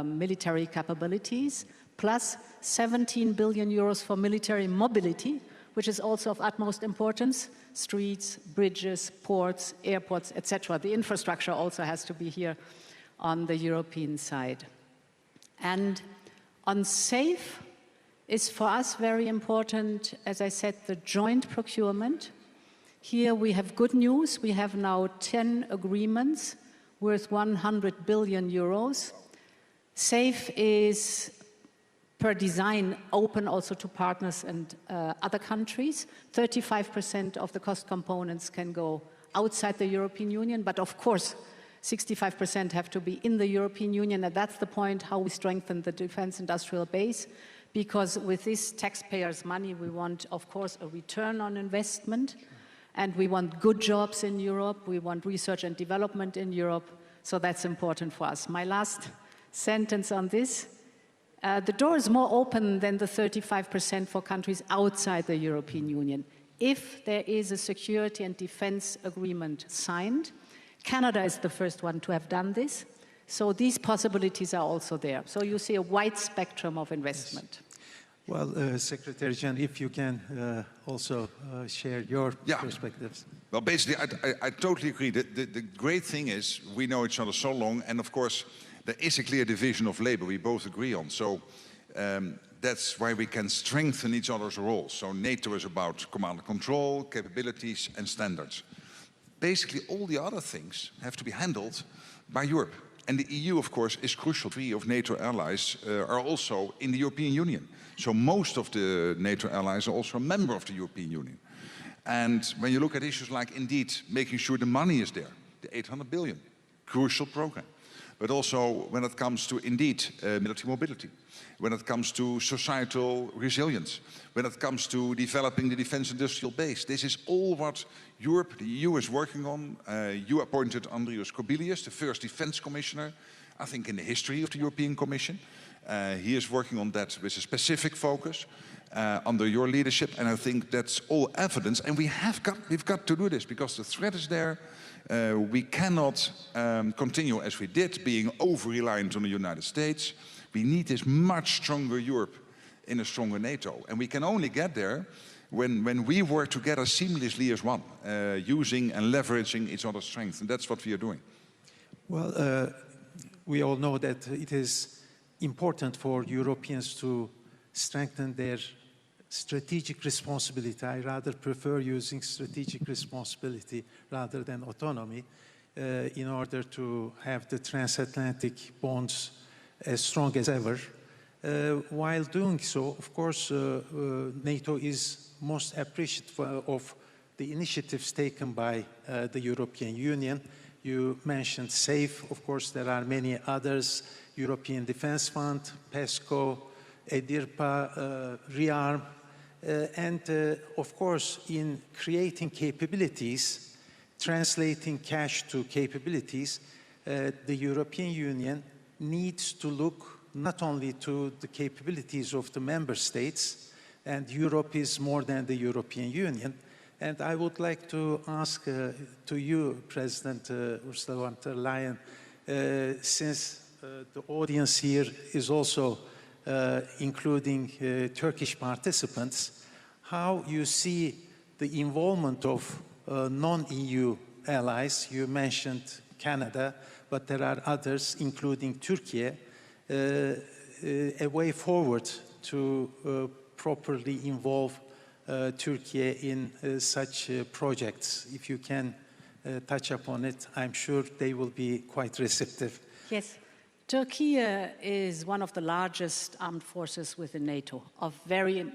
military capabilities, plus 17 billion euros for military mobility, which is also of utmost importance: streets, bridges, ports, airports, etc. The infrastructure also has to be here on the European side. And on SAFE is for us very important, as I said, the joint procurement. Here we have good news. We have now 10 agreements worth 100 billion euros. SAFE is, per design, open also to partners and other countries. 35% of the cost components can go outside the European Union, but of course, 65% have to be in the European Union, and that's the point how we strengthen the defense industrial base, because with this taxpayers' money, we want, of course, a return on investment, and we want good jobs in Europe, we want research and development in Europe, so that's important for us. My last sentence on this: the door is more open than the 35% for countries outside the European Union. If there is a security and defense agreement signed, Canada is the first one to have done this. So these possibilities are also there. So you see a wide spectrum of investment. Yes. Well, Secretary General, if you can also share your perspectives. Well, basically, I totally agree. The great thing is we know each other so long, and of course, there is a clear division of labor we both agree on. So that's why we can strengthen each other's roles. So NATO is about command and control, capabilities, and standards. Basically, all the other things have to be handled by Europe. And the EU, of course, is crucial. 3 of NATO allies are also in the European Union. So most of the NATO allies are also a member of the European Union. And when you look at issues like, indeed, making sure the money is there, the 800 billion, crucial program. But also when it comes to, indeed, military mobility, when it comes to societal resilience, when it comes to developing the defense industrial base. This is all what Europe, the EU, is working on. You appointed Andrius Kubilius, the first defense commissioner, I think in the history of the European Commission. He is working on that with a specific focus under your leadership, and I think that's all evidence. And we've got to do this because the threat is there. We cannot continue as we did, being over-reliant on the United States. We need this much stronger Europe in a stronger NATO. And we can only get there when we work together seamlessly as one, using and leveraging each other's strengths, and that's what we are doing. Well, we all know that it is important for Europeans to strengthen their strategic responsibility. I rather prefer using strategic responsibility rather than autonomy in order to have the transatlantic bonds as strong as ever. While doing so, of course, NATO is most appreciative of the initiatives taken by the European Union. You mentioned SAFE. Of course, there are many others: European Defence Fund, PESCO, EDIRPA, REARM, and of course, in creating capabilities, translating cash to capabilities, the European Union needs to look not only to the capabilities of the member states, and Europe is more than the European Union. And I would like to ask to you, President Ursula von der Leyen, since the audience here is also including Turkish participants, how you see the involvement of non-EU allies. You mentioned Canada, but there are others, including Türkiye, a way forward to properly involve Türkiye in such projects. If you can touch upon it, I'm sure they will be quite receptive. Yes. Turkey is one of the largest armed forces within NATO, of very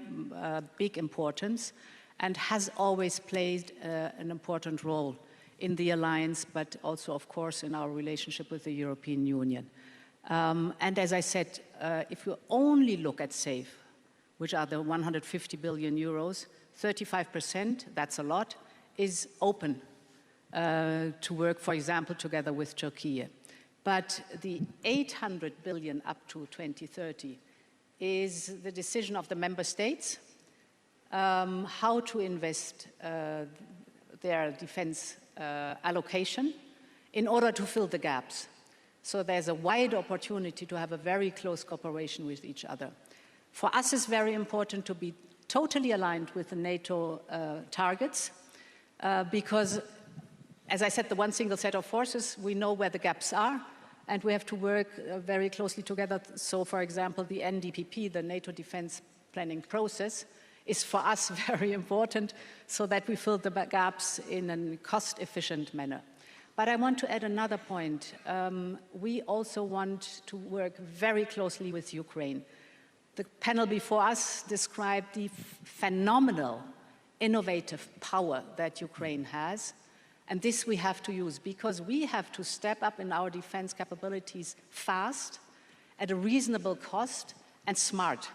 big importance, and has always played an important role in the alliance, but also, of course, in our relationship with the European Union. And as I said, if you only look at SAFE, which are the 150 billion euros, 35%, that's a lot, is open to work, for example, together with Turkey. But the 800 billion up to 2030 is the decision of the member states how to invest their defense allocation in order to fill the gaps. So there's a wide opportunity to have a very close cooperation with each other. For us, it's very important to be totally aligned with the NATO targets because, as I said, the one single set of forces, we know where the gaps are, and we have to work very closely together. So, for example, the NDPP, the NATO defense planning process, is for us very important so that we fill the gaps in a cost-efficient manner. But I want to add another point. We also want to work very closely with Ukraine. The panel before us described the phenomenal innovative power that Ukraine has. And this we have to use because we have to step up in our defense capabilities fast, at a reasonable cost, and smart.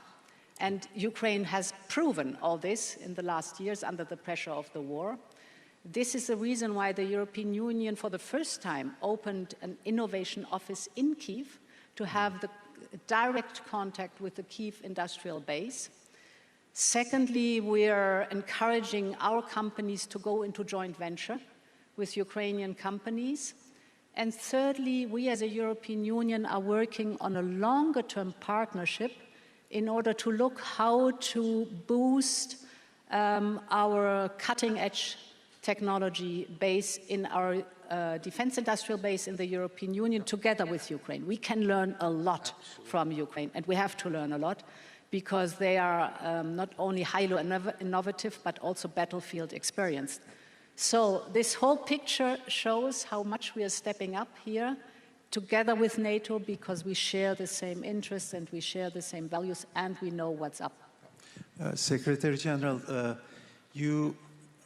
And Ukraine has proven all this in the last years under the pressure of the war. This is the reason why the European Union, for the first time, opened an innovation office in Kyiv to have the direct contact with the Kyiv industrial base. Secondly, we are encouraging our companies to go into joint venture with Ukrainian companies. And thirdly, we as a European Union are working on a longer-term partnership in order to look how to boost our cutting-edge technology base in our defense industrial base in the European Union together with Ukraine. We can learn a lot from Ukraine, and we have to learn a lot because they are not only highly innovative, but also battlefield experienced. So this whole picture shows how much we are stepping up here together with NATO because we share the same interests and we share the same values and we know what's up. Secretary General, you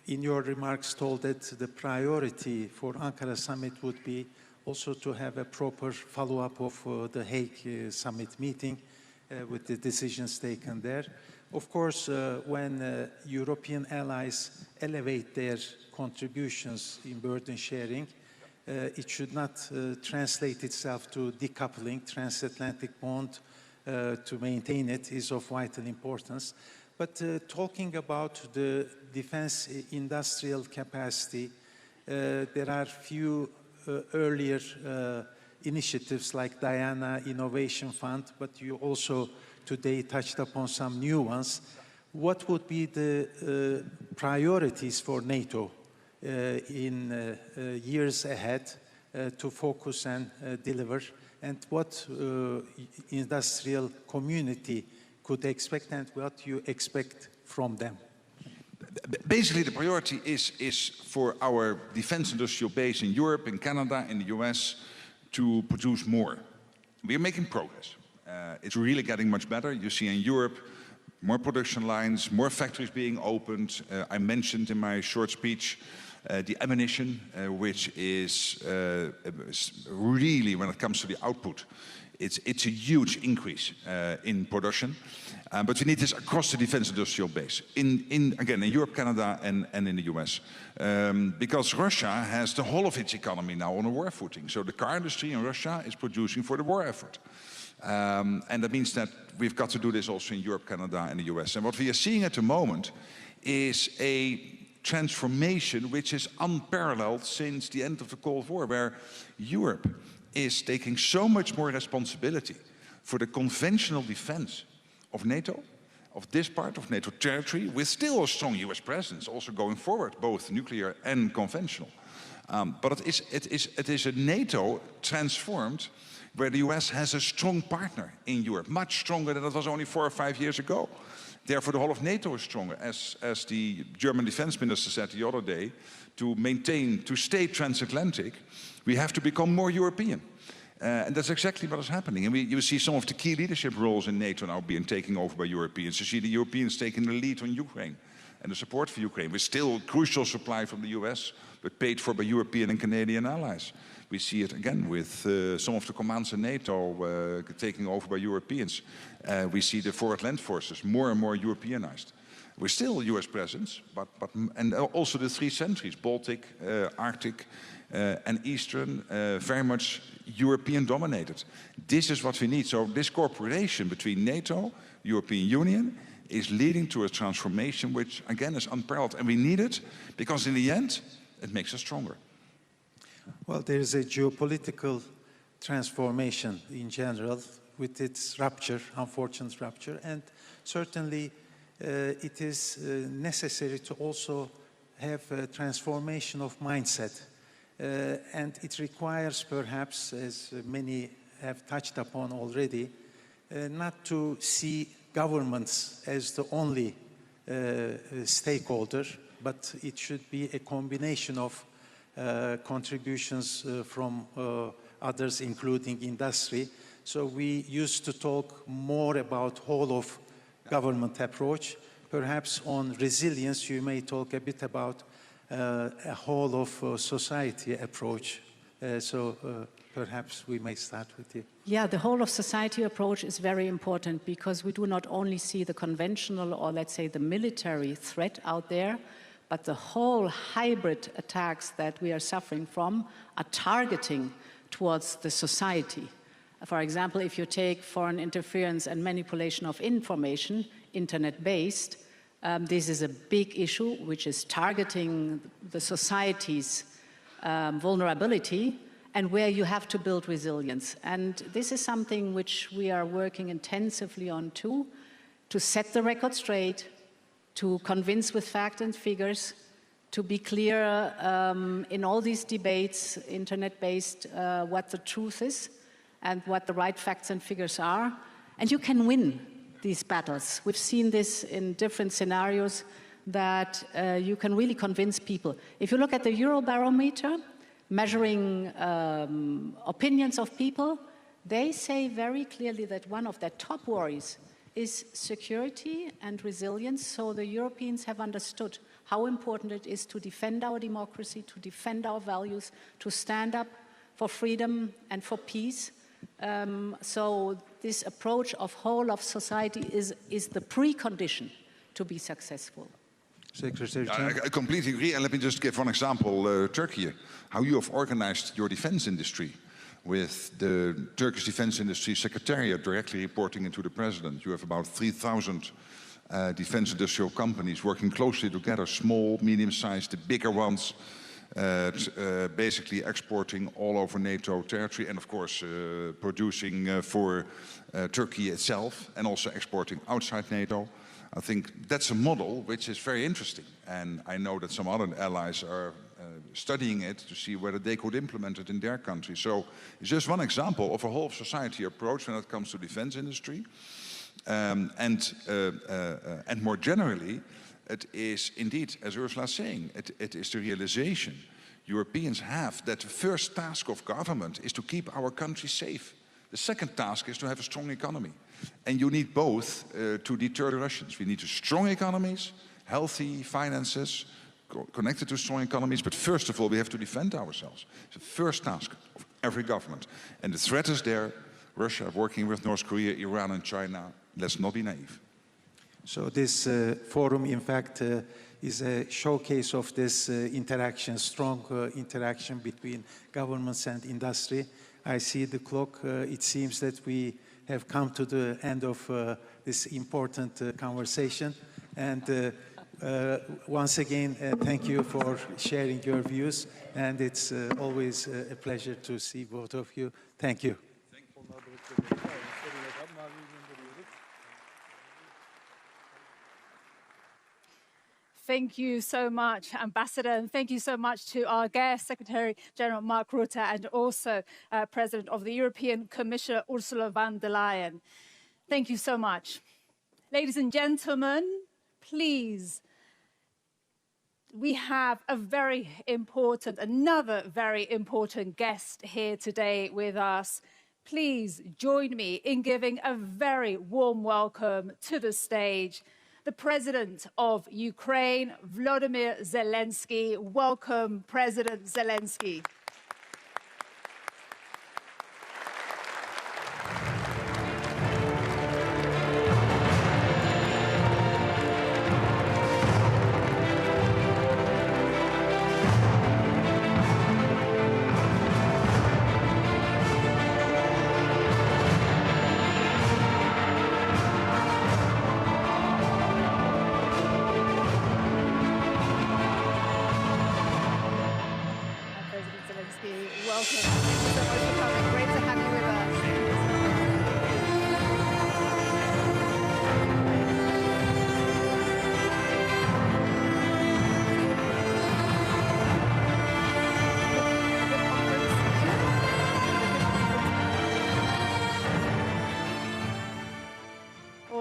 in your remarks told that the priority for Ankara summit would be also to have a proper follow-up of the Hague summit meeting with the decisions taken there. Of course, when European allies elevate their contributions in burden sharing, it should not translate itself to decoupling. Transatlantic bond to maintain it is of vital importance. But talking about the defense industrial capacity, there are few earlier initiatives like Diana Innovation Fund, but you also today touched upon some new ones. what would be the priorities for NATO in years ahead to focus and deliver, and what industrial community could expect and what you expect from them? Basically, the priority is for our defense industrial base in Europe, in Canada, in the US to produce more. We are making progress. It's really getting much better. You see in Europe, more production lines, more factories being opened. I mentioned in my short speech the ammunition, which is really, when it comes to the output, it's a huge increase in production. But we need this across the defense industrial base, again, in Europe, Canada, and in the US. Because Russia has the whole of its economy now on a war footing. So the car industry in Russia is producing for the war effort. And that means that we've got to do this also in Europe, Canada, and the US. And what we are seeing at the moment is a transformation which is unparalleled since the end of the Cold War, where Europe is taking so much more responsibility for the conventional defense of NATO, of this part of NATO territory, with still a strong US presence, also going forward, both nuclear and conventional. But it is a NATO transformed, where the US has a strong partner in Europe, much stronger than it was only 4 or 5 years ago. Therefore, the whole of NATO is stronger. As the German defense minister said the other day, to stay transatlantic, we have to become more European. And that's exactly what is happening. And you see some of the key leadership roles in NATO now being taken over by Europeans. You see the Europeans taking the lead on Ukraine and the support for Ukraine, with still crucial supply from the US, but paid for by European and Canadian allies. We see it again with some of the commands in NATO taking over by Europeans. We see the forward land forces more and more Europeanized. We're still a US presence, and also the 3 centuries, Baltic, Arctic, and Eastern, very much European dominated. This is what we need. So this cooperation between NATO, European Union, is leading to a transformation which, again, is unparalleled. And we need it because in the end, it makes us stronger. Well, there is a geopolitical transformation in general with its rupture, unfortunate rupture, and certainly it is necessary to also have a transformation of mindset. And it requires perhaps, as many have touched upon already, not to see governments as the only stakeholder, but it should be a combination of contributions from others, including industry. So we used to talk more about whole of government approach. Perhaps on resilience, you may talk a bit about a whole of society approach. Perhaps we may start with you. Yeah, the whole of society approach is very important because we do not only see the conventional or let's say the military threat out there, but the whole hybrid attacks that we are suffering from are targeting towards the society. For example, if you take foreign interference and manipulation of information, internet-based, this is a big issue which is targeting the society's vulnerability and where you have to build resilience. And this is something which we are working intensively on too, to set the record straight, to convince with facts and figures, to be clear in all these debates, internet-based, what the truth is and what the right facts and figures are. And you can win these battles. We've seen this in different scenarios that you can really convince people. If you look at the Eurobarometer, measuring opinions of people, they say very clearly that one of their top worries is security and resilience. So the Europeans have understood how important it is to defend our democracy, to defend our values, to stand up for freedom and for peace. So this approach of whole of society is the precondition to be successful. Secretary I completely agree. And let me just give one example, Turkey, how you have organized your defense industry with the Turkish Defense Industry Secretariat directly reporting into the president. You have about 3,000 defense industrial companies working closely together, small, medium-sized, the bigger ones, basically exporting all over NATO territory and, of course, producing for Turkey itself and also exporting outside NATO. I think that's a model which is very interesting. And I know that some other allies are studying it to see whether they could implement it in their country. So it's just one example of a whole society approach when it comes to defense industry. And more generally, it is indeed, as Ursula is saying, it is the realization Europeans have that the first task of government is to keep our country safe. The second task is to have a strong economy. And you need both to deter the Russians. We need strong economies, healthy finances, connected to strong economies, but first of all, we have to defend ourselves. It's the first task of every government. And the threat is there. Russia working with North Korea, Iran and China. Let's not be naive. So this forum, in fact, is a showcase of this interaction, strong interaction between governments and industry. I see the clock. It seems that we have come to the end of this important conversation. And once again, thank you for sharing your views. And it's always a pleasure to see both of you. Thank you. Thank you so much, Ambassador, and thank you so much to our guest, Secretary General Mark Rutte, and also President of the European Commission, Ursula von der Leyen. Thank you so much. Ladies and gentlemen, please, we have another very important guest here today with us. Please join me in giving a very warm welcome to the stage the President of Ukraine, Volodymyr Zelensky. Welcome, President Zelensky.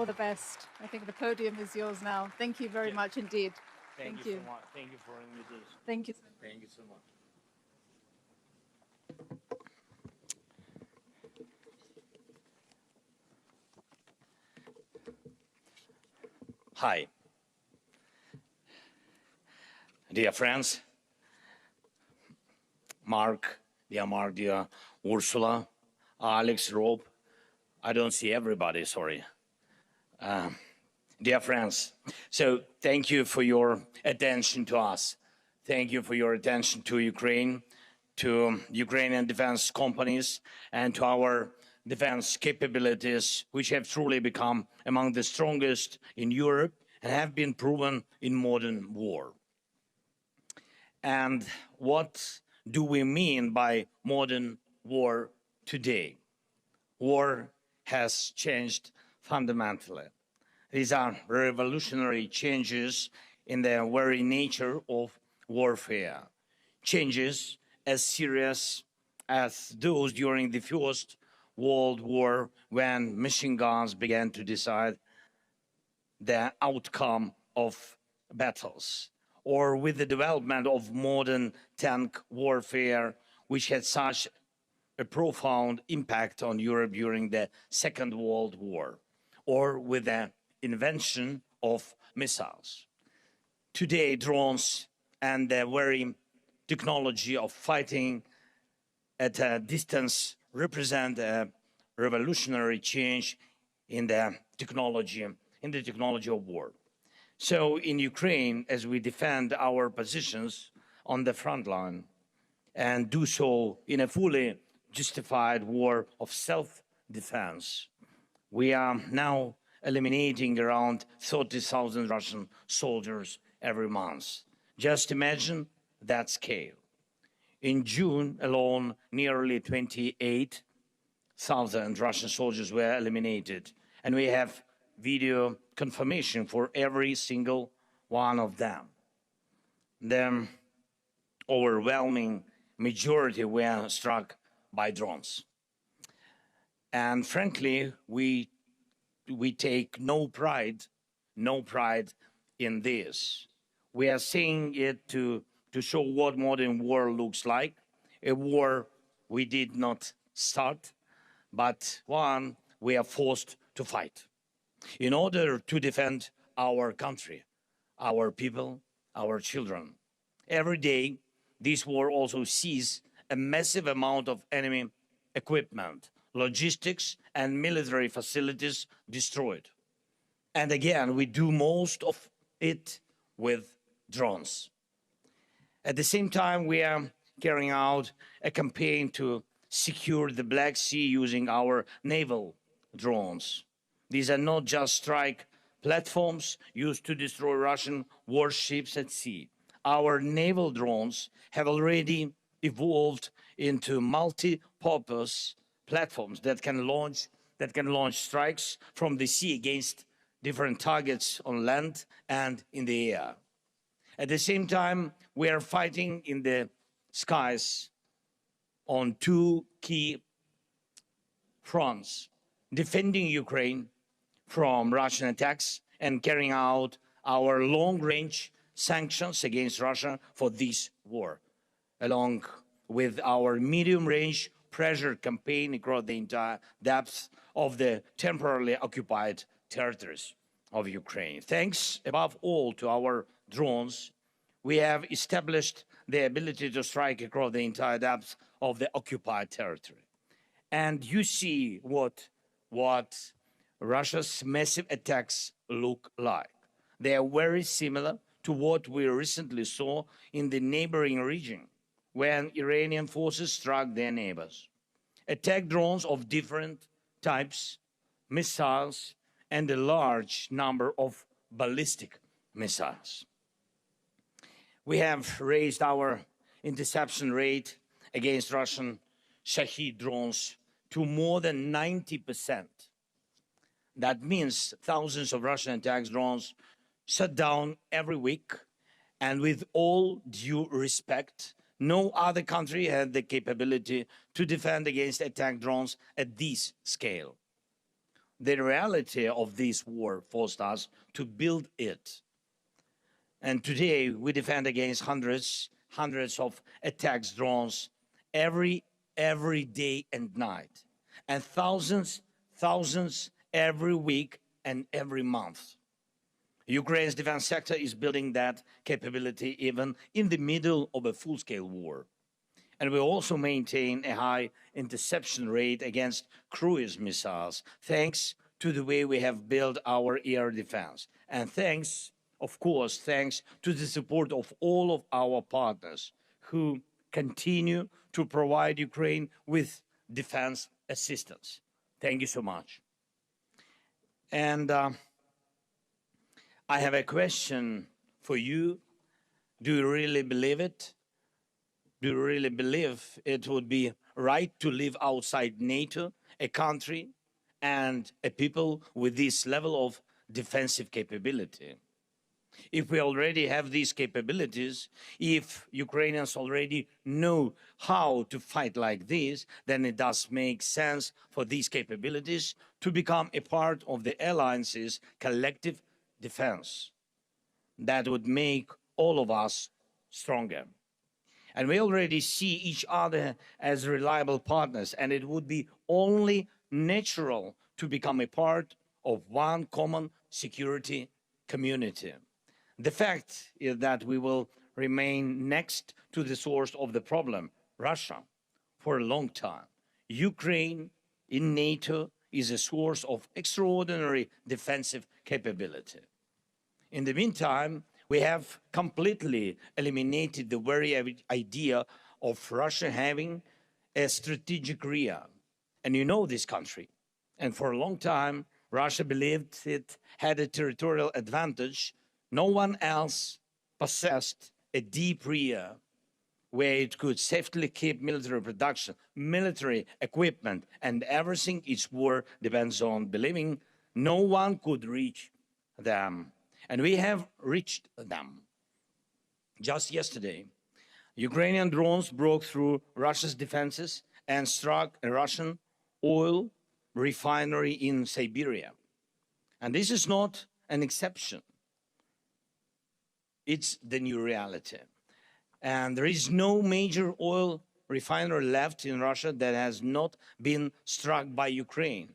The best. I think the podium is yours now. Thank you very much indeed. Thank you so much. Thank you for the invitation. Thank you. Thank you so much. Hi. Dear friends, Mark, dear Ursula, Alex, Rob, I don't see everybody, sorry. Dear friends, so thank you for your attention to us. Thank you for your attention to Ukraine, to Ukrainian defense companies, and to our defense capabilities, which have truly become among the strongest in Europe and have been proven in modern war. And what do we mean by modern war today? War has changed fundamentally. These are revolutionary changes in the very nature of warfare. Changes as serious as those during the First World War, when machine guns began to decide the outcome of battles, or with the development of modern tank warfare, which had such a profound impact on Europe during the Second World War, or with the invention of missiles. Today, drones and the very technology of fighting at a distance represent a revolutionary change in the technology of war. So in Ukraine, as we defend our positions on the front line and do so in a fully justified war of self-defense, we are now eliminating around 30,000 Russian soldiers every month. Just imagine that scale. In June alone, nearly 28,000 Russian soldiers were eliminated, and we have video confirmation for every single one of them. The overwhelming majority were struck by drones. And frankly, we take no pride in this. We are saying it to show what modern war looks like, a war we did not start, but one we are forced to fight in order to defend our country, our people, our children. Every day, this war also sees a massive amount of enemy equipment, logistics, and military facilities destroyed. And again, we do most of it with drones. At the same time, we are carrying out a campaign to secure the Black Sea using our naval drones. These are not just strike platforms used to destroy Russian warships at sea. Our naval drones have already evolved into multi-purpose platforms that can launch strikes from the sea against different targets on land and in the air. At the same time, we are fighting in the skies on two key fronts: defending Ukraine from Russian attacks and carrying out our long-range sanctions against Russia for this war, along with our medium-range pressure campaign across the entire depth of the temporarily occupied territories of Ukraine. Thanks above all to our drones, we have established the ability to strike across the entire depth of the occupied territory. And you see what Russia's massive attacks look like. They are very similar to what we recently saw in the neighboring region when Iranian forces struck their neighbors. Attack drones of different types, missiles, and a large number of ballistic missiles. We have raised our interception rate against Russian Shahed drones to more than 90%. That means thousands of Russian attack drones shut down every week, and with all due respect, no other country had the capability to defend against attack drones at this scale. The reality of this war forced us to build it. And today we defend against hundreds of attack drones every day and night, and thousands every week and every month. Ukraine's defense sector is building that capability even in the middle of a full-scale war. And we also maintain a high interception rate against cruise missiles, thanks to the way we have built our air defense. And thanks, of course, thanks to the support of all of our partners who continue to provide Ukraine with defense assistance. Thank you so much. And I have a question for you. Do you really believe it? Do you really believe it would be right to live outside NATO, a country and a people with this level of defensive capability? If we already have these capabilities, if Ukrainians already know how to fight like this, then it does make sense for these capabilities to become a part of the alliance's collective defense. That would make all of us stronger. And we already see each other as reliable partners, and it would be only natural to become a part of one common security community. The fact is that we will remain next to the source of the problem, Russia, for a long time. Ukraine in NATO is a source of extraordinary defensive capability. In the meantime, we have completely eliminated the very idea of Russia having a strategic rear. And you know this country. And for a long time, Russia believed it had a territorial advantage. No one else possessed a deep rear where it could safely keep military production, military equipment, and everything its war depends on believing No one could reach them, and we have reached them. Just yesterday, Ukrainian drones broke through Russia's defenses and struck a Russian oil refinery in Siberia. And this is not an exception. It's the new reality. And there is no major oil refinery left in Russia that has not been struck by Ukraine.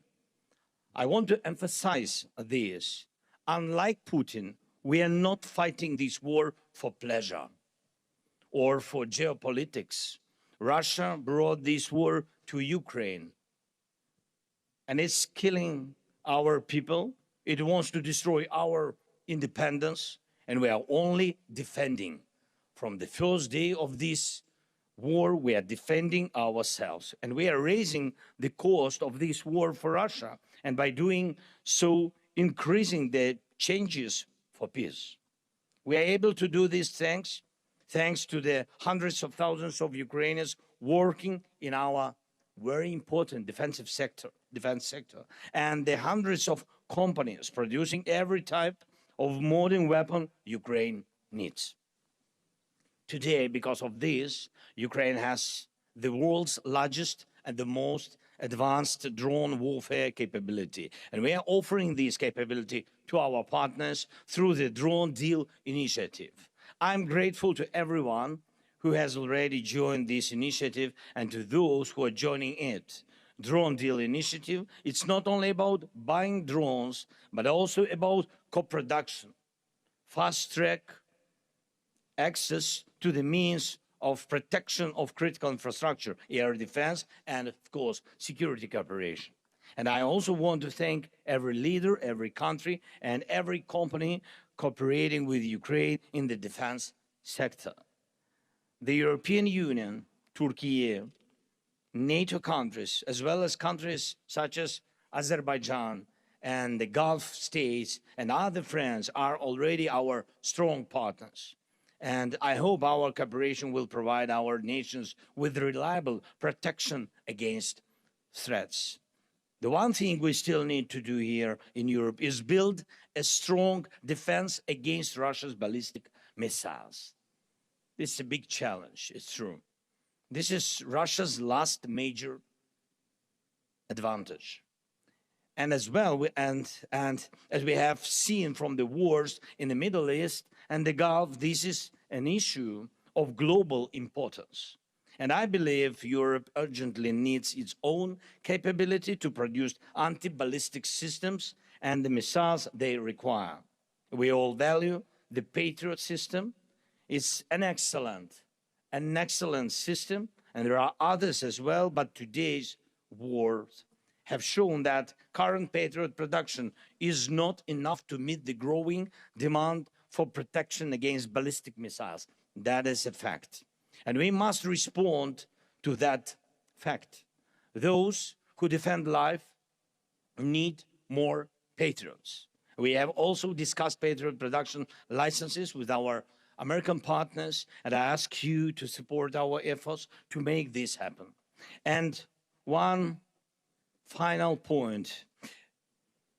I want to emphasize this. Unlike Putin, we are not fighting this war for pleasure or for geopolitics. Russia brought this war to Ukraine, and it's killing our people. It wants to destroy our independence, and we are only defending. From the first day of this war, we are defending ourselves, and we are raising the cost of this war for Russia, and by doing so, increasing the changes for peace. We are able to do these things thanks to the hundreds of thousands of Ukrainians working in our very important defense sector, and the hundreds of companies producing every type of modern weapon Ukraine needs. Today, because of this, Ukraine has the world's largest and the most advanced drone warfare capability. And we are offering this capability to our partners through the Drone Deal initiative. I'm grateful to everyone who has already joined this initiative and to those who are joining it. Drone Deal initiative, it's not only about buying drones, but also about co-production, fast-track access to the means of protection of critical infrastructure, air defense, and of course, security cooperation. And I also want to thank every leader, every country, and every company cooperating with Ukraine in the defense sector. The European Union, Türkiye, NATO countries, as well as countries such as Azerbaijan and the Gulf states and other friends are already our strong partners. And I hope our cooperation will provide our nations with reliable protection against threats. The one thing we still need to do here in Europe is build a strong defense against Russia's ballistic missiles. This is a big challenge, it's true. This is Russia's last major advantage. And as well, and as we have seen from the wars in the Middle East and the Gulf, this is an issue of global importance. And I believe Europe urgently needs its own capability to produce anti-ballistic systems and the missiles they require. We all value the Patriot system. It's an excellent system, and there are others as well, but today's wars have shown that current Patriot production is not enough to meet the growing demand for protection against ballistic missiles. That is a fact. And we must respond to that fact. Those who defend life need more Patriots. We have also discussed Patriot production licenses with our American partners, and I ask you to support our efforts to make this happen. And one final point.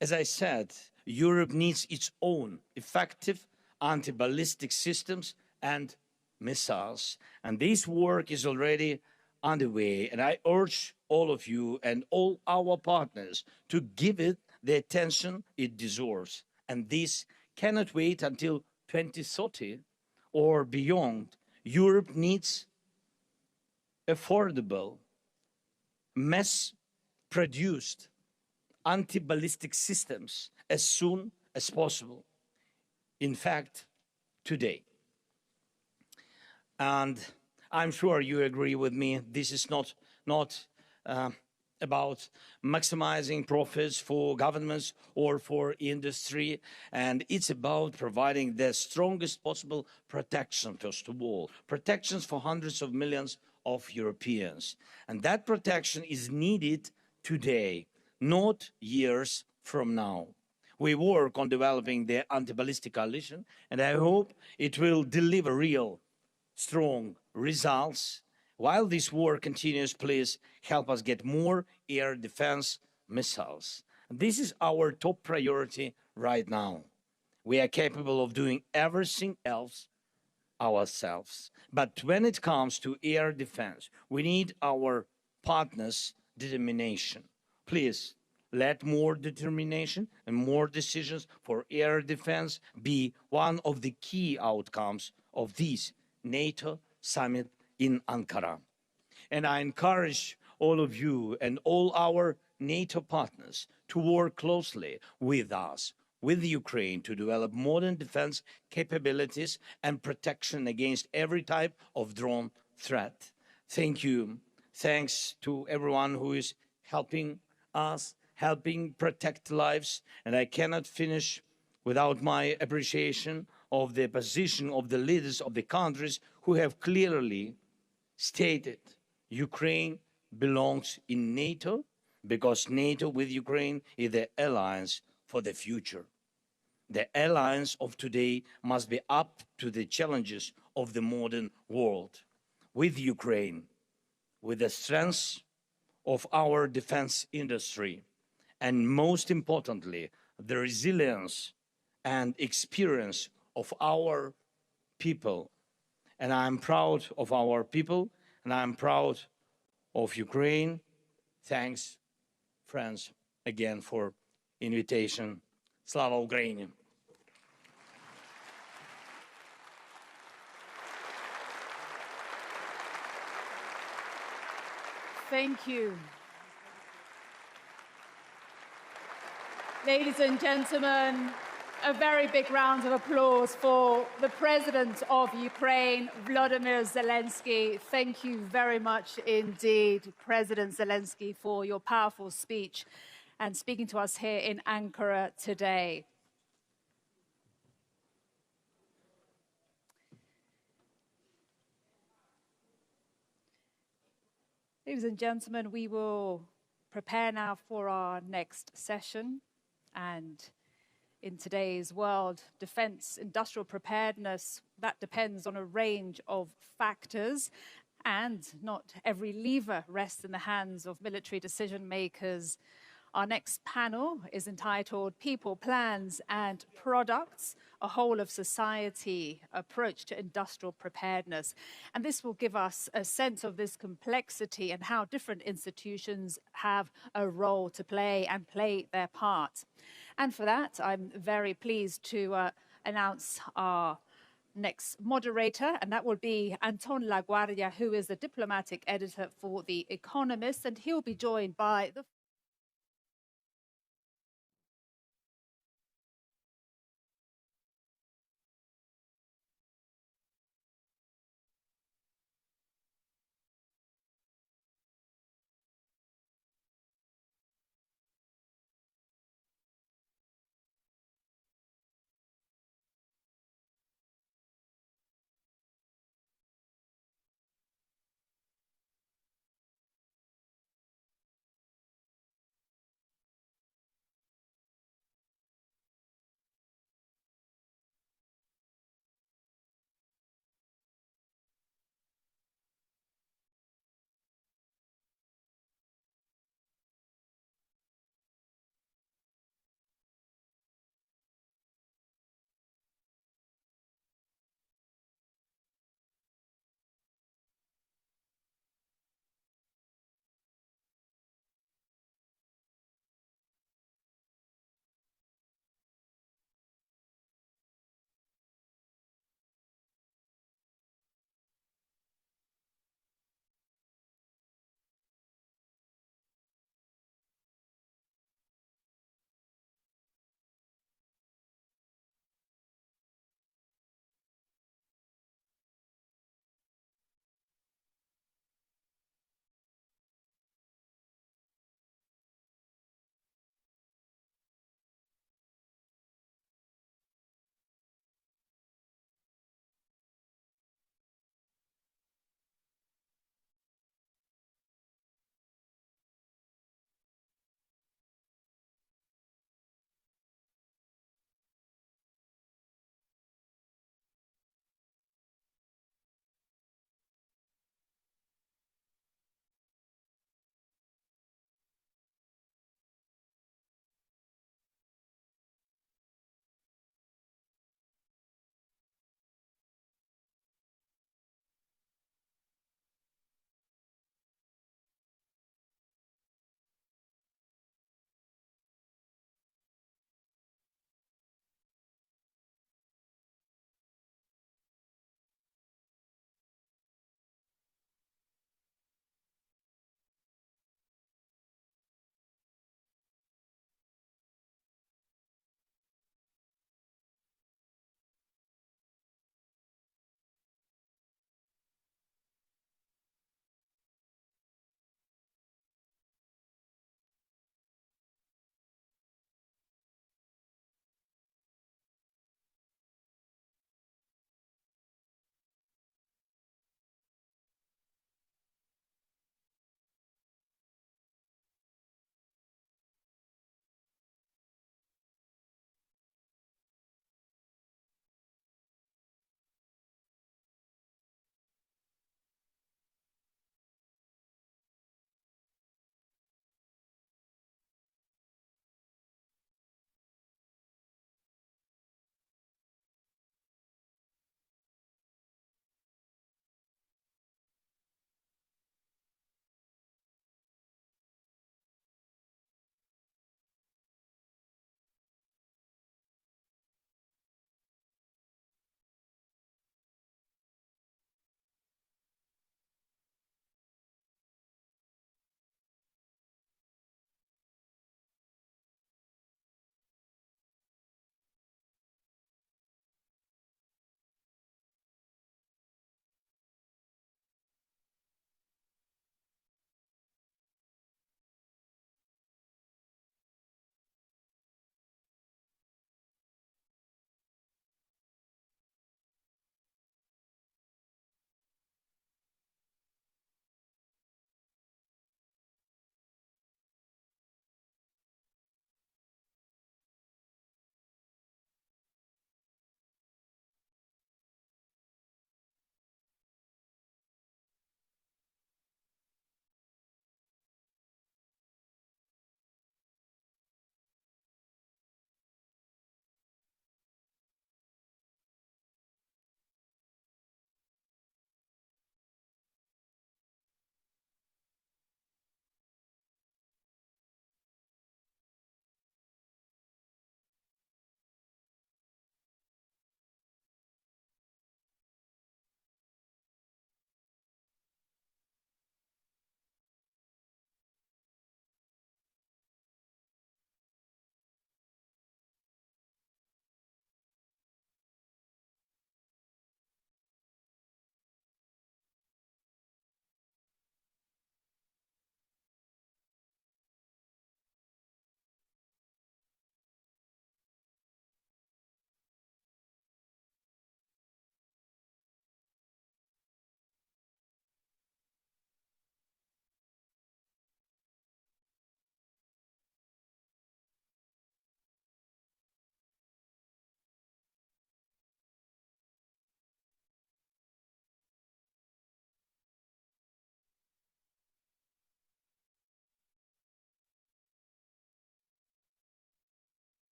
As I said, Europe needs its own effective anti-ballistic systems and missiles. And this work is already underway. And I urge all of you and all our partners to give it the attention it deserves. And this cannot wait until 2030 or beyond. Europe needs affordable, mass-produced anti-ballistic systems as soon as possible. In fact, today. And I'm sure you agree with me, this is not about maximizing profits for governments or for industry, and it's about providing the strongest possible protection, first of all, protections for hundreds of millions of Europeans. And that protection is needed today, not years from now. We work on developing the anti-ballistic coalition, and I hope it will deliver real, strong results. While this war continues, please help us get more air defense missiles. This is our top priority right now. We are capable of doing everything else ourselves. But when it comes to air defense, we need our partners' determination. Please, let more determination and more decisions for air defense be one of the key outcomes of this NATO summit in Ankara. And I encourage all of you and all our NATO partners to work closely with us, with Ukraine, to develop modern defense capabilities and protection against every type of drone threat. Thank you. Thanks to everyone who is helping us, helping protect lives. And I cannot finish without my appreciation of the position of the leaders of the countries who have clearly stated Ukraine belongs in NATO because NATO with Ukraine is the alliance for the future. The alliance of today must be up to the challenges of the modern world. With Ukraine, with the strength of our defense industry, and most importantly, the resilience and experience of our people. And I'm proud of our people, and I'm proud of Ukraine. Thanks, friends, again for invitation. Slava Ukraini! Thank you. Ladies and gentlemen, a very big round of applause for the President of Ukraine, Volodymyr Zelensky. Thank you very much indeed, President Zelensky, for your powerful speech and speaking to us here in Ankara today. Ladies and gentlemen, we will prepare now for our next session. And in today's world, defense, industrial preparedness, that depends on a range of factors. And not every lever rests in the hands of military decision makers. Our next panel is entitled People, Plans and Products, a Whole of Society Approach to Industrial Preparedness. And this will give us a sense of this complexity and how different institutions have a role to play and play their part. And for that, I'm very pleased to announce our next moderator, and that will be Anton Laguardia, who is the diplomatic editor for The Economist, and he'll be joined by the